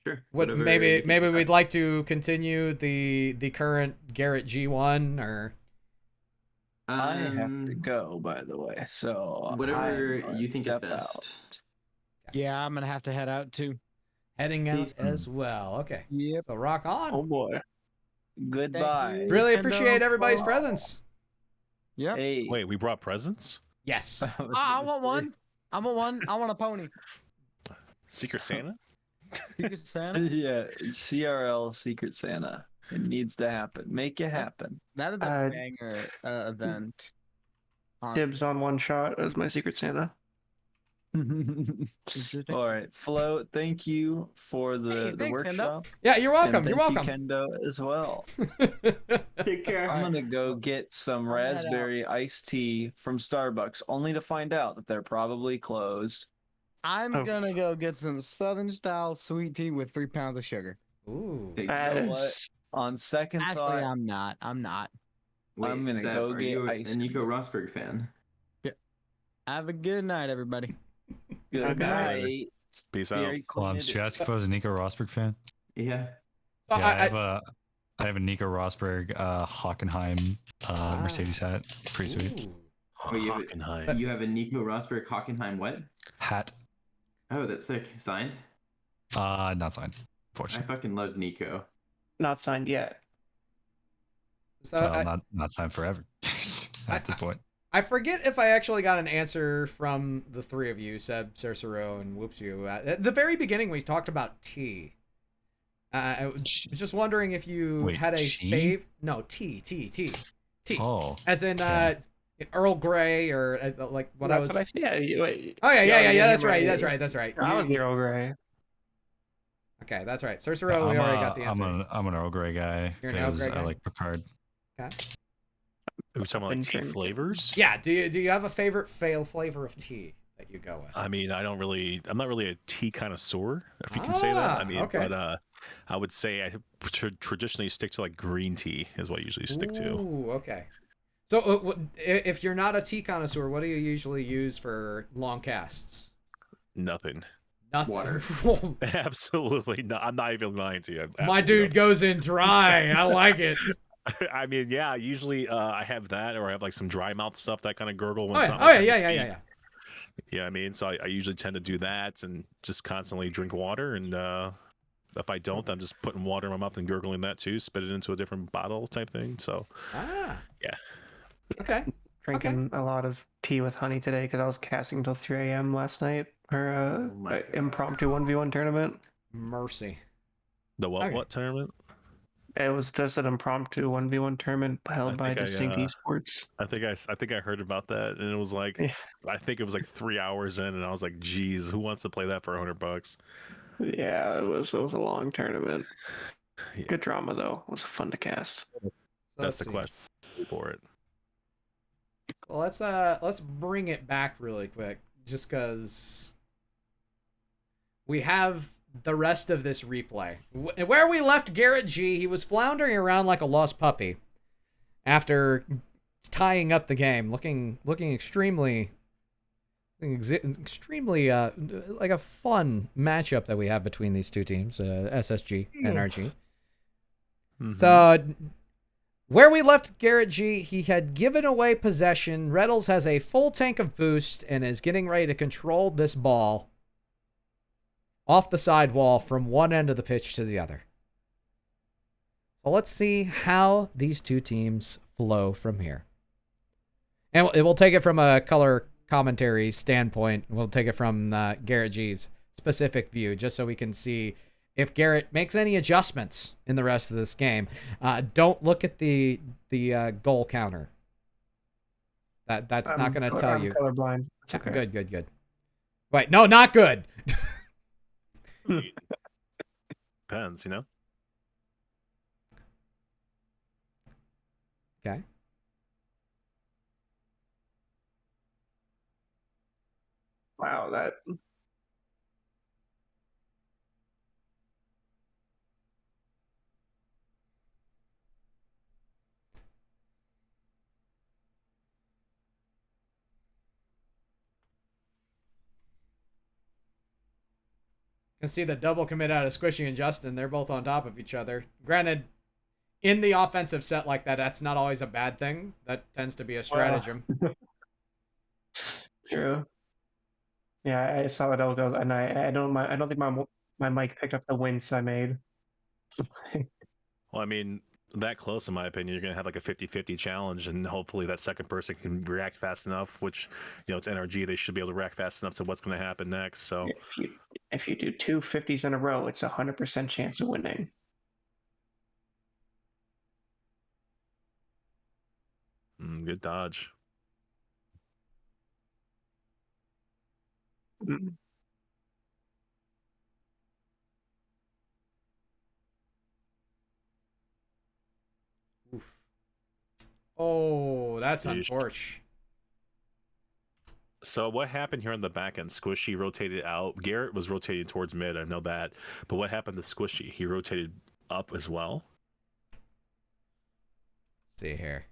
sure? Maybe we'd like to continue the current Garrett G1, or I have to go, by the way. So whatever you think is best. Out. Yeah, I'm gonna have to head out too. Heading out as well. Okay. Yep. So rock on. Oh boy. Goodbye. Really appreciate everybody's presence. Yeah. Hey. Wait, we brought presents? Yes. I want one. I want one. I want a pony. Secret Santa? Secret Santa? Yeah, CRL Secret Santa. It needs to happen. Make it happen. That is a banger event. Dibs on one shot as my Secret Santa. All right, Flo, thank you for the workshop. Kendo. Yeah, you're welcome. And you're thank welcome. you, Kendo, as well. Take care. I'm gonna go get some raspberry iced tea from Starbucks, only to find out that they're probably closed. I'm gonna go get some Southern style sweet tea with 3 pounds of sugar. Ooh. You know what? On second thought, I'm not. Wait, I'm gonna Seth, go are get you ice a Nico cream. Rosberg fan? Yeah. Have a good night, everybody. Good night. Peace Very out. Should I ask if I was a Nico Rosberg fan? Yeah. Yeah, I have a Nico Rosberg Hockenheim Mercedes hat. Pretty sweet. Oh, you have a Nico Rosberg Hockenheim what? Hat. Oh, that's sick. Signed? Not signed, fortunately. I fucking love Nico. Not signed yet. So not signed forever at this point. I forget if I actually got an answer from the three of you, Seb, Cercero, and Whoops You. At the very beginning, we talked about tea. I was just wondering if you had a fave. No, tea. Oh. As in Earl Grey or like what I was. That's what I see. Wait. Oh yeah. That's right. I was the Earl Grey. Okay, that's right. Cercero, we already got the answer. I'm an Earl Grey guy because I like Picard. Okay. Are we talking about tea flavors? Yeah. Do you have a favorite flavor of tea that you go with? I mean, I'm not really a tea connoisseur, if you can say that. I mean, okay. But I would say I traditionally stick to like green tea is what I usually stick to. Ooh, okay. So if you're not a tea connoisseur, what do you usually use for long casts? Nothing. Water. Absolutely not. I'm not even lying to you. My dude goes in dry. I like it. I mean, yeah, usually I have that, or I have like some dry mouth stuff that kind of gurgle when yeah. Yeah, I mean, so I usually tend to do that and just constantly drink water. And if I don't, I'm just putting water in my mouth and gurgling that too, spit it into a different bottle type thing. So, yeah. Okay. Drinking a lot of tea with honey today because I was casting until 3 a.m. last night for an impromptu 1v1 tournament. Mercy. The what tournament? It was just an impromptu 1v1 tournament held by Distinct Esports. I think I heard about that, and it was like, I think it was like 3 hours in, and I was like, "Geez, who wants to play that for $100?" Yeah, it was a long tournament. Yeah. Good drama though. It was fun to cast. That's the question for it. Well, let's bring it back really quick, just because we have the rest of this replay. Where we left Garrett G, he was floundering around like a lost puppy after tying up the game, looking extremely like a fun matchup that we have between these two teams, SSG and RG. So where we left Garrett G, he had given away possession. Reddles has a full tank of boost and is getting ready to control this ball off the sidewall from one end of the pitch to the other. So let's see how these two teams flow from here. And we'll take it from a color commentary standpoint. We'll take it from Garrett G's specific view, just so we can see if Garrett makes any adjustments in the rest of this game. Don't look at the goal counter. That's not going to tell you. I'm colorblind. It's okay. Good. Wait, no, not good. Depends, you know? Okay. Wow, that... Can see the double commit out of Squishy and Justin. They're both on top of each other. Granted, in the offensive set like that, that's not always a bad thing. That tends to be a stratagem. True. Yeah, I saw the double goes, and I don't think my mic picked up the wince I made. Well, I mean, that close, in my opinion, you're going to have like a 50-50 challenge, and hopefully that second person can react fast enough, which, you know, it's NRG. They should be able to react fast enough to what's going to happen next. So if you do two 50s in a row, it's 100% chance of winning. Good dodge. Oof. Oh, that's unfortunate. So what happened here on the back end? Squishy rotated out. Garrett was rotating towards mid. I know that. But what happened to Squishy? He rotated up as well. See here.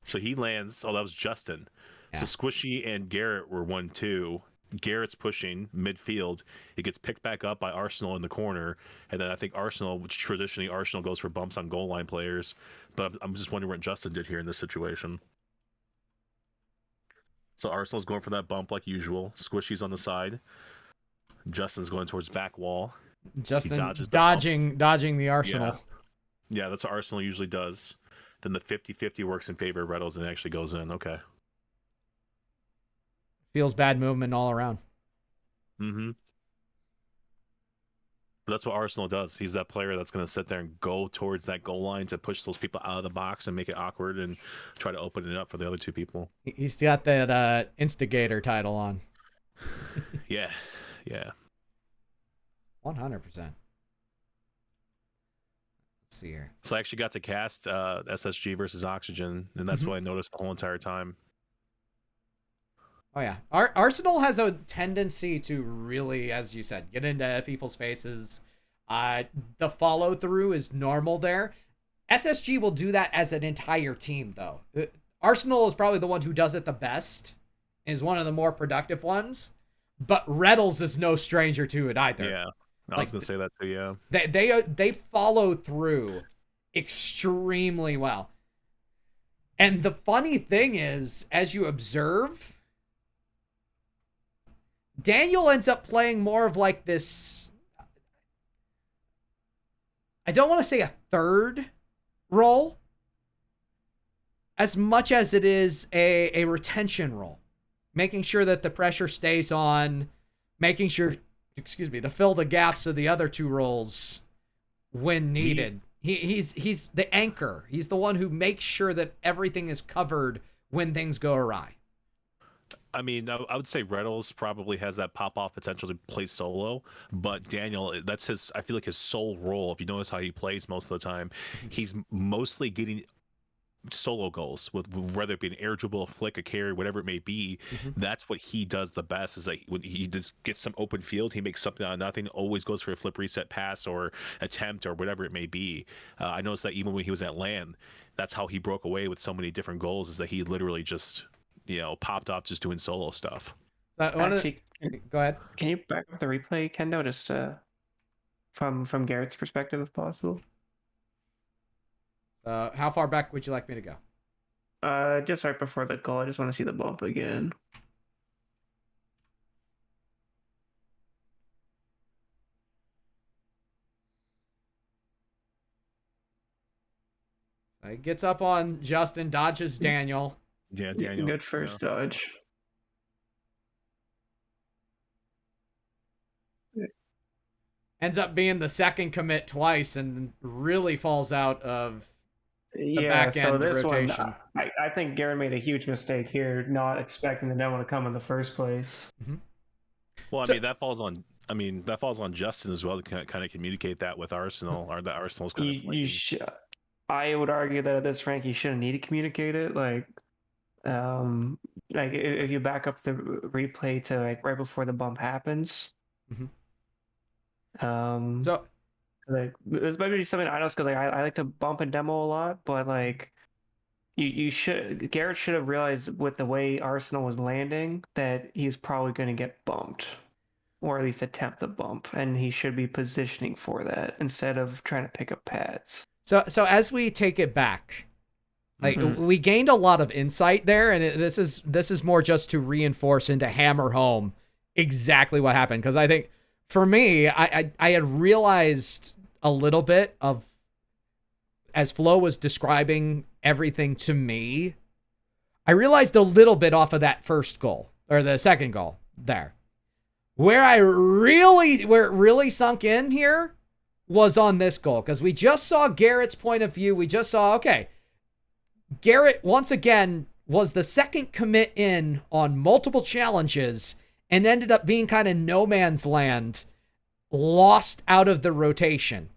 So he lands. Oh, that was Justin. Yeah. So Squishy and Garrett were 1-2. Garrett's pushing midfield. It gets picked back up by Arsenal in the corner. And then I think Arsenal, which traditionally Arsenal goes for bumps on goal line players. But I'm just wondering what Justin did here in this situation. So Arsenal's going for that bump like usual. Squishy's on the side. Justin's going towards back wall. Justin dodging the Arsenal. Yeah, that's what Arsenal usually does. Then the 50-50 works in favor of Reddles and actually goes in. Okay. Feels bad movement all around. Mm-hmm. But that's what Arsenal does. He's that player that's going to sit there and go towards that goal line to push those people out of the box and make it awkward and try to open it up for the other two people. He's got that instigator title on. Yeah. 100%. Let's see here. So I actually got to cast SSG versus Oxygen, and that's what I noticed the whole entire time. Oh, yeah. Arsenal has a tendency to really, as you said, get into people's faces. The follow-through is normal there. SSG will do that as an entire team, though. Arsenal is probably the one who does it the best, is one of the more productive ones, but Reddles is no stranger to it either. Yeah, I was going to say that too, yeah. They follow through extremely well. And the funny thing is, as you observe, Daniel ends up playing more of like this, I don't want to say a third role, as much as it is a retention role. Making sure that the pressure stays on, making sure, to fill the gaps of the other two roles when needed. He's the anchor. He's the one who makes sure that everything is covered when things go awry. I mean, I would say Reddles probably has that pop-off potential to play solo, but Daniel, that's his, I feel like his sole role. If you notice how he plays most of the time, he's mostly getting solo goals, with whether it be an air dribble, a flick, a carry, whatever it may be. That's what he does the best. Is like when he just gets some open field, he makes something out of nothing. Always goes for a flip, reset, pass, or attempt, or whatever it may be. I noticed that even when he was at LAN, that's how he broke away with so many different goals. Is that he literally just popped off just doing solo stuff. Actually, go ahead. Can you back up the replay, Kendo, just from Garrett's perspective, if possible? How far back would you like me to go? Just right before the goal. I just want to see the bump again. He gets up on Justin, dodges Daniel. Yeah, Daniel. Good first dodge. Ends up being the second commit twice and really falls out of the back end so this rotation. one, I think Garrett made a huge mistake here, not expecting the demo to come in the first place. Well, I mean, that falls on Justin as well to kind of communicate that with Arsenal, or that Arsenal's kind of. I would argue that at this rank, you shouldn't need to communicate it. Like if you back up the replay to like right before the bump happens. So like it's maybe something I know because like I like to bump and demo a lot, but like Garrett should have realized with the way Arsenal was landing that he's probably going to get bumped, or at least attempt the bump, and he should be positioning for that instead of trying to pick up pads. So as we take it back, like we gained a lot of insight there, and this is more just to reinforce and to hammer home exactly what happened, because I think for me, I had realized a little bit of, as Flo was describing everything to me, I realized a little bit off of that first goal, or the second goal there. Where it really sunk in here was on this goal, because we just saw Garrett's point of view. We just saw, okay, Garrett, once again, was the second commit in on multiple challenges and ended up being kind of no man's land, lost out of the rotation.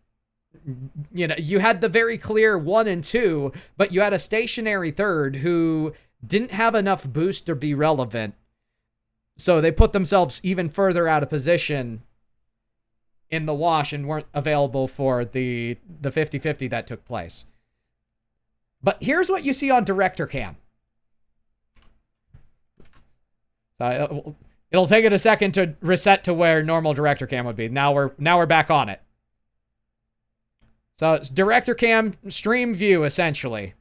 You know, you had the very clear 1 and 2, but you had a stationary third who didn't have enough boost to be relevant. So they put themselves even further out of position in the wash and weren't available for the 50-50 that took place. But here's what you see on Director Cam. It'll take it a second to reset to where normal Director Cam would be. Now we're back on it. So it's Director Cam stream view, essentially.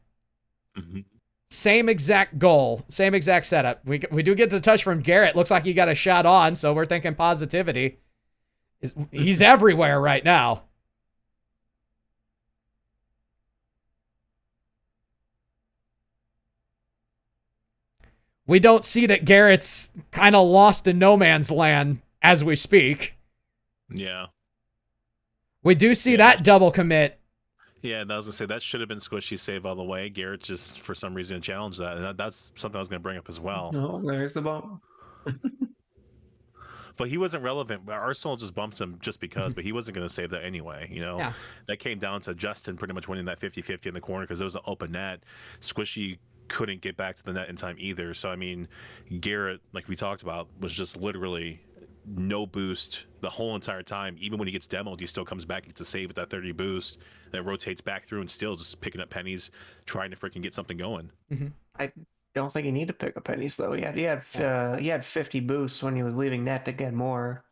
Same exact goal, same exact setup. We do get the touch from Garrett. Looks like he got a shot on, so we're thinking positivity. He's everywhere right now. We don't see that Garrett's kind of lost in no man's land as we speak. Yeah. We do see that double commit. Yeah, and I was going to say, that should have been Squishy save all the way. Garrett just, for some reason, challenged that. And that's something I was going to bring up as well. Oh, there's the bump. But he wasn't relevant. Arsenal just bumped him just because, but he wasn't going to save that anyway. You know, Yeah. That came down to Justin pretty much winning that 50-50 in the corner because there was an open net. Squishy couldn't get back to the net in time either. So, I mean, Garrett, like we talked about, was just literally no boost the whole entire time. Even when he gets demoed, he still comes back and gets a save with that 30 boost that rotates back through and still just picking up pennies, trying to freaking get something going. I don't think he needed to pick up pennies though. He had 50 boosts when he was leaving net to get more.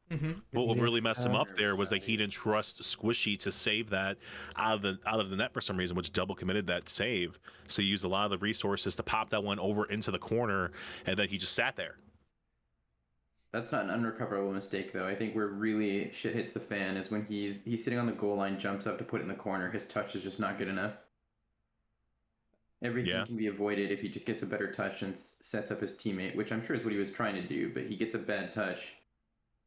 What really messed him up there was that he didn't trust Squishy to save that out of the net for some reason, which double committed that save. So he used a lot of the resources to pop that one over into the corner, and then he just sat there. That's not an unrecoverable mistake, though. I think where really shit hits the fan is when he's sitting on the goal line, jumps up to put it in the corner. His touch is just not good enough. Everything can be avoided if he just gets a better touch and sets up his teammate, which I'm sure is what he was trying to do, but he gets a bad touch,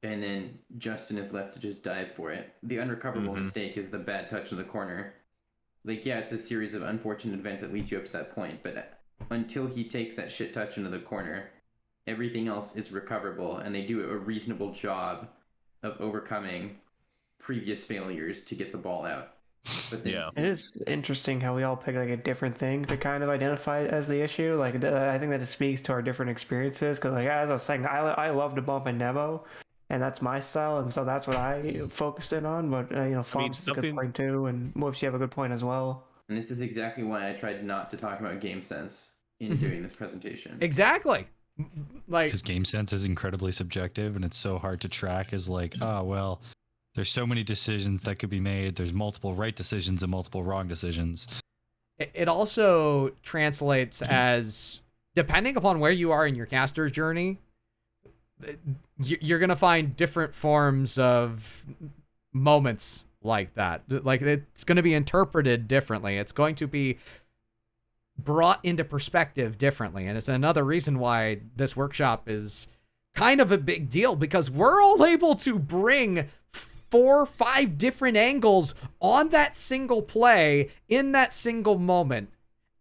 and then Justin is left to just dive for it. The unrecoverable mistake is the bad touch in the corner. Like, yeah, it's a series of unfortunate events that lead you up to that point, but until he takes that shit touch into the corner, everything else is recoverable, and they do a reasonable job of overcoming previous failures to get the ball out. But Yeah. It is interesting how we all pick like a different thing to kind of identify as the issue. Like I think that it speaks to our different experiences. Because like as I was saying, I love to bump and demo, and that's my style, and so that's what I focused in on. But Flom's a good point too, and Whoops, you have a good point as well. And this is exactly why I tried not to talk about game sense in doing this presentation. Exactly. Like, because game sense is incredibly subjective, and it's so hard to track. Is like, oh well, there's so many decisions that could be made. There's multiple right decisions and multiple wrong decisions. It also translates as, depending upon where you are in your caster's journey, you're going to find different forms of moments like that. Like, it's going to be interpreted differently. It's going to be brought into perspective differently. And it's another reason why this workshop is kind of a big deal, because we're all able to bring 4 or 5 different angles on that single play in that single moment.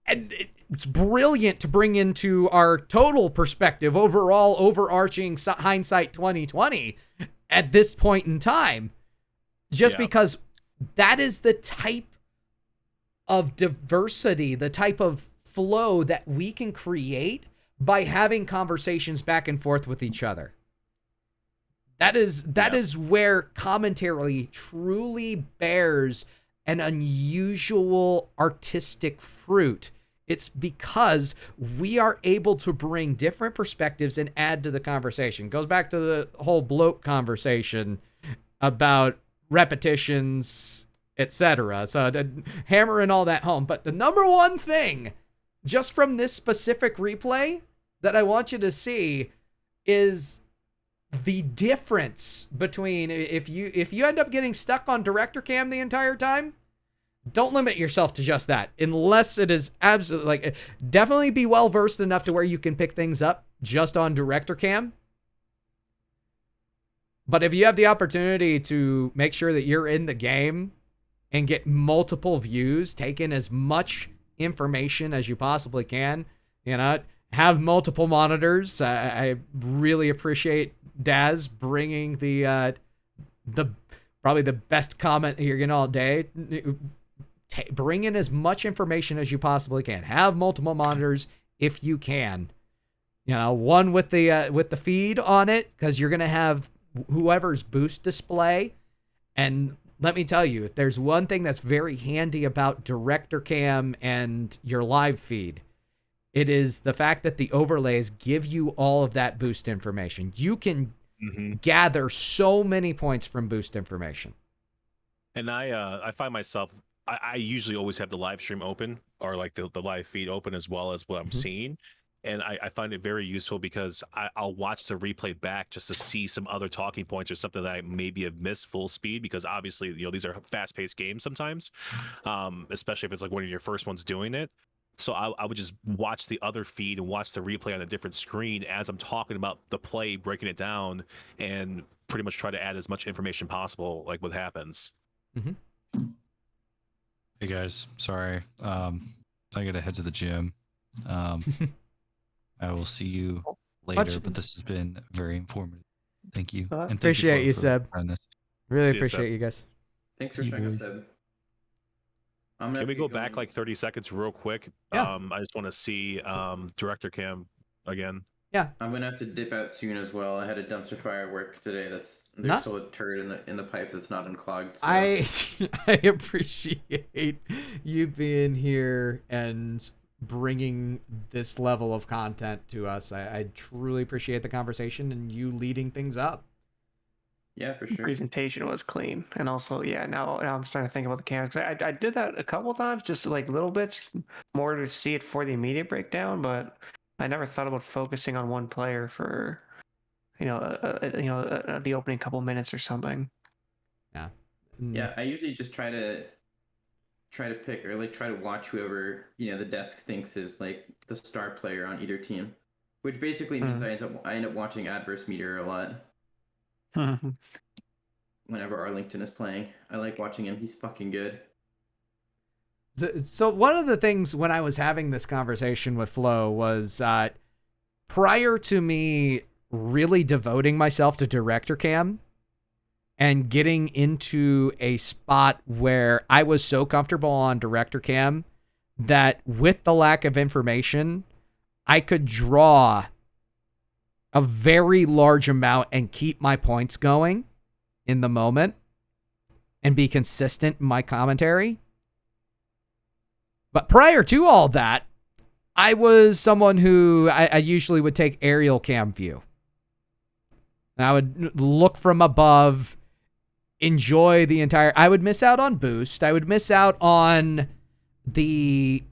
And it's brilliant to bring into our total perspective, overall overarching hindsight 2020 at this point in time. Just because that is the type of diversity, the type of flow that we can create by having conversations back and forth with each other. That is where commentary truly bears an unusual artistic fruit. It's because we are able to bring different perspectives and add to the conversation. Goes back to the whole bloat conversation about repetitions, etc. So hammering all that home. But the number one thing, just from this specific replay, that I want you to see is the difference between if you end up getting stuck on director cam the entire time, don't limit yourself to just that, unless it is absolutely, like, definitely be well versed enough to where you can pick things up just on director cam. But if you have the opportunity to make sure that you're in the game and get multiple views, take in as much information as you possibly can, have multiple monitors. I really appreciate Daz bringing the probably the best comment you're getting all day. Bring in as much information as you possibly can. Have multiple monitors if you can. One with the feed on it, because you're gonna have whoever's boost display. And let me tell you, if there's one thing that's very handy about director cam and your live feed, it is the fact that the overlays give you all of that boost information. You can gather so many points from boost information. And I find myself, I usually always have the live stream open, or like the live feed open, as well as what I'm seeing. And I find it very useful because I'll watch the replay back just to see some other talking points or something that I maybe have missed full speed, because obviously, these are fast-paced games sometimes, especially if it's like one of your first ones doing it. So I would just watch the other feed and watch the replay on a different screen as I'm talking about the play, breaking it down, and pretty much try to add as much information possible, like what happens. Hey guys, sorry. I gotta head to the gym. I will see you later, but this has been very informative. Thank you. And Appreciate you, Seb. Really appreciate you guys. Thanks for showing up, Seb. Can we go back like 30 seconds real quick? Yeah. I just want to see director cam again. Yeah. I'm gonna have to dip out soon as well. I had a dumpster fire at work today. There's still a turd in the pipes that's not unclogged. So. I appreciate you being here and bringing this level of content to us. I truly appreciate the conversation and you leading things up. Yeah, for sure. Presentation was clean, and also, now I'm starting to think about the cameras. I did that a couple times, just like little bits more to see it for the immediate breakdown, but I never thought about focusing on one player for, the opening couple minutes or something. Yeah. Yeah, I usually just try to pick, or like try to watch whoever the desk thinks is like the star player on either team, which basically means I end up watching adverse meter a lot. Whenever Arlington is playing, I like watching him. He's fucking good. So one of the things when I was having this conversation with Flo was prior to me really devoting myself to director cam and getting into a spot where I was so comfortable on director cam that with the lack of information, I could draw a very large amount and keep my points going in the moment and be consistent in my commentary. But prior to all that, I was someone who I usually would take aerial cam view. And I would look from above, enjoy the entire... I would miss out on boost. I would miss out on the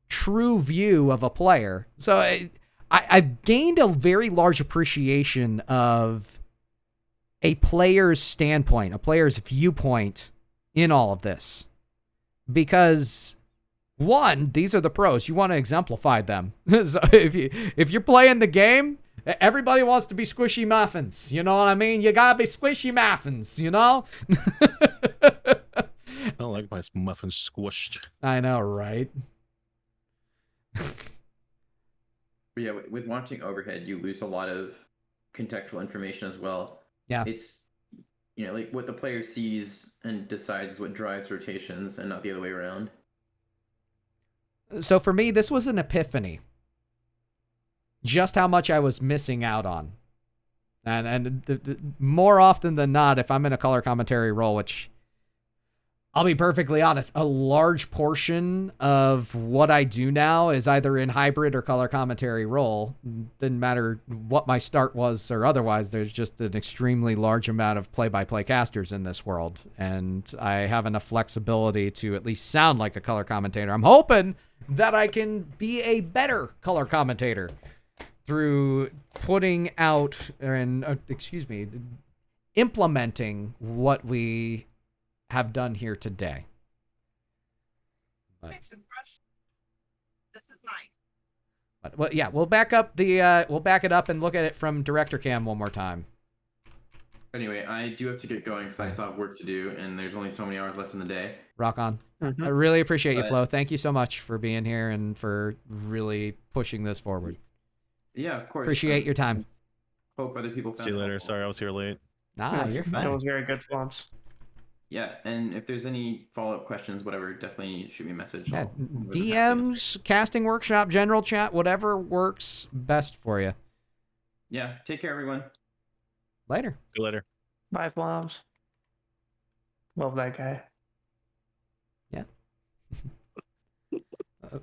true view of a player. So I've gained a very large appreciation of a player's standpoint, a player's viewpoint in all of this. Because, one, these are the pros. You want to exemplify them. So if you're playing the game, everybody wants to be squishy muffins. You know what I mean? You gotta be squishy muffins, you know? I don't like my muffins squished. I know, right? But yeah, with watching overhead, you lose a lot of contextual information as well. Yeah. It's, you know, like what the player sees and decides is what drives rotations and not the other way around. So for me, this was an epiphany. Just how much I was missing out on. And more often than not, if I'm in a color commentary role, which I'll be perfectly honest, a large portion of what I do now is either in hybrid or color commentary role. Didn't matter what my start was or otherwise, there's just an extremely large amount of play-by-play casters in this world. And I have enough flexibility to at least sound like a color commentator. I'm hoping that I can be a better color commentator through putting out, implementing what we have done here today. But, this is mine. well, yeah, we'll back up we'll back it up and look at it from director cam one more time. Anyway, I do have to get going because I still have work to do, and there's only so many hours left in the day. Rock on. I really appreciate you, Flo. Thank you so much for being here and for really pushing this forward. Yeah, of course. Appreciate your time. Hope other people See you later. Sorry, I was here late. Nah, you're fine. That was very good, Flumps. Yeah, and if there's any follow-up questions, whatever, definitely shoot me a message. Yeah, DMs, casting workshop, general chat, whatever works best for you. Yeah, take care, everyone. Later. See you later. Bye, Flumps. Love that guy. Yeah.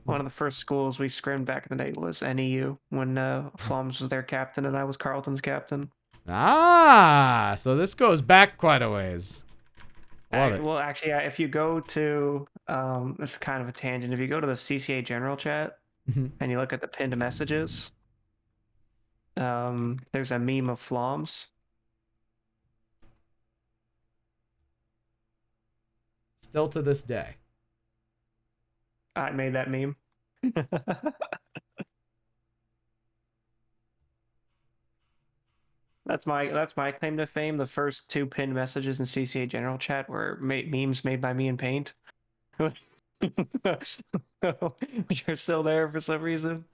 One of the first schools we scrimmed back in the day was NEU when Flums was their captain and I was Carlton's captain. Ah, so this goes back quite a ways. Love it. Well, actually, if you go to, this is kind of a tangent. If you go to the CCA general chat and you look at the pinned messages, there's a meme of Flums. Still to this day. I made that meme. That's my claim to fame. The first two pinned messages in CCA general chat were memes made by me in Paint. Which are still there for some reason.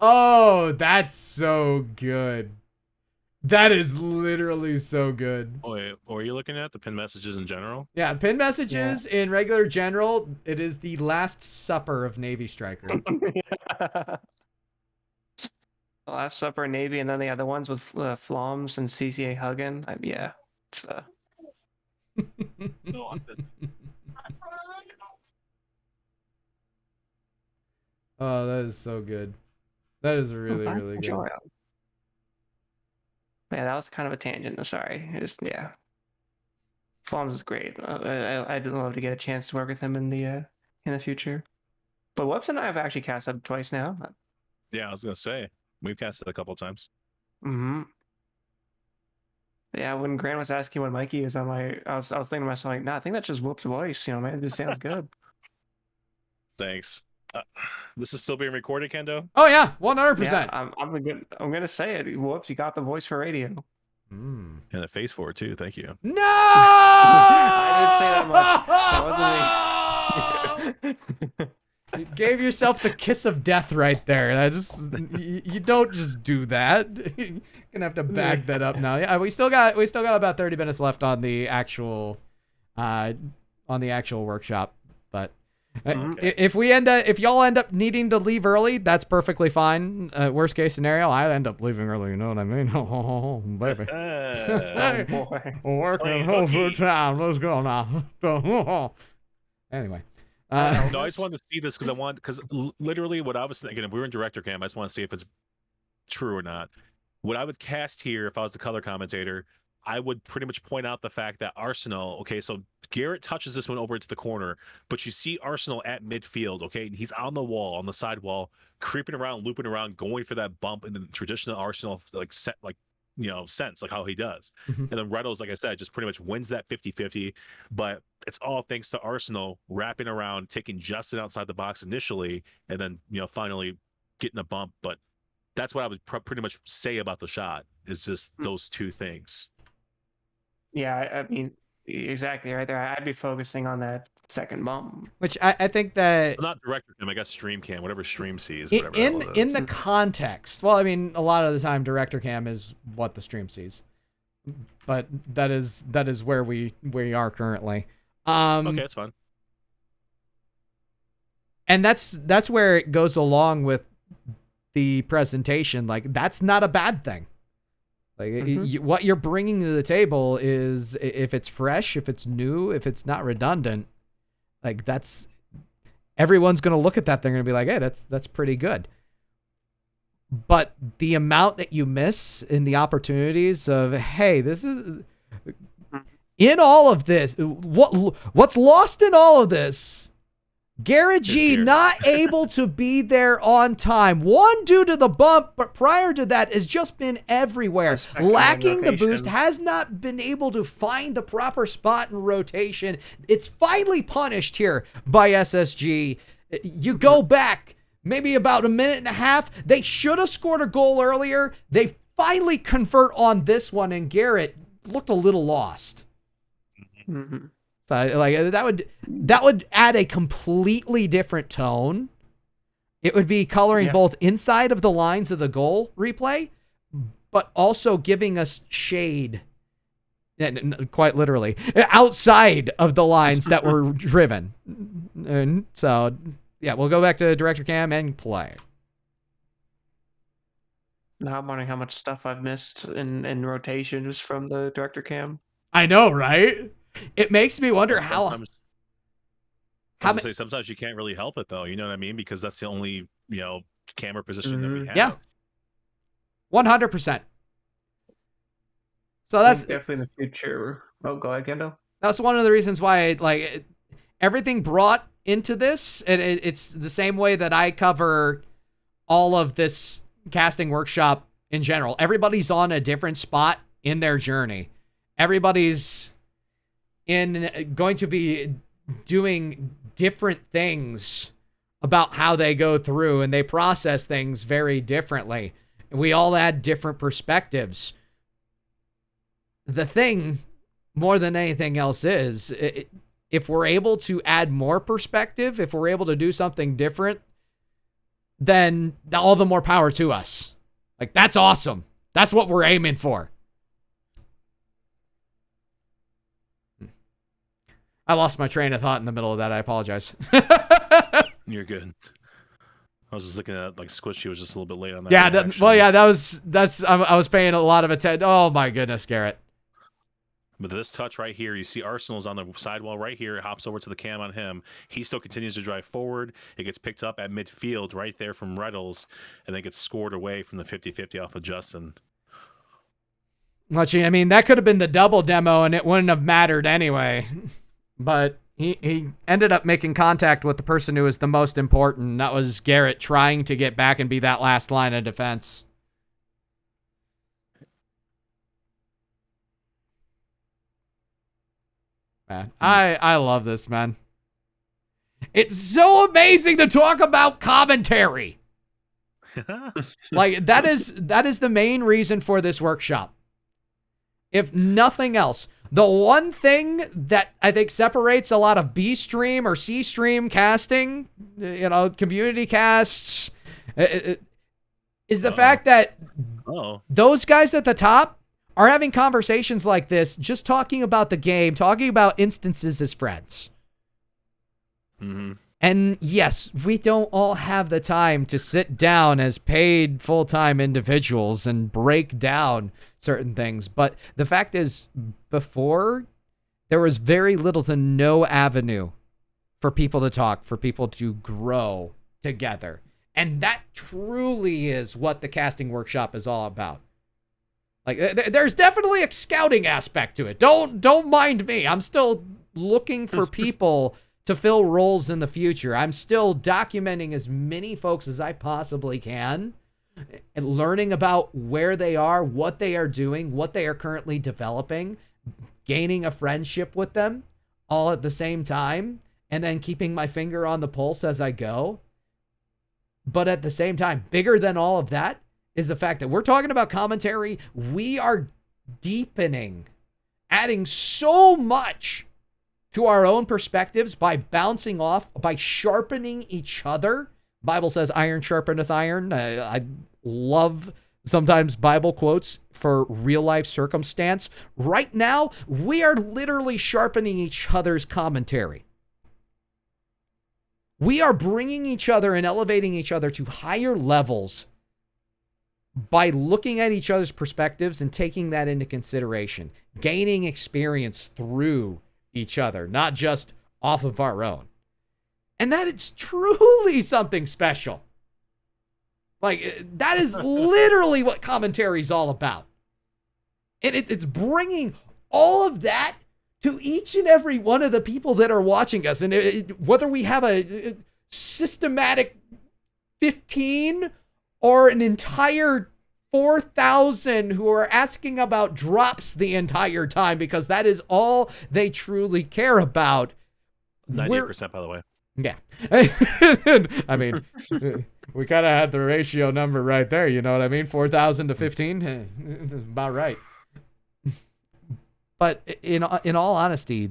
Oh, that's so good. That is literally so good. Oh, wait, what are you looking at? The pin messages in general? Yeah, pin messages in regular general. It is the Last Supper of Navy Striker. The Last Supper, Navy, and then the other ones with Flums and CCA hugging. Yeah, it's Oh, that is so good. That is really, really good. Yeah, that was kind of a tangent. Sorry. Yeah. Flums is great. I'd love to get a chance to work with him in the future. But Webs and I have actually cast up twice now. Yeah, I was gonna say we've casted a couple times. Yeah, when Grant was asking what Mikey is, I was thinking to myself like, nah, I think that's just Whoop's voice. You know, man, it just sounds good. Thanks. This is still being recorded, Kendo? Oh yeah, 100%. Yeah, I'm gonna say it. Whoops, you got the voice for radio. And a face for it too. Thank you. No, I didn't say that much. That wasn't me. You gave yourself the kiss of death right there. You don't just do that. You're gonna have to back that up now. Yeah, we still got about 30 minutes left on the actual workshop. But if y'all end up needing to leave early, that's perfectly fine. Worst case scenario, I end up leaving early. You know what I mean? Oh, baby. Oh, boy. Working overtime. Let's go now. Anyway. No, I just wanted to see this because literally what I was thinking, if we were in director cam, I just want to see if it's true or not. What I would cast here, if I was the color commentator, I would pretty much point out the fact that Arsenal, okay, so Garrett touches this one over into the corner, but you see Arsenal at midfield, okay? He's on the wall, on the side wall, creeping around, looping around, going for that bump in the traditional Arsenal sense, like how he does. And then Reynolds, like I said, just pretty much wins that 50-50, but it's all thanks to Arsenal wrapping around, taking Justin outside the box initially, and then, finally getting a bump. But that's what I would pretty much say about the shot, is just those two things. Yeah, I mean, exactly right there. I'd be focusing on that second bump. Which I think that... Well, not director cam, I guess stream cam, whatever stream sees. In the context, well, I mean, a lot of the time director cam is what the stream sees. But that is where we are currently. Okay, that's fine. And that's where it goes along with the presentation. Like, that's not a bad thing. Like, what you're bringing to the table is, if it's fresh, if it's new, if it's not redundant, like, that's, everyone's going to look at that. They're going to be like, hey, that's pretty good. But the amount that you miss in the opportunities of, hey, this is, in all of this, what's lost in all of this, Garrett G not able to be there on time. One, due to the bump, but prior to that has just been everywhere. Lacking the boost, has not been able to find the proper spot in rotation. It's finally punished here by SSG. You go back maybe about a minute and a half. They should have scored a goal earlier. They finally convert on this one, and Garrett looked a little lost. So, like, that would add a completely different tone. It would be coloring both inside of the lines of the goal replay, but also giving us shade, and quite literally, outside of the lines that were driven. And so, yeah, we'll go back to director cam and play. Now I'm wondering how much stuff I've missed in rotation just from the director cam. I know, right? It makes me wonder sometimes you can't really help it, though. You know what I mean? Because that's the only, camera position that we have. Yeah. 100%. So that's definitely in the future. Oh, go ahead, Kendo. That's one of the reasons why, like, everything brought into this, and it's the same way that I cover all of this casting workshop in general. Everybody's on a different spot in their journey. Everybody's going to be doing different things about how they go through, and they process things very differently. We all add different perspectives. The thing, more than anything else, is if we're able to add more perspective, if we're able to do something different, then all the more power to us. Like, that's awesome. That's what we're aiming for. I lost my train of thought in the middle of that. I apologize. You're good. I was just looking at, like, Squishy was just a little bit late on that. Yeah, I was paying a lot of attention. Oh my goodness, Garrett. But this touch right here, you see Arsenal's on the sidewall right here. It hops over to the cam on him. He still continues to drive forward. It gets picked up at midfield right there from Reynolds, and then gets scored away from the 50-50 off of Justin. I mean, that could have been the double demo, and it wouldn't have mattered anyway. But he ended up making contact with the person who was the most important. That was Garrett trying to get back and be that last line of defense. Man, I love this, man. It's so amazing to talk about commentary. Like, that is the main reason for this workshop. If nothing else, The one thing that I think separates a lot of B stream or C stream casting, community casts, is the fact that those guys at the top are having conversations like this, just talking about the game, talking about instances as friends. Mm-hmm. And yes, we don't all have the time to sit down as paid full-time individuals and break down certain things. But the fact is, before, there was very little to no avenue for people to talk, for people to grow together. And that truly is what the casting workshop is all about. Like, there's definitely a scouting aspect to it. Don't mind me. I'm still looking for people to fill roles in the future. I'm still documenting as many folks as I possibly can and learning about where they are, what they are doing, what they are currently developing, gaining a friendship with them all at the same time, and then keeping my finger on the pulse as I go. But at the same time, bigger than all of that is the fact that we're talking about commentary. We are deepening, adding so much to our own perspectives by bouncing off, by sharpening each other. Bible says iron sharpeneth iron. I love sometimes Bible quotes for real life circumstance. Right now, we are literally sharpening each other's commentary. We are bringing each other and elevating each other to higher levels by looking at each other's perspectives and taking that into consideration, gaining experience through each other, not just off of our own. And that it's truly something special. Like, that is literally what commentary is all about. And it's bringing all of that to each and every one of the people that are watching us. And whether we have a systematic 15 or an entire 4,000 who are asking about drops the entire time, because that is all they truly care about. 98%, by the way. Yeah. I mean, we kind of had the ratio number right there. You know what I mean? 4,000 to 15. It's about right. But in all honesty,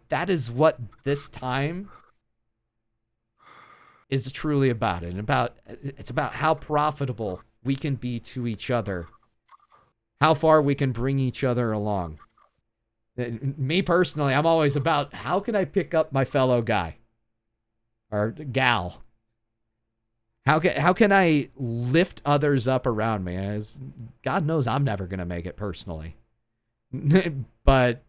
that is what this time is truly about. And it's about how profitable we can be to each other, how far we can bring each other along. Me personally, I'm always about how can I pick up my fellow guy or gal? How can I lift others up around me? As God knows I'm never going to make it personally. But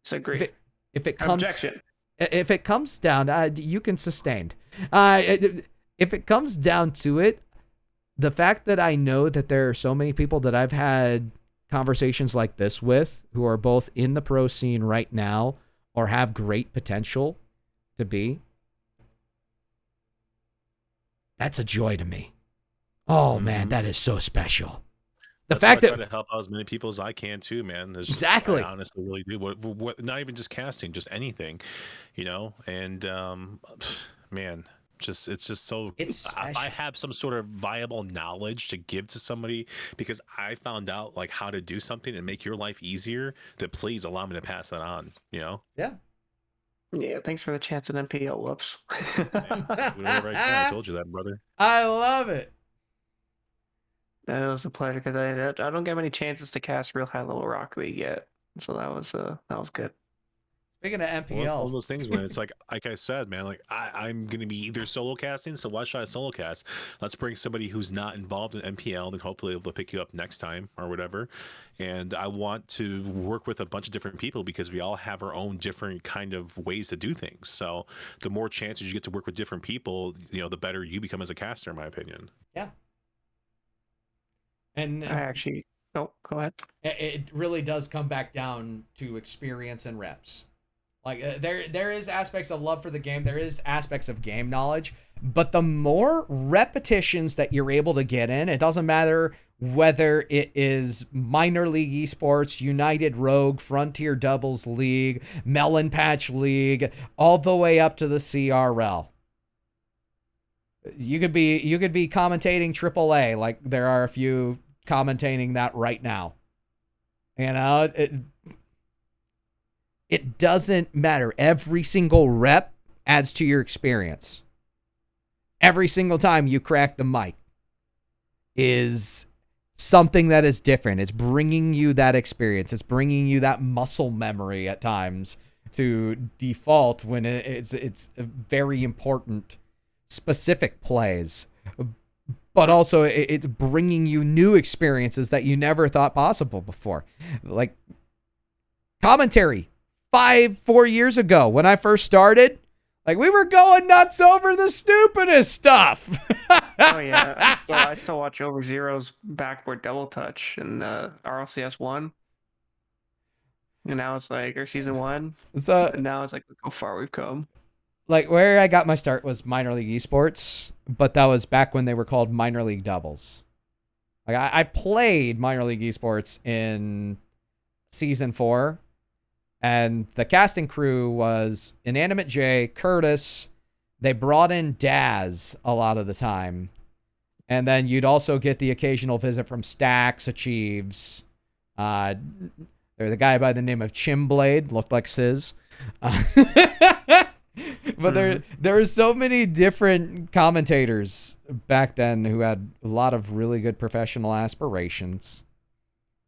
disagree. If it comes Objection. If it comes down, you can sustain. If it comes down to it, the fact that I know that there are so many people that I've had conversations like this with who are both in the pro scene right now or have great potential to be, that's a joy to me. Oh, man, that is so special. The fact that I that try to help out as many people as I can too, man. It's just, exactly. I honestly really do. What, not even just casting, just anything, And man, it's just so. I have some sort of viable knowledge to give to somebody because I found out like how to do something and make your life easier. That please allow me to pass that on. Yeah. Yeah. Thanks for the chance at MPL. Whoops. Whatever I can. I told you that, brother. I love it. It was a pleasure because I don't get many chances to cast real high level Rocket League yet, so that was good. Speaking of MPL, well, all those things, man. It's like I said, man. Like I'm gonna be either solo casting, so why should I solo cast? Let's bring somebody who's not involved in MPL, and hopefully they'll pick you up next time or whatever. And I want to work with a bunch of different people because we all have our own different kind of ways to do things. So the more chances you get to work with different people, the better you become as a caster, in my opinion. Yeah. And I actually, go ahead. It really does come back down to experience and reps. Like there is aspects of love for the game. There is aspects of game knowledge, but the more repetitions that you're able to get in, it doesn't matter whether it is minor league esports, United Rogue, Frontier Doubles League, Melon Patch League, all the way up to the CRL. You could be commentating AAA, like there are a few commentating that right now. it doesn't matter. Every single rep adds to your experience. Every single time you crack the mic is something that is different. It's bringing you that experience. It's bringing you that muscle memory at times to default when it's very important specific plays. But also it's bringing you new experiences that you never thought possible before. Like commentary 4 years ago when I first started, like we were going nuts over the stupidest stuff. Oh yeah, I still watch Over Zero's backboard double touch in RLCS 1. And now it's like, or season 1. So and now it's like, look how far we've come. Like where I got my start was minor league esports, but that was back when they were called minor league doubles. Like I played minor league esports in season 4, and the casting crew was Inanimate J, Curtis. They brought in Daz a lot of the time, and then you'd also get the occasional visit from Stacks, Achieves. There's a guy by the name of Chimblade, looked like Sizz. But there were so many different commentators back then who had a lot of really good professional aspirations.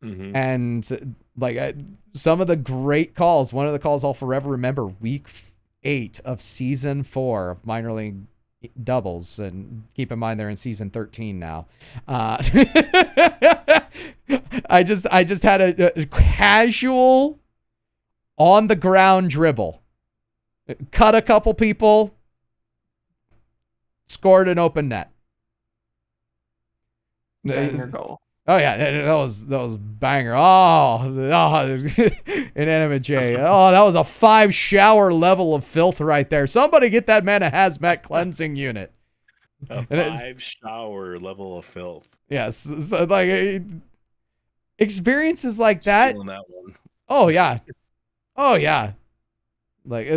And like some of the great calls, one of the calls I'll forever remember, week 8 of season 4 of minor league doubles, and keep in mind they're in season 13 now. I just had a casual on the ground dribble, cut a couple people, scored an open net. Banger goal. Oh yeah, that was banger. Oh, Inanimate J. Oh, that was a 5 shower level of filth right there. Somebody get that man a hazmat cleansing unit. A 5 shower level of filth. Yes, so like experiences like that. Stealing that one. Oh yeah, oh yeah. Like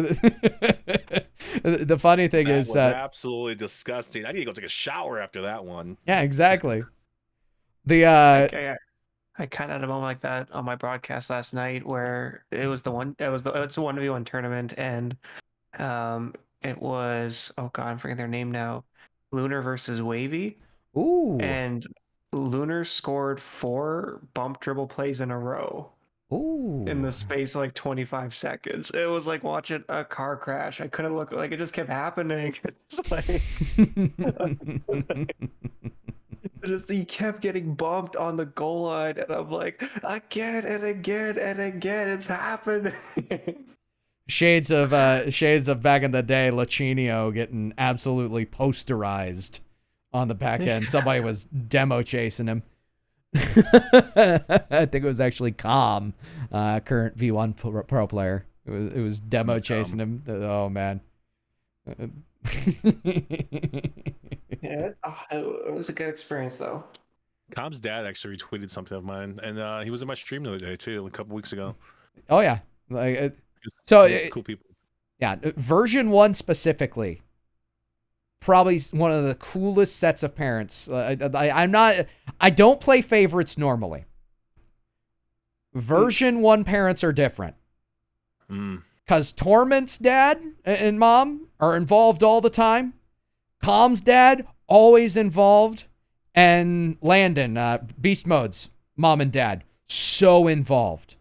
the funny thing that is was that absolutely disgusting. I need to go take a shower after that one. Yeah, exactly. The I kind of had a moment like that on my broadcast last night where it's a 1v1 tournament, and it was, oh god, I'm forgetting their name now, Lunar versus Wavy. Ooh. And Lunar scored 4 bump dribble plays in a row. Ooh. In the space of like 25 seconds. It was like watching a car crash. I couldn't look, like it just kept happening. It's like he kept getting bumped on the goal line, and I'm like, again and again and again, it's happening. Shades of back in the day, Lachinio getting absolutely posterized on the back end. Somebody was demo chasing him. I think it was actually Calm, current V1 pro player. It was demo chasing him. Oh man. Yeah, it was a good experience though. Com's dad actually retweeted something of mine, and he was in my stream the other day too, a couple weeks ago. Oh yeah, like cool people. Yeah, version 1 specifically, probably one of the coolest sets of parents. I don't play favorites normally. Version 1 parents are different. Because Torment's dad and mom are involved all the time. Calm's dad, always involved. And Landon, Beast Mode's mom and dad, so involved.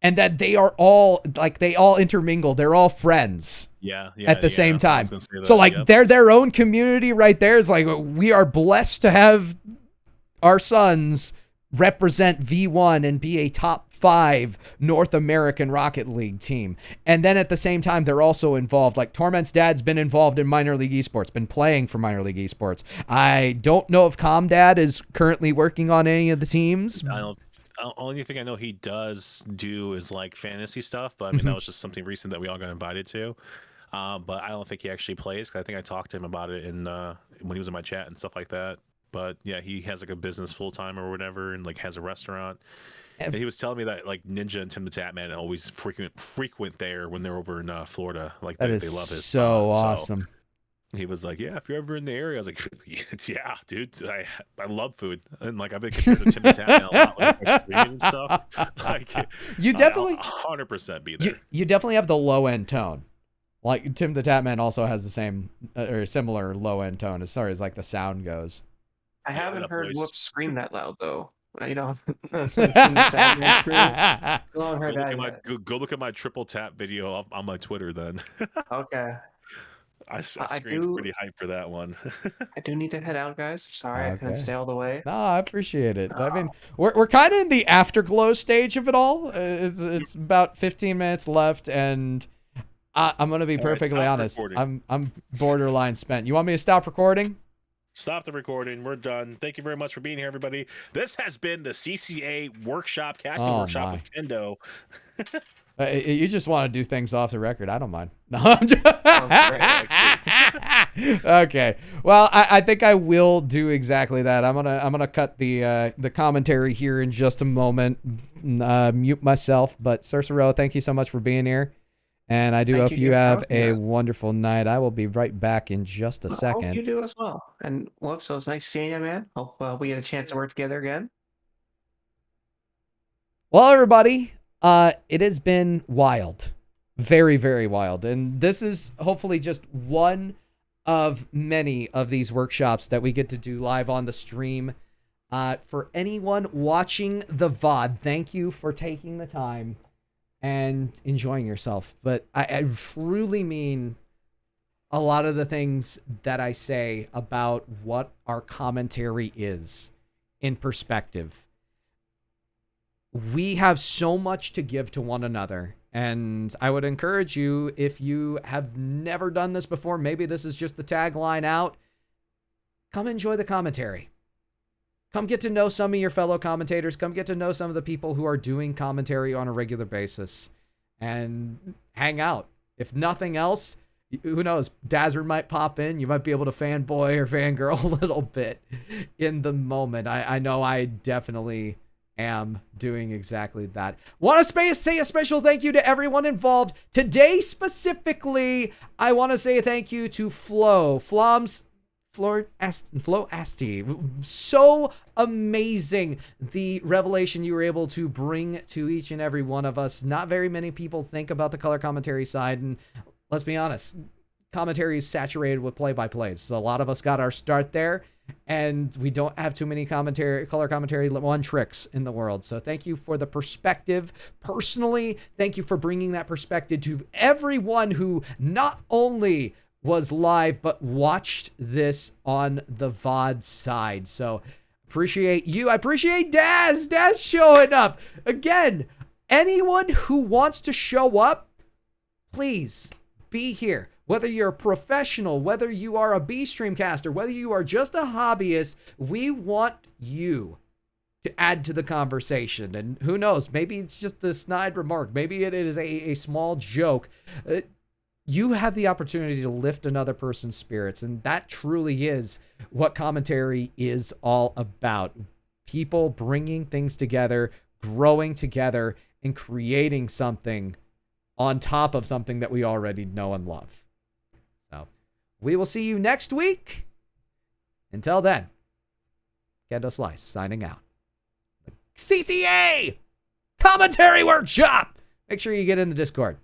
And that they are all, like, they all intermingle. They're all friends. At the same time. So, like, they're their own community right there. It's like, we are blessed to have our sons represent V1 and be a top 5 North American Rocket League team. And then at the same time, they're also involved. Like, Torment's dad's been involved in minor league esports, been playing for minor league esports. I don't know if Calm Dad is currently working on any of the teams. Only thing I know he does do is like fantasy stuff, but I mean that was just something recent that we all got invited to. But I don't think he actually plays, because I think I talked to him about it in when he was in my chat and stuff like that. But yeah, he has like a business full time or whatever, and like has a restaurant. And he was telling me that like Ninja and Tim the Tatman always frequent there when they're over in Florida. Like they love it. So awesome. he was like, "Yeah, if you're ever in the area," I was like, "Yeah, dude, I love food, and like I've been compared to Tim the Tatman a lot when I'm streaming and stuff. Like, you definitely 100% be there. You definitely have the low end tone. Like Tim the Tatman also has the same or similar low end tone as far as like the sound goes. I haven't heard voice. Whoops scream that loud though. You know, Go look at my triple tap video on my Twitter then. Okay. I screamed pretty hype for that one. I do need to head out, guys. Sorry, I couldn't stay all the way. No, I appreciate it. I mean, we're kind of in the afterglow stage of it all. It's about 15 minutes left, and I'm gonna be perfectly honest. Recording. I'm borderline spent. You want me to stop recording? Stop the recording. We're done. Thank you very much for being here, everybody. This has been the CCA Workshop, Casting Workshop with Kendo. You just want to do things off the record. I don't mind. No, I'm just... Okay. Well, I think I will do exactly that. I'm gonna cut the commentary here in just a moment. Mute myself. But Cersero, thank you so much for being here. And I do hope you have a wonderful night. I will be right back in just a second. I hope you do as well. And Whoops, so it's nice seeing you, man. Hope we get a chance to work together again. Well, everybody, it has been wild. Very, very wild. And this is hopefully just one of many of these workshops that we get to do live on the stream. For anyone watching the VOD, thank you for taking the time and enjoying yourself. But I truly mean a lot of the things that I say about what our commentary is in perspective. We have so much to give to one another, and I would encourage you, if you have never done this before, maybe this is just the tagline out, come enjoy the commentary. Come get to know some of your fellow commentators. Come get to know some of the people who are doing commentary on a regular basis and hang out. If nothing else, who knows, Dazzard might pop in. You might be able to fanboy or fangirl a little bit in the moment. I know I definitely am doing exactly that. Want to say a special thank you to everyone involved. Today specifically, I want to say thank you to Flo Asti. So amazing, the revelation you were able to bring to each and every one of us. Not very many people think about the color commentary side, and let's be honest, commentary is saturated with play-by-plays. So a lot of us got our start there, and we don't have too many color commentary one tricks in the world. So thank you for the perspective. Personally, thank you for bringing that perspective to everyone who not only was live but watched this on the VOD side. So appreciate you. I appreciate Daz showing up again. Anyone who wants to show up, please be here. Whether you're a professional, whether you are a B-Streamcaster, whether you are just a hobbyist, we want you to add to the conversation. And who knows, maybe it's just a snide remark. Maybe it is a small joke. You have the opportunity to lift another person's spirits, and that truly is what commentary is all about. People bringing things together, growing together, and creating something on top of something that we already know and love. So, we will see you next week. Until then, Kendo Slice signing out. CCA Commentary Workshop! Make sure you get in the Discord.